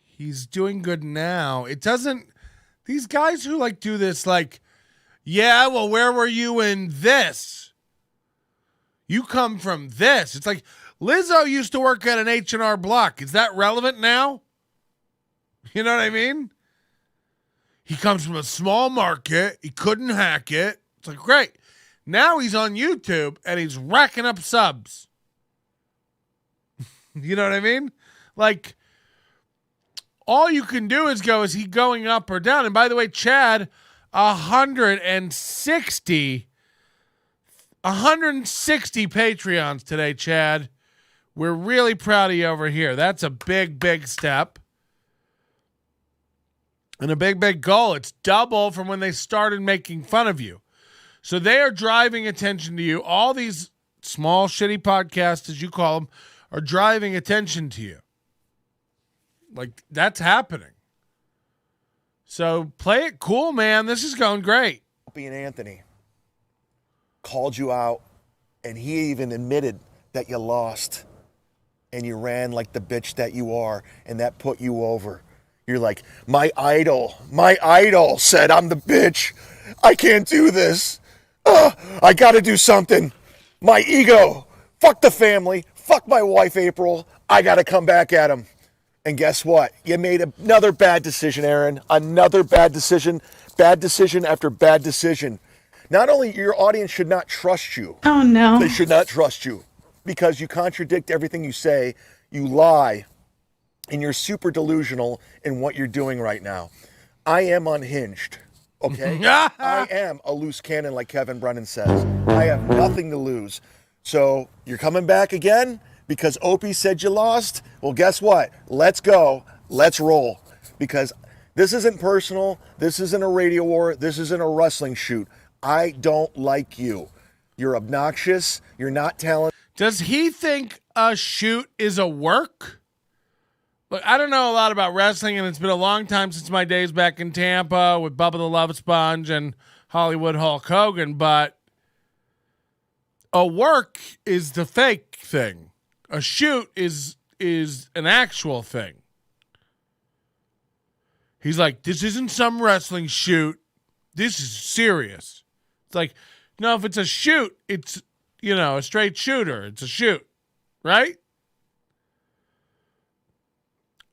He's doing good now. It doesn't, these guys who like do this, like, yeah, well, where were you in this? You come from this. It's like Lizzo used to work at an H&R Block. Is that relevant now? You know what I mean? He comes from a small market. He couldn't hack it. It's like, great. Now he's on YouTube and he's racking up subs. You know what I mean? Like, all you can do is go, is he going up or down? And by the way, Chad, 160 Patreons today, Chad. We're really proud of you over here. That's a big, big step. And a big, big goal. It's double from when they started making fun of you. So they are driving attention to you. All these small, shitty podcasts, as you call them, are driving attention to you. Like, that's happening. So play it cool, man. This is going great. Opie and Anthony called you out, and he even admitted that you lost and you ran like the bitch that you are, and that put you over. You're like, my idol said I'm the bitch. I can't do this. I got to do something. My ego. Fuck the family. Fuck my wife, April. I got to come back at him. And guess what? You made another bad decision, Aaron. Another bad decision. Bad decision after bad decision. Not only your audience should not trust you. Oh, no. They should not trust you because you contradict everything you say. You lie. And you're super delusional in what you're doing right now. I am unhinged, okay? I am a loose cannon, like Kevin Brennan says. I have nothing to lose. So you're coming back again because Opie said you lost? Well, guess what? Let's go. Let's roll. Because this isn't personal. This isn't a radio war. This isn't a wrestling shoot. I don't like you. You're obnoxious. You're not talented. Does he think a shoot is a work? Look, I don't know a lot about wrestling, and it's been a long time since my days back in Tampa with Bubba the Love Sponge and Hollywood Hulk Hogan, but a work is the fake thing. A shoot is an actual thing. He's like, this isn't some wrestling shoot. This is serious. It's like, no, if it's a shoot, it's, a straight shooter. It's a shoot, right?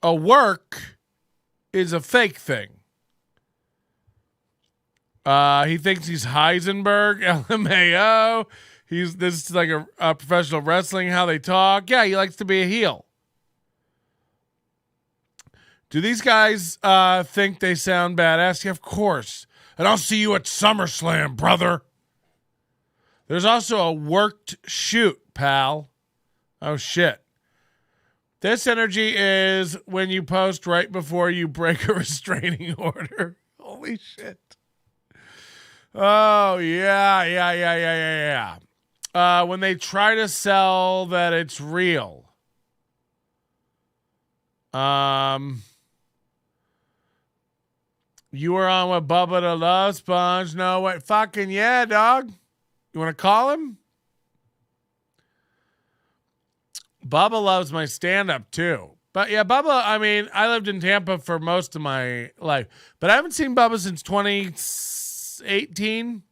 A work is a fake thing. He thinks he's Heisenberg, LMAO. This is like a professional wrestling, how they talk. Yeah, he likes to be a heel. Do these guys think they sound badass? Yeah, of course. And I'll see you at SummerSlam, brother. There's also a worked shoot, pal. Oh, shit. This energy is when you post right before you break a restraining order. Holy shit. Oh, yeah. When they try to sell that it's real. You were on with Bubba the Love Sponge. No, what? Fucking yeah, dog. You want to call him? Bubba loves my stand-up, too. But, yeah, Bubba, I lived in Tampa for most of my life. But I haven't seen Bubba since 2018.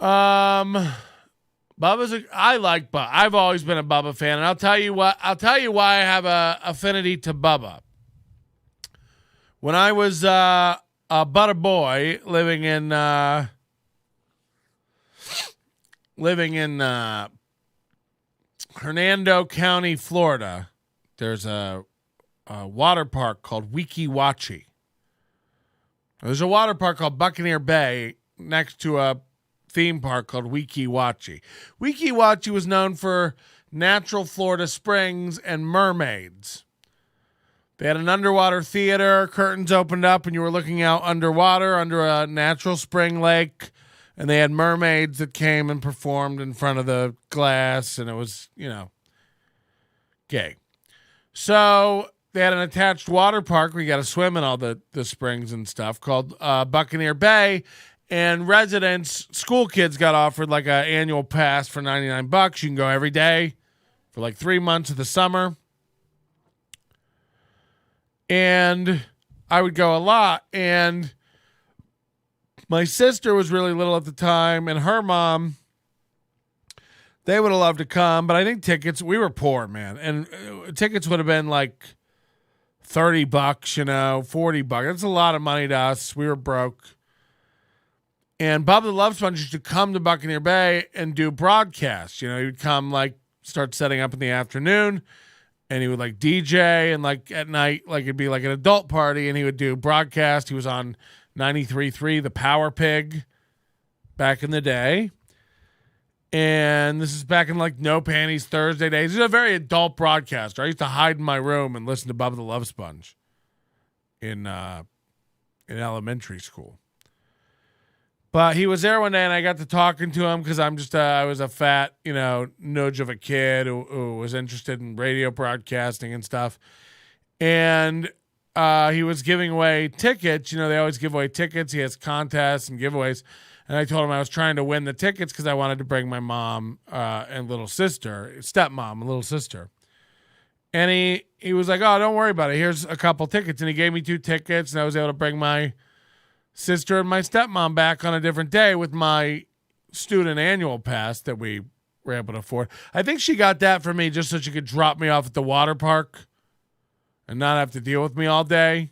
I like Bubba. I've always been a Bubba fan. And I'll tell you why I have a affinity to Bubba. When I was a butter boy living in Hernando County, Florida, there's a water park called Weeki Wachee. There's a water park called Buccaneer Bay next to a theme park called Weeki Wachee. Weeki Wachee was known for natural Florida springs, and mermaids. They had an underwater theater, curtains opened up, and you were looking out underwater under a natural spring lake, and they had mermaids that came and performed in front of the glass, and it was, gay. So they had an attached water park where you got to swim in all the springs and stuff called Buccaneer Bay, and residents, school kids got offered like an annual pass for $99. You can go every day for like 3 months of the summer. And I would go a lot. And my sister was really little at the time, and her mom, they would have loved to come, but I think tickets, we were poor, man. And tickets would have been like $30, $40. That's a lot of money to us. We were broke. And Bob the Love Sponge used to come to Buccaneer Bay and do broadcasts. He would come, like, start setting up in the afternoon, and he would, like, DJ, and, like, at night, like, it'd be like an adult party, and he would do broadcast. He was on 93.3, The Power Pig, back in the day. And this is back in, like, No Panties Thursday days. He's a very adult broadcaster. I used to hide in my room and listen to Bubba the Love Sponge in elementary school. But he was there one day, and I got to talking to him because I'm just I was a fat, nudge of a kid who was interested in radio broadcasting and stuff. And he was giving away tickets. They always give away tickets. He has contests and giveaways. And I told him I was trying to win the tickets because I wanted to bring my mom and little sister, stepmom and little sister. And he was like, oh, don't worry about it. Here's a couple tickets. And he gave me 2 tickets, and I was able to bring my sister and my stepmom back on a different day with my student annual pass that we were able to afford. I think she got that for me just so she could drop me off at the water park and not have to deal with me all day.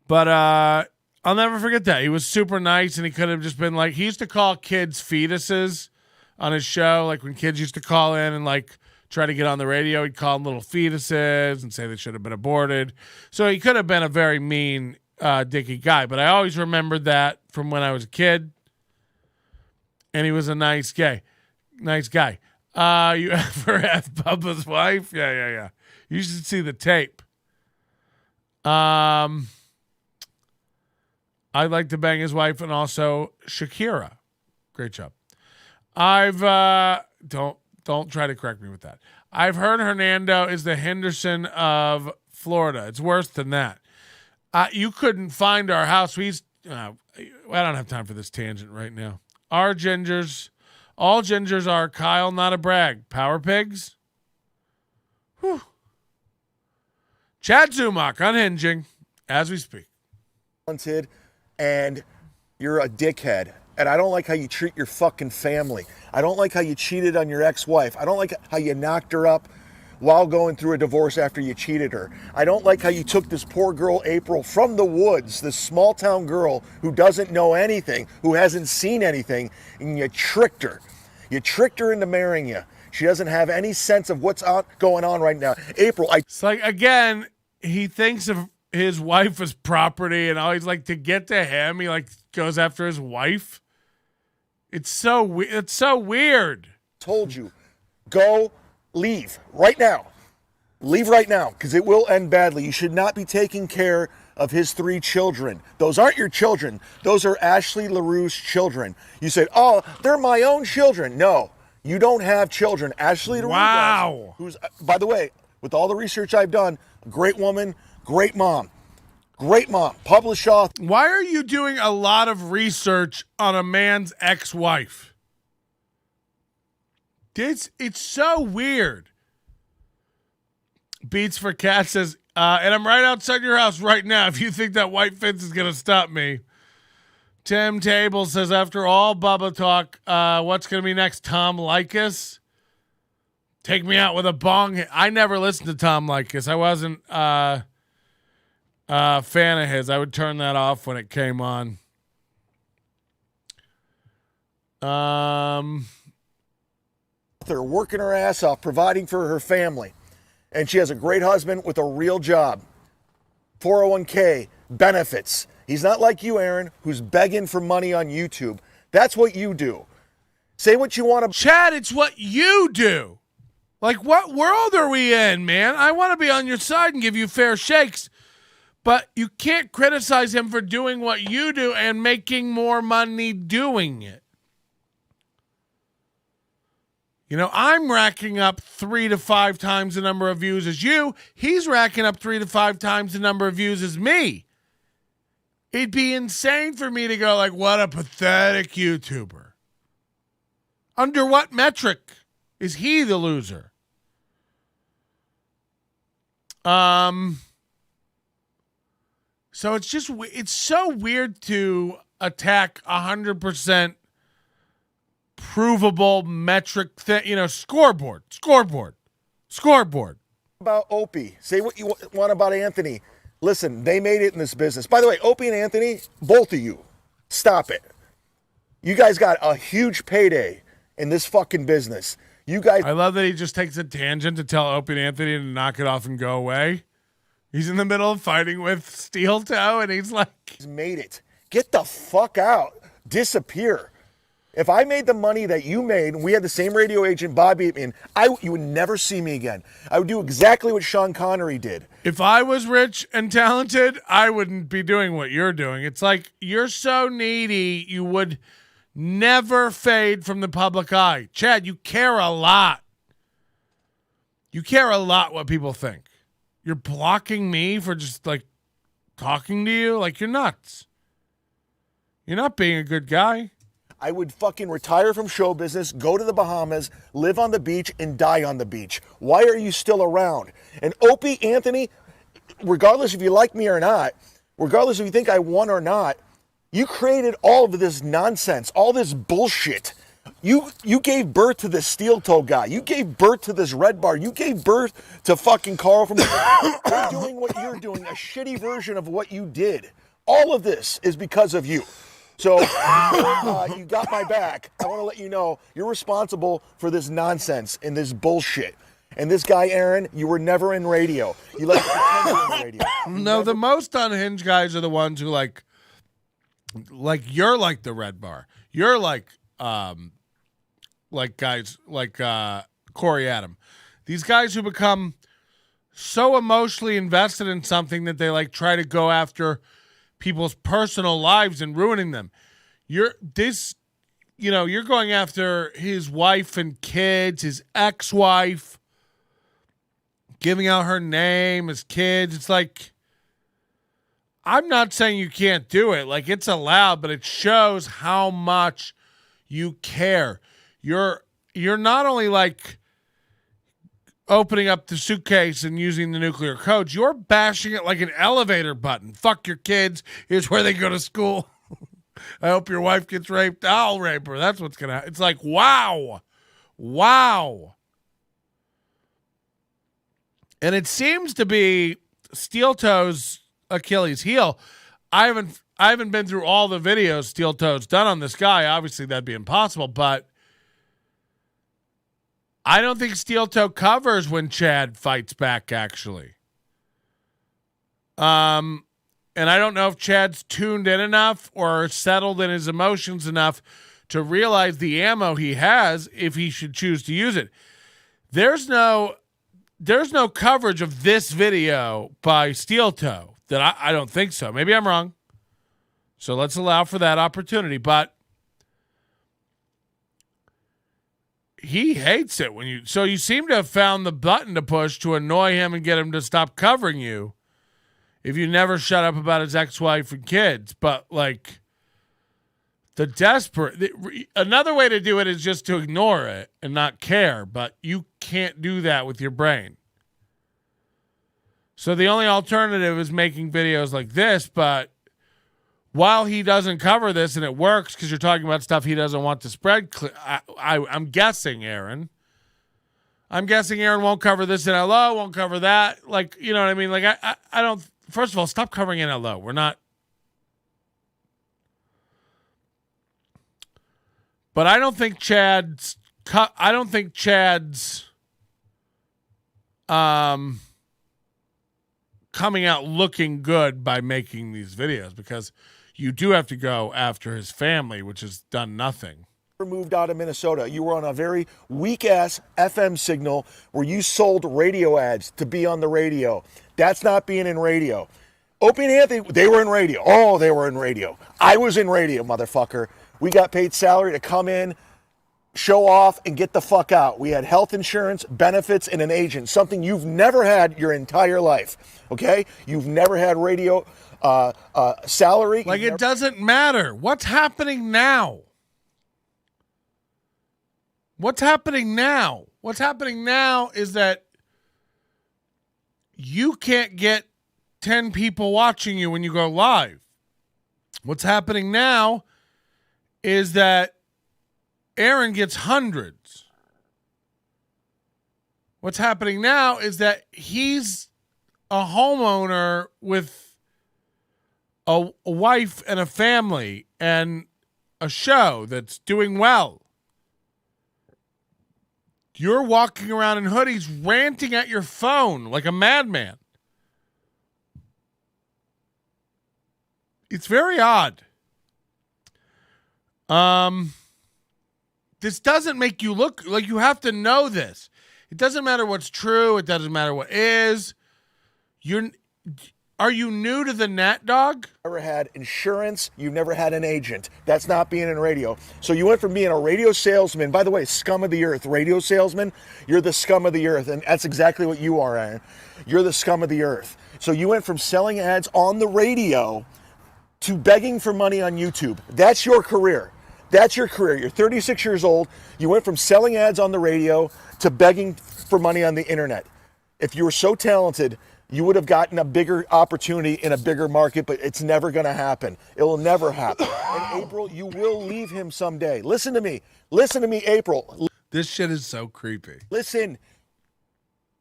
But I'll never forget that. He was super nice, and he could have just been like, he used to call kids fetuses on his show. Like when kids used to call in and like try to get on the radio, he'd call them little fetuses and say they should have been aborted. So he could have been a very mean, dicky guy. But I always remembered that from when I was a kid. And he was a nice guy. Nice guy. You ever have Bubba's wife? Yeah. You should see the tape. I'd like to bang his wife and also Shakira. Great job. I've don't try to correct me with that. I've heard Hernando is the Henderson of Florida. It's worse than that. You couldn't find our house. I don't have time for this tangent right now. Our gingers, all gingers are Kyle, not a brag. Power pigs. Whew. Chad Zumock unhinging as we speak. Talented, and you're a dickhead. And I don't like how you treat your fucking family. I don't like how you cheated on your ex-wife. I don't like how you knocked her up while going through a divorce after you cheated her. I don't like how you took this poor girl, April, from the woods, this small town girl who doesn't know anything, who hasn't seen anything, and you tricked her. You tricked her into marrying you. She doesn't have any sense of what's going on right now. April, It's like, again, he thinks of his wife as property, and always like to get to him, he like goes after his wife. It's so weird. Told you, go leave right now. Leave right now, because it will end badly. You should not be taking care of his 3 children. Those aren't your children. Those are Ashley LaRue's children. You said, oh, they're my own children. No, you don't have children. Ashley LaRue does, who's, by the way, with all the research I've done, a great woman, great mom. Great mom, published author. Why are you doing a lot of research on a man's ex-wife? It's so weird. Beats for Cat says, and I'm right outside your house right now if you think that white fence is going to stop me. Tim Table says, after all Bubba talk, what's going to be next? Tom Likas? Take me out with a bong. I never listened to Tom Likas. I wasn't... fan of his. I would turn that off when it came on. They're working her ass off, providing for her family. And she has a great husband with a real job. 401k, benefits. He's not like you, Aaron, who's begging for money on YouTube. That's what you do. Say what you want to. Chad, it's what you do. Like, what world are we in, man? I want to be on your side and give you fair shakes, but you can't criticize him for doing what you do and making more money doing it. You know, I'm racking up 3 to 5 times the number of views as you. He's racking up 3 to 5 times the number of views as me. It'd be insane for me to go like, what a pathetic YouTuber. Under what metric is he the loser? So it's so weird to attack 100% provable metric scoreboard. About Opie. Say what you want about Anthony. Listen, they made it in this business. By the way, Opie and Anthony, both of you, stop it. You guys got a huge payday in this fucking business. You guys. I love that he just takes a tangent to tell Opie and Anthony to knock it off and go away. He's in the middle of fighting with Steel Toe, and he's like, he's made it. Get the fuck out. Disappear. If I made the money that you made, and we had the same radio agent, Bobby, and you would never see me again. I would do exactly what Sean Connery did. If I was rich and talented, I wouldn't be doing what you're doing. It's like you're so needy, you would never fade from the public eye. Chad, you care a lot. You care a lot what people think. You're blocking me for just like talking to you? Like, you're nuts. You're not being a good guy. I would fucking retire from show business, go to the Bahamas, live on the beach, and die on the beach. Why are you still around? And Opie, Anthony, regardless if you like me or not, regardless if you think I won or not, you created all of this nonsense, all this bullshit. You gave birth to this Steel Toe guy. You gave birth to this Red Bar. You gave birth to fucking Carl from... You're doing what you're doing, a shitty version of what you did. All of this is because of you. So you got my back. I want to let you know you're responsible for this nonsense and this bullshit. And this guy, Aaron, you were never in radio. You like to pretend you were in radio. No, the most unhinged guys are the ones who like you're like the Red Bar. You're like guys like Corey Adam. These guys who become so emotionally invested in something that they like try to go after people's personal lives and ruining them. You're going after his wife and kids, his ex-wife, giving out her name, his kids. It's like, I'm not saying you can't do it. Like, it's allowed, but it shows how much you care. You're not only like opening up the suitcase and using the nuclear codes, you're bashing it like an elevator button. Fuck your kids. Here's where they go to school. I hope your wife gets raped. I'll rape her. That's what's going to happen. It's like, wow. Wow. And it seems to be Steel Toe's Achilles heel. I haven't been through all the videos Steel Toe's done on this guy. Obviously, that'd be impossible, but I don't think Steel Toe covers when Chad fights back, actually. And I don't know if Chad's tuned in enough or settled in his emotions enough to realize the ammo he has if he should choose to use it. There's no coverage of this video by Steel Toe that I don't think so. Maybe I'm wrong. So let's allow for that opportunity. But he hates it when you... So you seem to have found the button to push to annoy him and get him to stop covering you if you never shut up about his ex-wife and kids. But, like, another way to do it is just to ignore it and not care. But you can't do that with your brain. So the only alternative is making videos like this. But while he doesn't cover this and it works because you're talking about stuff he doesn't want to spread, I'm guessing, Aaron. I'm guessing Aaron won't cover this in NLO, won't cover that. Like, you know what I mean? Like, I don't... First of all, stop covering NLO. We're not... But I don't think Chad's... coming out looking good by making these videos, because you do have to go after his family, which has done nothing. moved out of Minnesota. You were on a very weak-ass FM signal where you sold radio ads to be on the radio. That's not being in radio. Opie and Anthony, they were in radio. Oh, they were in radio. I was in radio, motherfucker. We got paid salary to come in, show off, and get the fuck out. We had health insurance, benefits, and an agent, something you've never had your entire life, okay? You've never had radio salary. Like, it doesn't matter. What's happening now? What's happening now? What's happening now is that you can't get 10 people watching you when you go live. What's happening now is that Aaron gets hundreds. What's happening now is that he's a homeowner with a wife and a family and a show that's doing well. You're walking around in hoodies ranting at your phone like a madman. It's very odd. This doesn't make you look like you have to know this. It doesn't matter what's true. It doesn't matter what is. Are you new to the net, dog? Never had insurance. You've never had an agent. That's not being in radio. So you went from being a radio salesman. By the way, scum of the earth, radio salesman. You're the scum of the earth, and that's exactly what you are, Aaron. You're the scum of the earth. So you went from selling ads on the radio to begging for money on YouTube. That's your career. That's your career. You're 36 years old. You went from selling ads on the radio to begging for money on the internet. If you were so talented, you would have gotten a bigger opportunity in a bigger market, but it's never going to happen. It will never happen. And April, you will leave him someday. Listen to me. Listen to me, April. This shit is so creepy. Listen,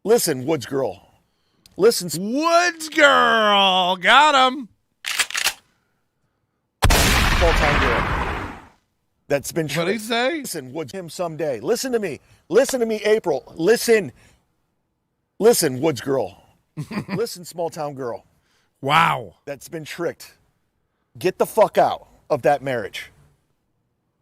Woods girl. Listen. Woods girl. Got him. Full-time girl. That's been true. What'd he say? Listen, Woods him someday. Listen to me. Listen to me, April. Listen, Woods girl. Listen, small town girl. Wow. That's been tricked. Get the fuck out of that marriage.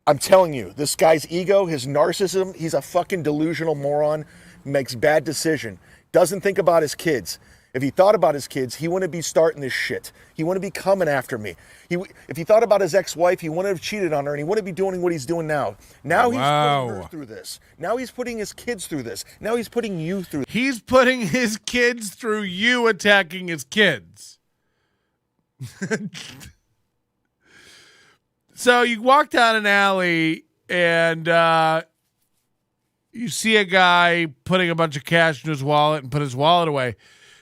I'm telling you, this guy's ego, his narcissism, he's a fucking delusional moron, makes bad decision, doesn't think about his kids. If he thought about his kids, he wouldn't be starting this shit. He wouldn't be coming after me. If he thought about his ex-wife, he wouldn't have cheated on her, and he wouldn't be doing what he's doing now. Now he's putting her through this. Now he's putting his kids through this. Now he's putting you through this. He's putting his kids through you attacking his kids. So you walk down an alley and you see a guy putting a bunch of cash in his wallet and put his wallet away.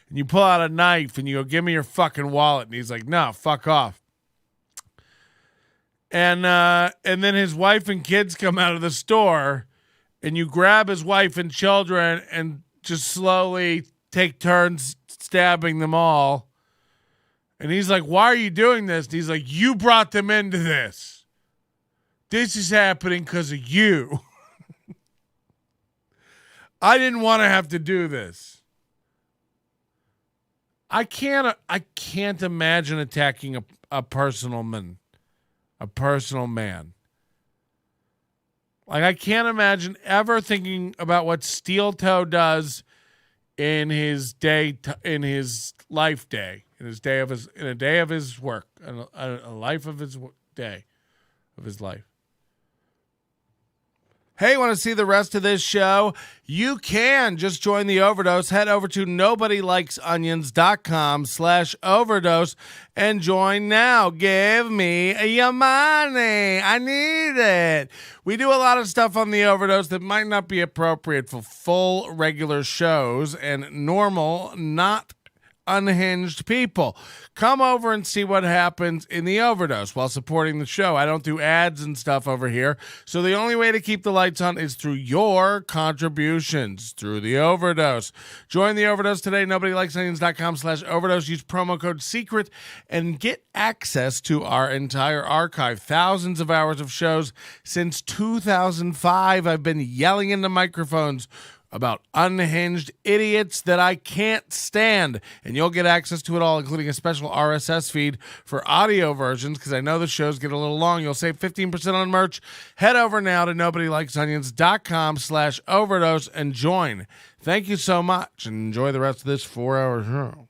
And you pull out a knife and you go, give me your fucking wallet. And he's like, no, fuck off. And then his wife and kids come out of the store and you grab his wife and children and just slowly take turns stabbing them all. And he's like, why are you doing this? And he's like, you brought them into this. This is happening because of you. I didn't want to have to do this. I can't imagine attacking a personal man. Like, I can't imagine ever thinking about what Steel Toe does in his day, in his life day, in a day of his work, in a life of his day, of his life. Hey, want to see the rest of this show? You can just join the Overdose. Head over to nobodylikesonions.com/overdose and join now. Give me your money. I need it. We do a lot of stuff on the Overdose that might not be appropriate for full regular shows and normal, not unhinged people. Come over and see what happens in the Overdose while supporting the show. I don't do ads and stuff over here, so the only way to keep the lights on is through your contributions through the Overdose. Join the Overdose today. NobodyLikesOnions.com/overdose. Use promo code SECRET and get access to our entire archive. Thousands of hours of shows since 2005. I've been yelling into microphones about unhinged idiots that I can't stand. And you'll get access to it all, including a special RSS feed for audio versions, because I know the shows get a little long. You'll save 15% on merch. Head over now to nobodylikesonions.com/overdose and join. Thank you so much, and enjoy the rest of this 4-hour show.